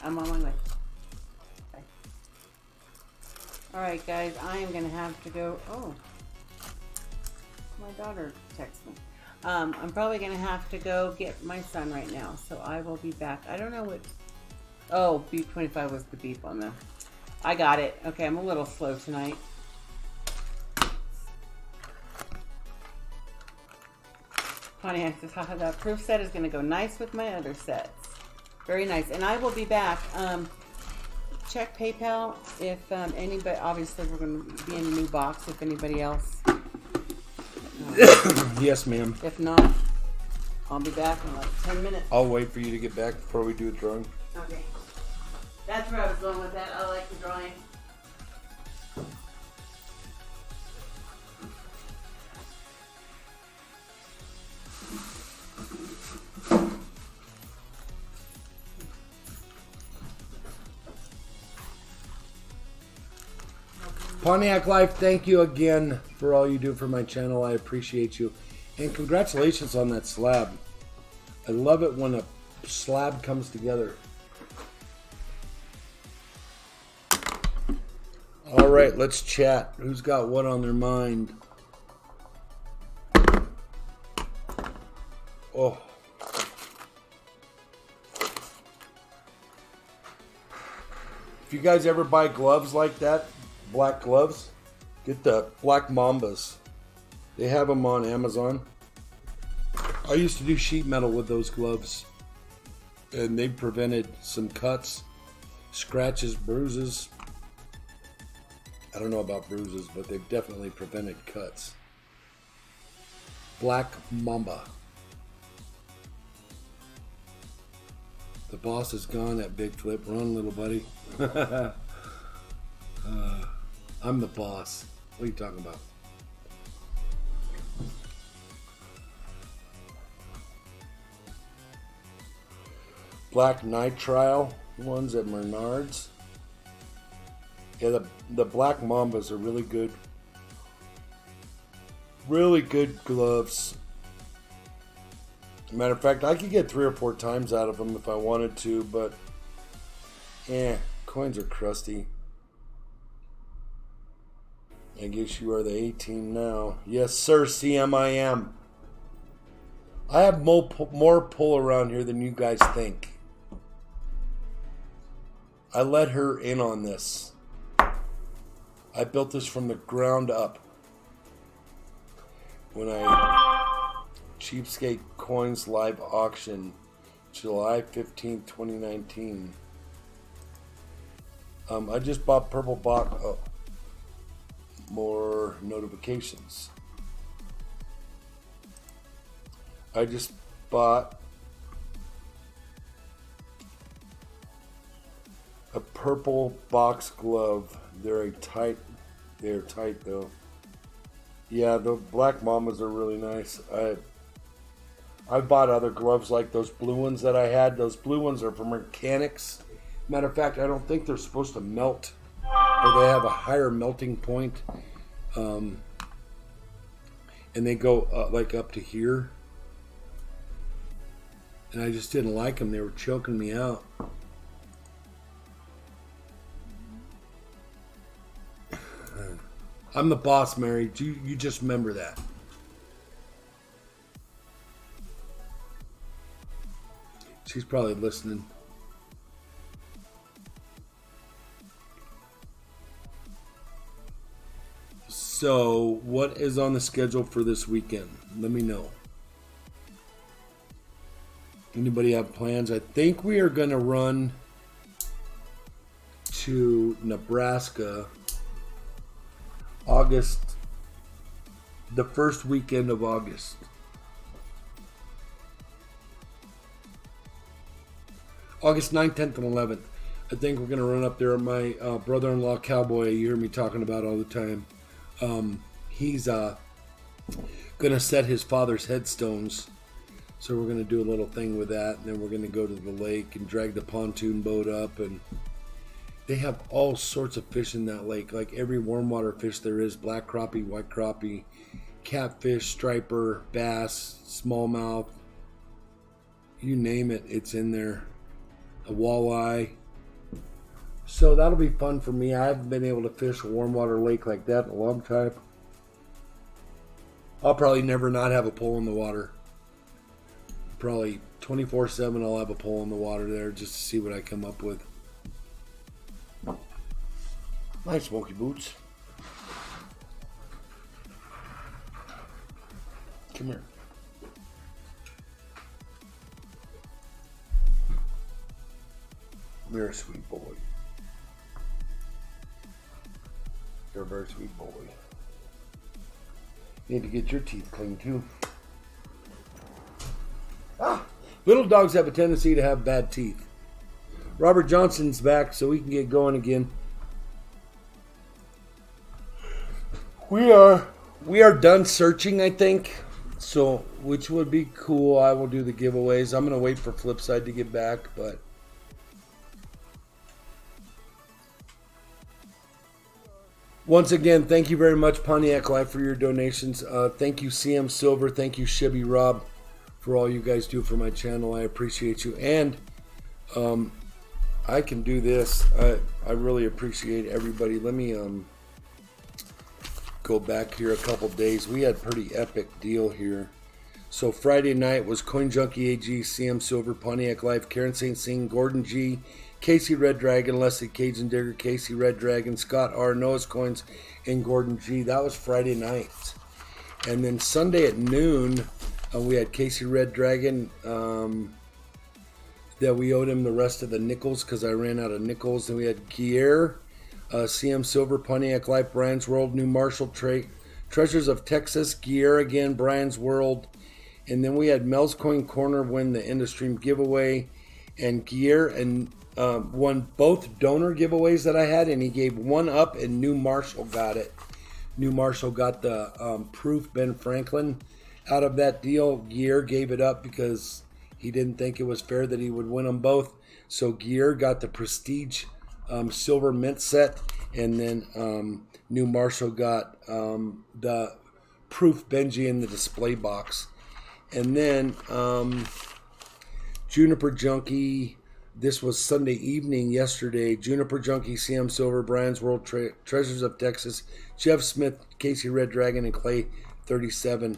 B: I'm on my way. Bye. Alright, guys, I am going to have to go. Oh. My daughter texted me. I'm probably going to have to go get my son right now, so I will be back. I don't know what. Oh, beep 25 was the beep on the. I got it. Okay, I'm a little slow tonight. Pontiac says, haha, that proof set is going to go nice with my other sets. Very nice. And I will be back. Check PayPal if anybody, obviously we're going to be in a new box if anybody else.
A: Yes, ma'am.
B: If not, I'll be back in like 10 minutes.
A: I'll wait for you to get back before we do a drawing.
B: Okay. That's where I was going with that. I like the drawing.
A: Pontiac Life, thank you again for all you do for my channel. I appreciate you. And congratulations on that slab. I love it when a slab comes together. All right, let's chat. Who's got what on their mind? Oh. If you guys ever buy gloves like that, black gloves, get the black Mambas. They have them on Amazon. I used to do sheet metal with those gloves, and they prevented some cuts, scratches, bruises. I don't know about bruises, but they've definitely prevented cuts. Black Mamba. The boss is gone at Big Flip. Run, little buddy. I'm the boss. What are you talking about? Black nitrile ones at Menards. Yeah, the Black Mambas are really good. Really good gloves. Matter of fact, I could get 3 or 4 times out of them if I wanted to, but coins are crusty. I guess you are the A team now. Yes, sir, CMIM. I have more pull around here than you guys think. I let her in on this. I built this from the ground up. When I Cheapskate Coins live auction, July 15th, 2019. I just bought Purple Box. Oh, more notifications. I just bought a purple box glove. They're tight though. Yeah, the Black Mamas are really nice. I bought other gloves like those blue ones that I had. Those blue ones are from Mechanics. Matter of fact, I don't think they're supposed to melt, or they have a higher melting point. And they go like up to here. And I just didn't like them. They were choking me out. I'm the boss, Mary. You just remember that. She's probably listening. So, what is on the schedule for this weekend? Let me know. Anybody have plans? I think we are going to run to Nebraska the first weekend of August. August 9th, 10th, and 11th. I think we're going to run up there. My brother-in-law, Cowboy, you hear me talking about all the time. He's going to set his father's headstones. So we're going to do a little thing with that. And then we're going to go to the lake and drag the pontoon boat up. And they have all sorts of fish in that lake. Like every warm water fish there is. Black crappie, white crappie, catfish, striper, bass, smallmouth. You name it, it's in there. A walleye. So that'll be fun for me. I haven't been able to fish a warm water lake like that in a long time. I'll probably never not have a pole in the water. Probably 24/7 I'll have a pole in the water there just to see what I come up with. Nice smoky boots. Come here. You're a sweet boy. You're a very sweet boy. Need to get your teeth cleaned too. Little dogs have a tendency to have bad teeth. Robert Johnson's back, so we can get going again. We are done searching, I think. So, which would be cool. I will do the giveaways. I'm gonna wait for Flipside to get back, but once again, thank you very much, Pontiac Life, for your donations. Thank you, CM Silver. Thank you, Shibby Rob, for all you guys do for my channel. I appreciate you. And I can do this. I really appreciate everybody. Let me go back here a couple days. We had a pretty epic deal here. So Friday night was Coin Junkie AG, CM Silver, Pontiac Life, Karen St. Cyr, Gordon G, Casey Red Dragon, Leslie Cajun Digger, Casey Red Dragon, Scott R, Noah's Coins, and Gordon G. That was Friday night. And then Sunday at noon, we had Casey Red Dragon. That we owed him the rest of the nickels because I ran out of nickels. And we had Gier, CM Silver, Pontiac Life, Brian's World, New Marshall, Treasures of Texas, Gier again, Brian's World. And then we had Mel's Coin Corner win the End of Stream giveaway. And Gier and won both donor giveaways that I had, and he gave one up, and New Marshall got it. New Marshall got the Proof Ben Franklin out of that deal. Gier gave it up because he didn't think it was fair that he would win them both. So Gier got the Prestige Silver Mint set, and then New Marshall got the Proof Benji in the display box. And then Juniper Junkie, this was Sunday evening yesterday. Juniper Junkie, CM Silver, Brian's World, Treasures of Texas, Jeff Smith, Casey Red Dragon, and Clay 37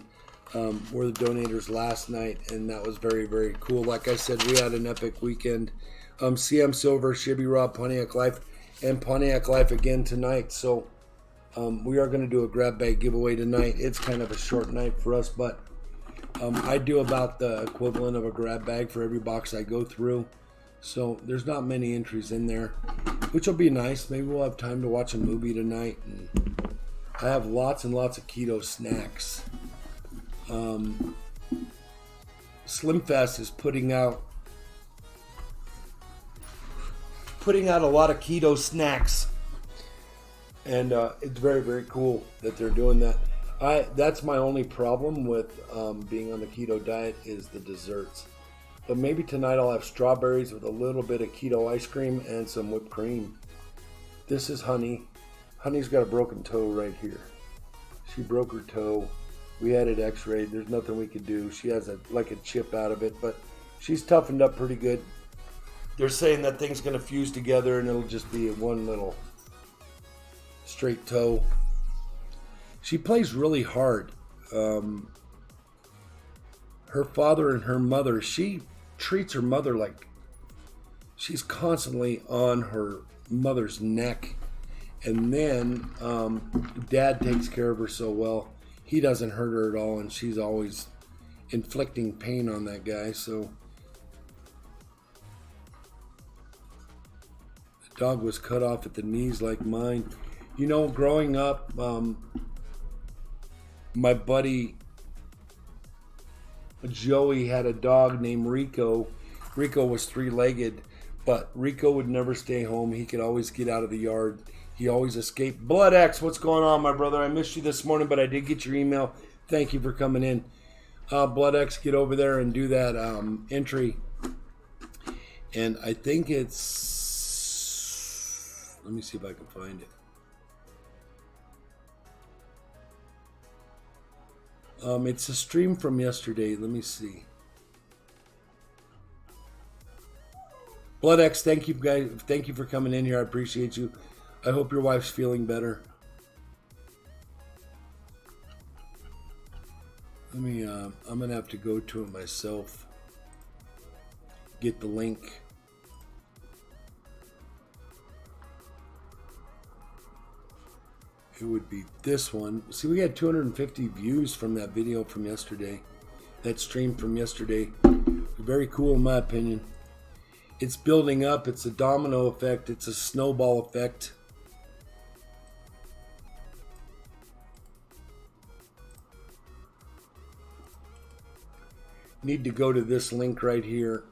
A: were the donators last night, and that was very, very cool. Like I said, we had an epic weekend. CM Silver, Shibby Rob, Pontiac Life, and Pontiac Life again tonight. So we are going to do a grab bag giveaway tonight. It's kind of a short night for us, but I do about the equivalent of a grab bag for every box I go through. So there's not many entries in there, which will be nice. Maybe we'll have time to watch a movie tonight. And I have lots and lots of keto snacks. Slim Fast is putting out a lot of keto snacks, and it's very, very cool that they're doing that. That's my only problem with being on the keto diet is the desserts. But maybe tonight I'll have strawberries with a little bit of keto ice cream and some whipped cream. This is Honey. Honey's got a broken toe right here. She broke her toe. We had it x-rayed. There's nothing we could do. She has a chip out of it, but she's toughened up pretty good. They're saying that thing's going to fuse together and it'll just be one little straight toe. She plays really hard. Her father and her mother, she treats her mother like she's constantly on her mother's neck. And then Dad takes care of her so well. He doesn't hurt her at all, and she's always inflicting pain on that guy. So the dog was cut off at the knees like mine. You know, growing up, my buddy Joey had a dog named Rico. Rico was three-legged, but Rico would never stay home. He could always get out of the yard. He always escaped. Blood X, what's going on, my brother? I missed you this morning, but I did get your email. Thank you for coming in. Blood X, get over there and do that entry. And I think it's... Let me see if I can find it. It's a stream from yesterday. Let me see. Blood X, thank you guys. Thank you for coming in here. I appreciate you. I hope your wife's feeling better. Let me. I'm gonna have to go to it myself. Get the link. It would be this one. See, we had 250 views from that video from yesterday. That stream from yesterday. Very cool in my opinion. It's building up. It's a domino effect. It's a snowball effect. Need to go to this link right here.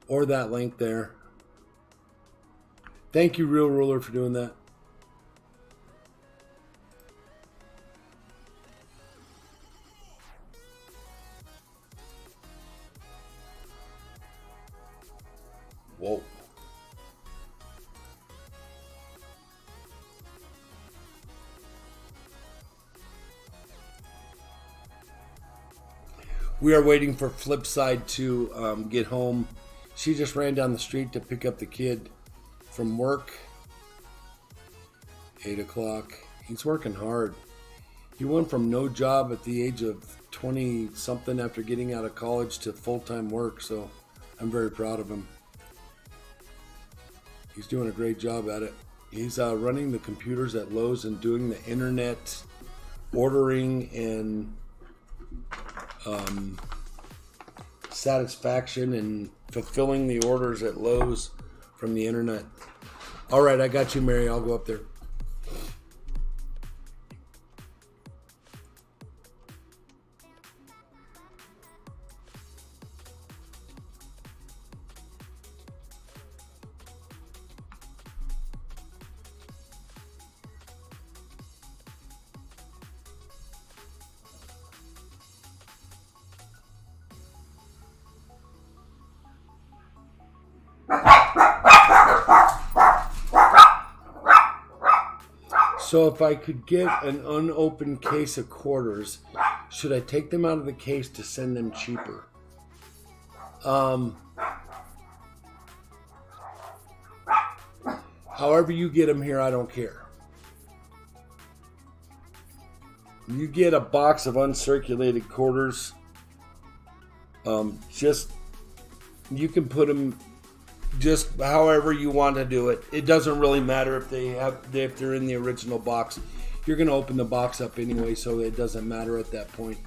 A: Or that link there. Thank you, Real Ruler, for doing that. Whoa. We are waiting for Flipside to get home. She just ran down the street to pick up the kid from work. 8 o'clock. He's working hard. He went from no job at the age of 20-something after getting out of college to full-time work. So I'm very proud of him. He's doing a great job at it. He's running the computers at Lowe's and doing the internet ordering and satisfaction and fulfilling the orders at Lowe's from the internet. All right, I got you, Mary. I'll go up there. So if I could get an unopened case of quarters, should I take them out of the case to send them cheaper? However you get them here, I don't care. You get a box of uncirculated quarters. You can put them just however you want to do it. It doesn't really matter if they're in the original box. You're going to open the box up anyway, so it doesn't matter at that point.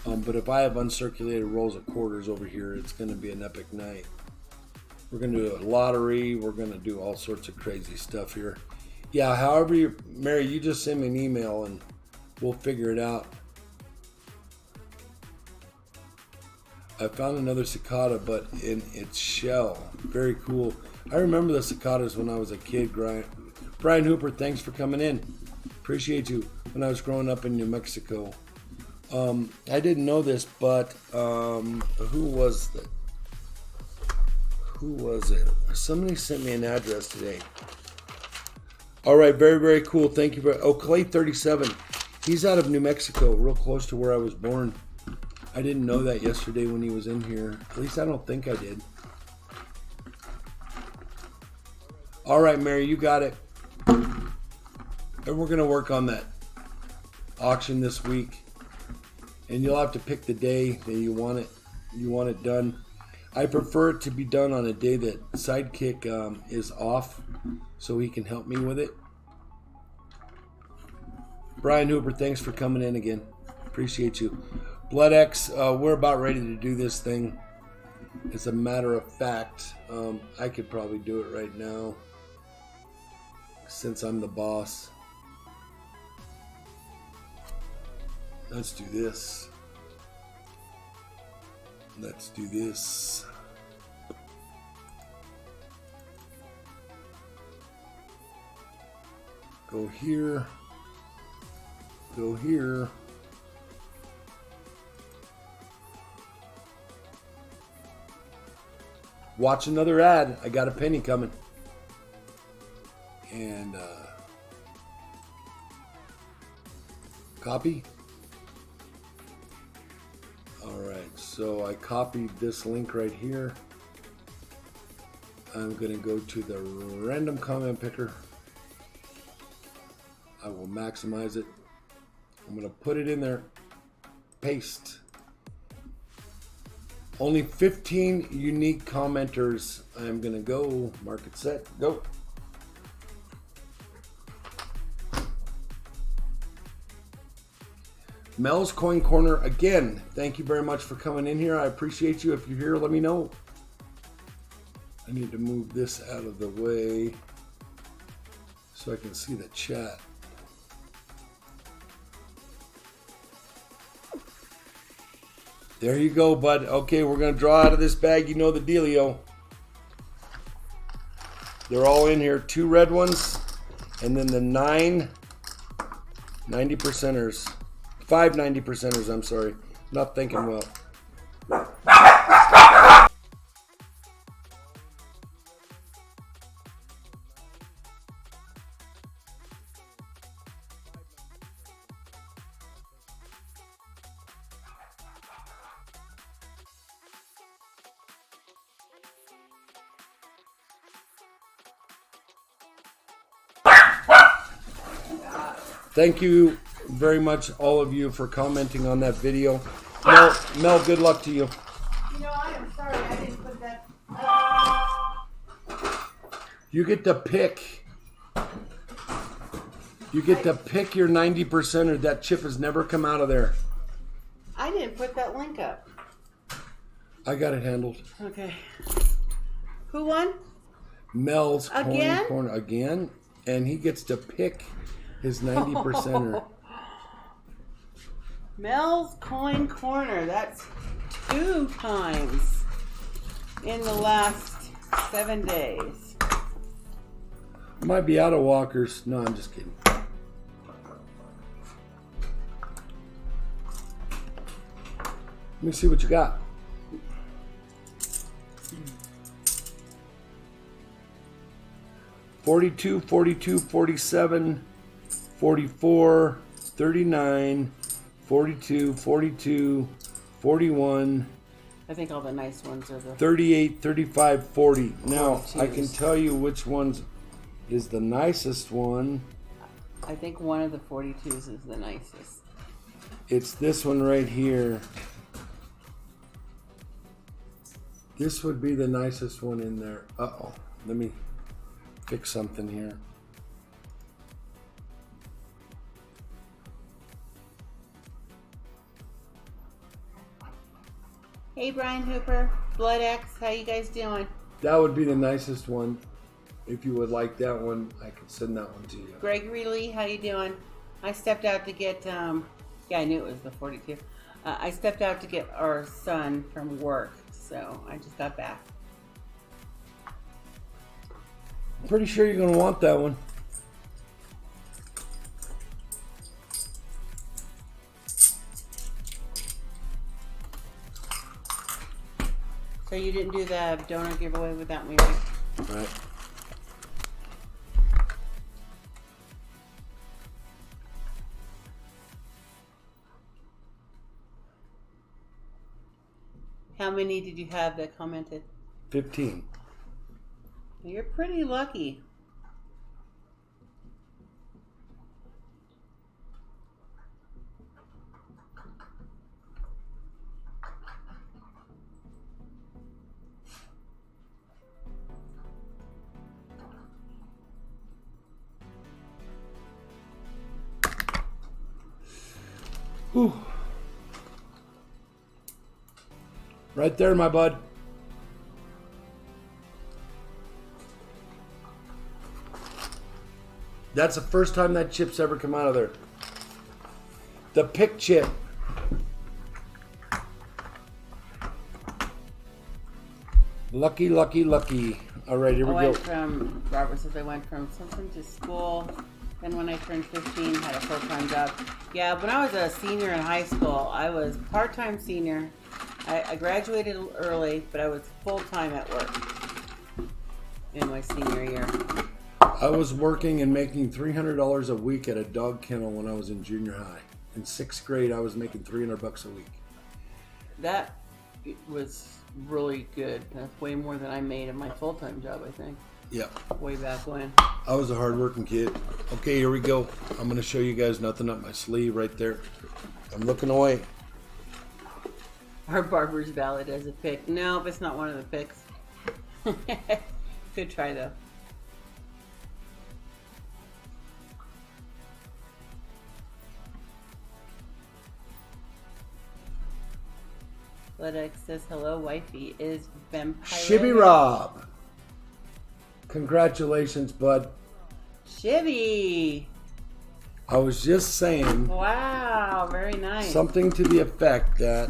A: But if I have uncirculated rolls of quarters over here, it's going to be an epic night. We're going to do a lottery. We're going to do all sorts of crazy stuff here. Yeah, however Mary, you just send me an email and we'll figure it out. I found another cicada, but in its shell. Very cool. I remember the cicadas when I was a kid. Brian Hooper, thanks for coming in. Appreciate you. When I was growing up in New Mexico. I didn't know this, but who was it? Somebody sent me an address today. All right, very, very cool. Thank you. Clay 37. He's out of New Mexico, real close to where I was born. I didn't know that yesterday when he was in here. At least I don't think I did. All right, Mary, you got it. And we're going to work on that auction this week. And you'll have to pick the day that you want it done. I prefer it to be done on a day that Sidekick is off so he can help me with it. Brian Hooper, thanks for coming in again. Appreciate you. Blood X, we're about ready to do this thing. As a matter of fact, I could probably do it right now since I'm the boss. Let's do this. Let's do this. Go here. Go here. Watch another ad. I got a penny coming. And copy. Alright, so I copied this link right here. I'm going to go to the random comment picker. I will maximize it. I'm going to put it in there. Paste. Only 15 unique commenters. I'm going to go. Market set. Go. Mel's Coin Corner. Again, thank you very much for coming in here. I appreciate you. If you're here, let me know. I need to move this out of the way so I can see the chat. There you go, bud. Okay, we're going to draw out of this bag. You know the dealio. They're all in here. 2 red ones. And then the 9 90%ers. 5 90%ers, I'm sorry. Not thinking well. Thank you very much, all of you, for commenting on that video. Mel, good luck to you.
B: You know, I am sorry I didn't put that
A: You get to pick. You get to pick your 90%er. That chip has never come out of there.
B: I didn't put that link up.
A: I got it handled.
B: Okay. Who won?
A: Mel's
B: Again?
A: Corner again, and he gets to pick his 90%er.
B: Mel's Coin Corner. That's 2 times in the last 7 days.
A: Might be out of walkers. No, I'm just kidding. Let me see what you got. $42, $42, $47, $44, $39, $42, $42, $41.
B: I think all the nice ones are the
A: $38, $35, $40. Now, I can
B: 42s.
A: tell you which ones is the nicest one.
B: I think one of the 42s is the nicest.
A: It's this one right here. This would be the nicest one in there. Uh-oh. Let me fix something here.
B: Hey, Brian Hooper, Blood X, how you guys doing?
A: That would be the nicest one. If you would like that one, I could send that one to you.
B: Gregory Lee, how you doing? I stepped out to get, yeah, I knew it was the 42. I stepped out to get our son from work, so I just got back.
A: I'm pretty sure you're going to want that one.
B: So you didn't do the donor giveaway without me, right?
A: Right.
B: How many did you have that commented?
A: 15.
B: You're pretty lucky.
A: Whew. Right there, my bud. That's the first time that chip's ever come out of there. The pick chip. Lucky, lucky, lucky. All right, here we go.
B: Robert says I went from something to school. Then when I turned 15, had a full-time job. Yeah, when I was a senior in high school, I was part-time senior. I graduated early, but I was full-time at work in my senior year.
A: I was working and making $300 a week at a dog kennel when I was in junior high. In 6th grade, I was making $300 a week.
B: That was really good. That's way more than I made in my full-time job, I think.
A: Yeah.
B: Way back when.
A: I was a hard-working kid. Okay, here we go. I'm going to show you guys nothing up my sleeve right there. I'm looking away.
B: Our barber's valid as a pick. No, it's not one of the picks. Good try, though. Ledex says, hello, wifey. Is vampire.
A: Shibby Rob. Congratulations, bud.
B: Shibby.
A: I was just saying
B: Wow, very nice.
A: something to the effect that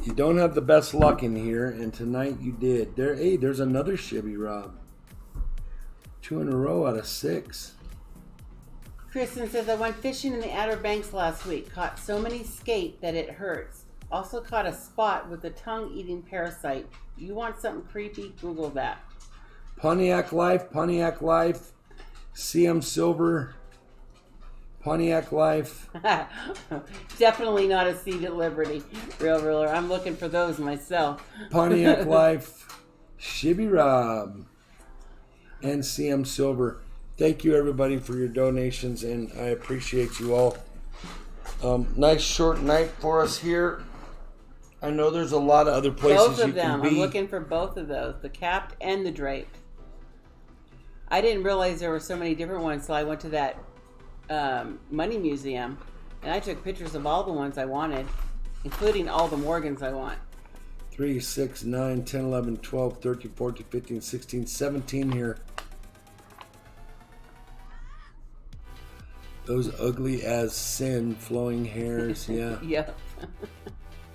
A: you don't have the best luck in here, and tonight you did. There's another Shibby Rob. 2 in a row out of 6.
B: Kristen says, I went fishing in the Outer Banks last week. Caught so many skate that it hurts. Also caught a spot with a tongue-eating parasite. You want something creepy? Google that.
A: Pontiac Life, CM Silver, Pontiac Life.
B: Definitely not a seat at Liberty. Real ruler. I'm looking for those myself.
A: Pontiac Life, Shibby Rob, and CM Silver. Thank you, everybody, for your donations, and I appreciate you all. Nice short night for us here. I know there's a lot of other places
B: Both of
A: you
B: them.
A: can be.
B: I'm looking for both of those. The capped and the draped. I didn't realize there were so many different ones, so I went to that money museum, and I took pictures of all the ones I wanted, including all the Morgans I want.
A: 3, 6, 9, 10, 11, 12, 13, 14, 15, 16, 17 here. Those ugly as sin flowing hairs, yeah.
B: Yep.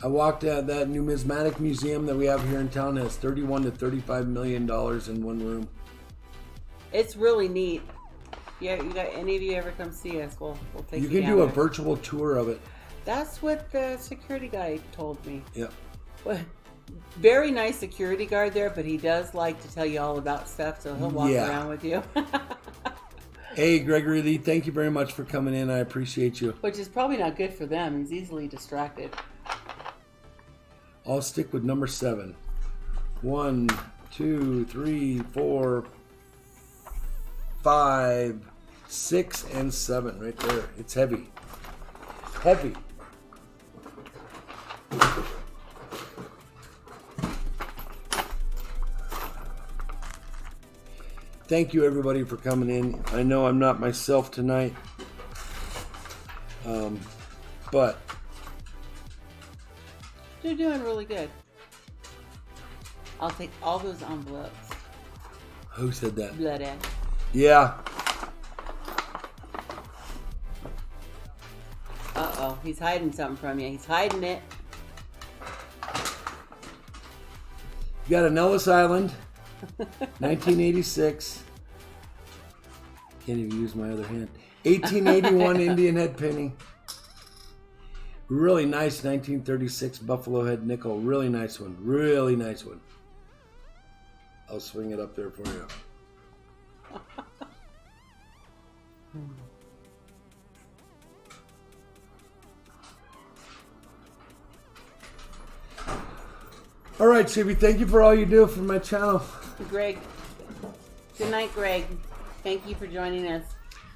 A: I walked at that numismatic museum that we have here in town. Has $31 to $35 million in one room.
B: It's really neat. Yeah, you got any of you ever come see us? We'll take you.
A: You can do a virtual tour of it.
B: That's what the security guy told me.
A: Yep.
B: Well, very nice security guard there, but he does like to tell you all about stuff, so he'll walk around with you.
A: Hey, Gregory Lee, thank you very much for coming in. I appreciate you.
B: Which is probably not good for them. He's easily distracted.
A: I'll stick with number 7. 1, 2, 3, 4, 5, 6, and 7 right there. It's heavy. Heavy. Thank you, everybody, for coming in. I know I'm not myself tonight, but
B: You're doing really good. I'll take all those envelopes.
A: who said that?
B: Blood egg.
A: Yeah.
B: Uh-oh, he's hiding something from you. He's hiding it.
A: You got an Ellis Island, 1986. Can't even use my other hand. 1881 Indian Head Penny. Really nice 1936 Buffalo Head Nickel. Really nice one. Really nice one. I'll swing it up there for you. All right, Chibi, thank you for all you do for my channel.
B: Greg. Good night, Greg. Thank you for joining us.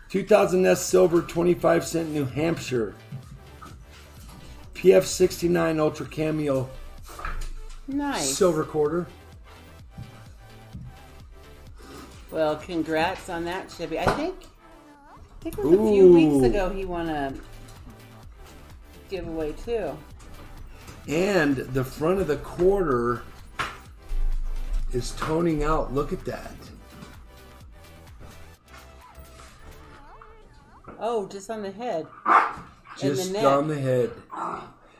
A: 2000 S Silver, 25 cent, New Hampshire. PF 69 Ultra Cameo.
B: Nice.
A: Silver quarter.
B: Well, congrats on that, Chibi. I think it was a few weeks ago he won a giveaway too.
A: And the front of the quarter is toning out. Look at that.
B: Oh, just on the head.
A: Just
B: and the neck.
A: on the head.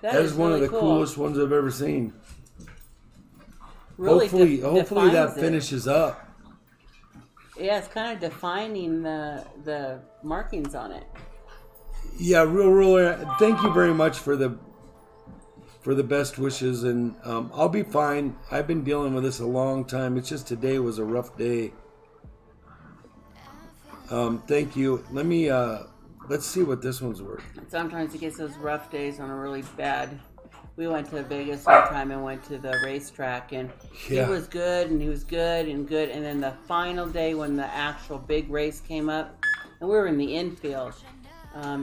A: That is one
B: really
A: of the
B: cool.
A: coolest ones I've ever seen.
B: Really
A: hopefully that
B: defines it.
A: finishes up.
B: Yeah, it's kind of defining the markings on it.
A: Yeah, real. Thank you very much for the best wishes, and I'll be fine. I've been dealing with this a long time. It's just today was a rough day. Thank you. Let me let's see what this one's worth.
B: Sometimes he gets those rough days on a really bad. We went to Vegas one time and went to the racetrack, and he was good, and he was good and good. And then the final day when the actual big race came up, and we were in the infield,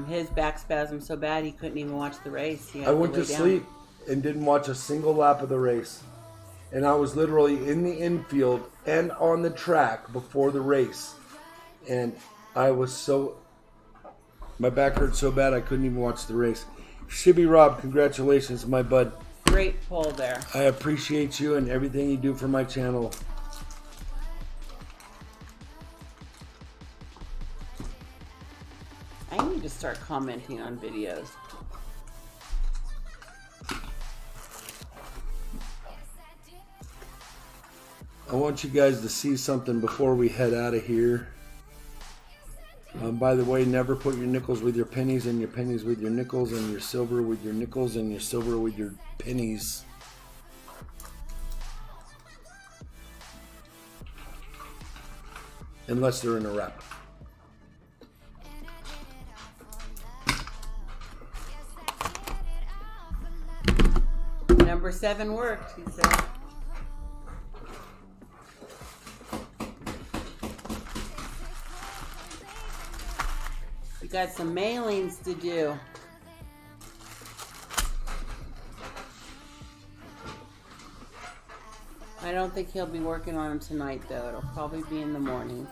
B: his back spasmed so bad he couldn't even watch the race.
A: I went to sleep and didn't watch a single lap of the race. And I was literally in the infield and on the track before the race. And I was my back hurt so bad I couldn't even watch the race. Shibby Rob, congratulations, my bud.
B: Great pull there.
A: I appreciate you and everything you do for my channel.
B: I need to start commenting on videos.
A: I want you guys to see something before we head out of here. By the way, never put your nickels with your pennies and your pennies with your nickels and your silver with your nickels and your silver with your pennies. Unless they're in a wrap.
B: Number 7 worked, he said. We got some mailings to do. I don't think he'll be working on them tonight, though. It'll probably be in the morning.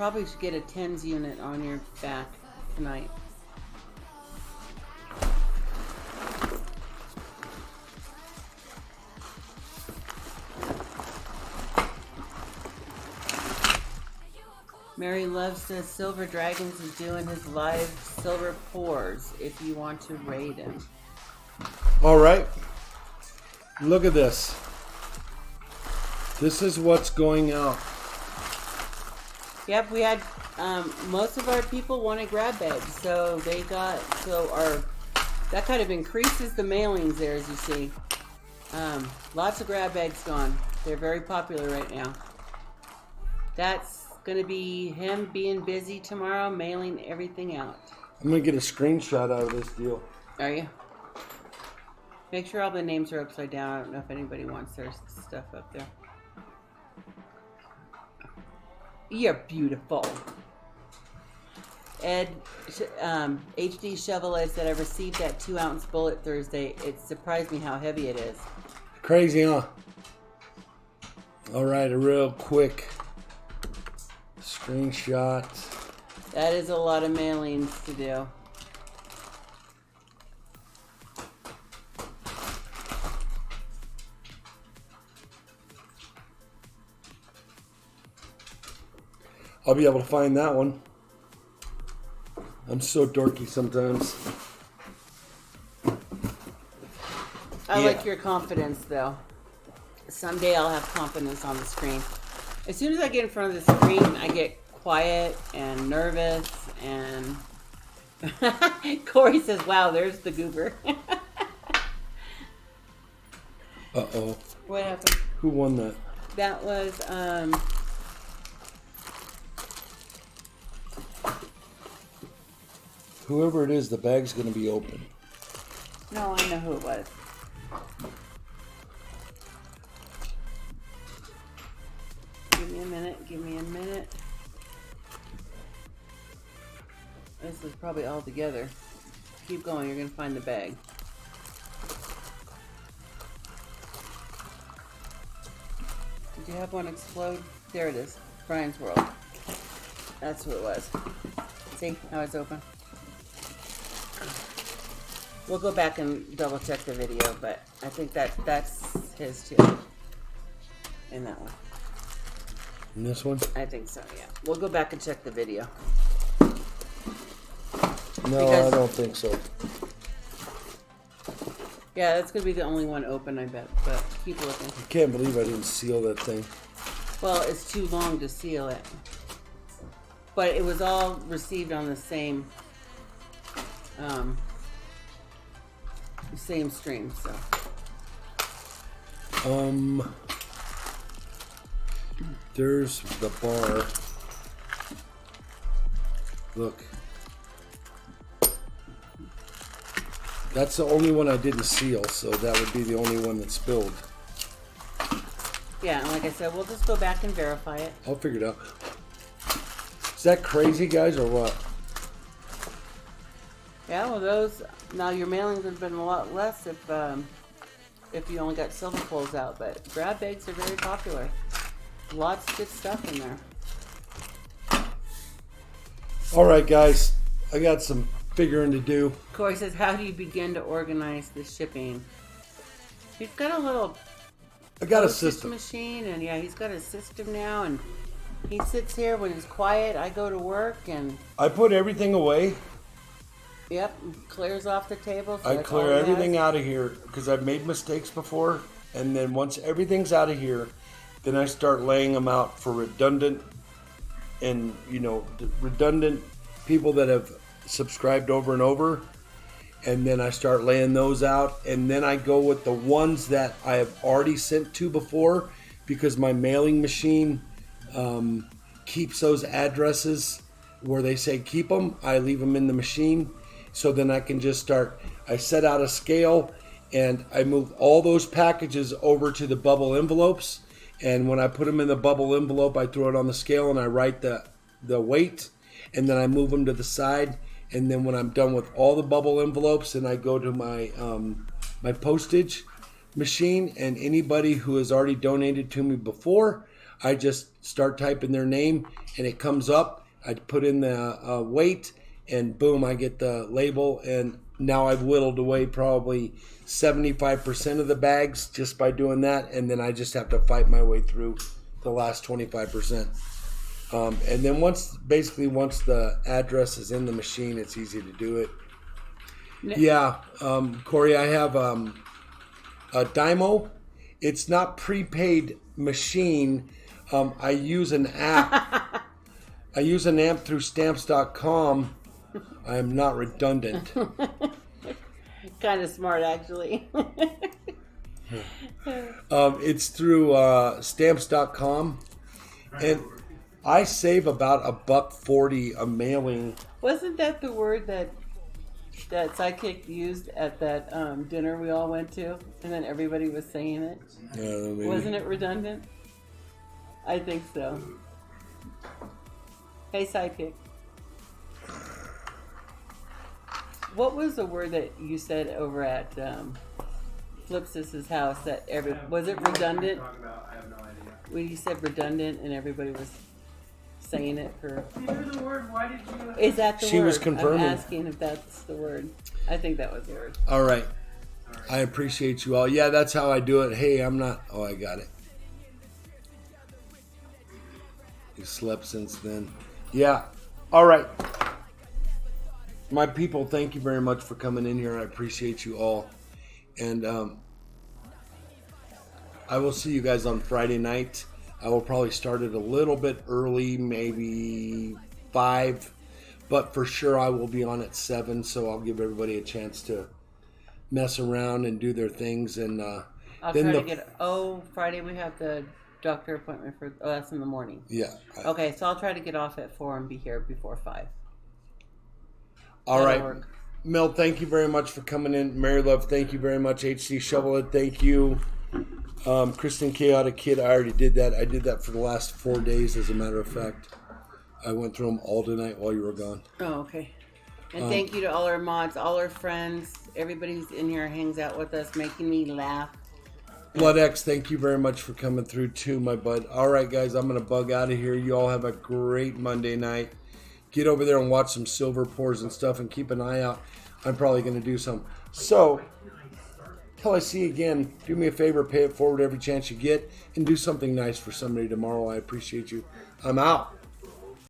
B: probably should get a tens unit on your back tonight. Mary Love says Silver Dragons is doing his live silver pours if you want to raid him.
A: All right. Look at this. This is what's going out.
B: Yep, we had most of our people wanted grab bags, so that kind of increases the mailings there, as you see. Lots of grab bags gone. They're very popular right now. That's going to be him being busy tomorrow, mailing everything out.
A: I'm going to get a screenshot out of this deal.
B: Are you? Make sure all the names are upside down. I don't know if anybody wants their stuff up there. You're beautiful. Ed, HD Chevrolet said, I received that 2-ounce bullet Thursday. It surprised me how heavy it is.
A: Crazy, huh? All right, a real quick screenshot.
B: That is a lot of mailings to do.
A: I'll be able to find that one. I'm so dorky sometimes.
B: I like your confidence, though. Someday I'll have confidence on the screen. As soon as I get in front of the screen, I get quiet and nervous. And Corey says, "Wow, there's the goober."
A: Uh-oh.
B: What happened?
A: Who won that?
B: That was
A: Whoever it is, the bag's going to be open.
B: no, I know who it was. Give me a minute. This is probably all together. Keep going, you're gonna find the bag. Did you have one explode? There it is. Brian's World. That's who it was. See how it's open? We'll go back and double check the video, but I think that's his too. In that one.
A: In this one?
B: I think so, yeah. We'll go back and check the video.
A: No, I don't think so.
B: Yeah, that's going to be the only one open, I bet. But keep looking.
A: I can't believe I didn't seal that thing.
B: Well, it's too long to seal it. But it was all received on the same stream, so.
A: There's the bar. Look. That's the only one I didn't seal, so that would be the only one that spilled.
B: Yeah, and like I said, we'll just go back and verify it.
A: I'll figure it out. Is that crazy, guys, or what?
B: Yeah, well, now your mailings have been a lot less if you only got silver pulls out, but grab bags are very popular. Lots of good stuff in there.
A: All right, guys, I got some figuring to do.
B: Corey says, how do you begin to organize the shipping? He's got a little
A: I got a system.
B: Machine, and yeah, he's got a system now, and he sits here when it's quiet. I go to work, and
A: I put everything away.
B: Yep, clears off the table. So
A: I clear everything out of here because I've made mistakes before, and then once everything's out of here, then I start laying them out for redundant people that have subscribed over and over, and then I start laying those out, and then I go with the ones that I have already sent to before because my mailing machine keeps those addresses where they say keep them. I leave them in the machine, so then I can just start. I set out a scale and I move all those packages over to the bubble envelopes. And when I put them in the bubble envelope, I throw it on the scale and I write the weight, and then I move them to the side. And then when I'm done with all the bubble envelopes, then I go to my my postage machine, and anybody who has already donated to me before, I just start typing their name, and it comes up. I put in the weight, and boom, I get the label. And now I've whittled away probably 75% of the bags just by doing that, and then I just have to fight my way through the last 25%. And then once the address is in the machine, it's easy to do it. Yeah, Corey, I have a Dymo. It's not prepaid machine. I use an app. I use an app through stamps.com. I am not redundant.
B: Kind of smart, actually.
A: It's through stamps.com, and I save about $1.40 a mailing.
B: Wasn't that the word that Sidekick used at that dinner we all went to, and then everybody was saying it? Wasn't it redundant? I think so. Hey, Sidekick. What was the word that you said over at Flipsis's house that was it redundant?
C: I have no idea.
B: When you said redundant and everybody was saying it for...
C: You knew the word, why did you...
B: Is that the word?
A: She was confirming.
B: I'm asking if that's the word. I think that was the word.
A: All right. I appreciate you all. Yeah, that's how I do it. Hey, I'm not... Oh, I got it. You slept since then. Yeah. All right. My people, thank you very much for coming in here. I appreciate you all. And I will see you guys on Friday night. I will probably start it a little bit early, maybe 5. But for sure I will be on at 7, so I'll give everybody a chance to mess around and do their things. And
B: I'll try to get... Friday we have the doctor appointment for... Oh, that's in the morning.
A: Yeah.
B: Okay, so I'll try to get off at 4 and be here before 5.
A: All right.
B: Work.
A: Mel, thank you very much for coming in. Mary Love, thank you very much. HC Shovel It, thank you. Kristen Chaotic Kid, I already did that. I did that for the last 4 days, as a matter of fact. I went through them all tonight while you were gone.
B: Oh, okay. And thank you to all our mods, all our friends, everybody who's in here hangs out with us, making me laugh.
A: Blood X, thank you very much for coming through too, my bud. All right, guys, I'm going to bug out of here. You all have a great Monday night. Get over there and watch some silver pours and stuff, and keep an eye out. I'm probably going to do some. So, till I see you again, do me a favor, pay it forward every chance you get, and do something nice for somebody tomorrow. I appreciate you. I'm out.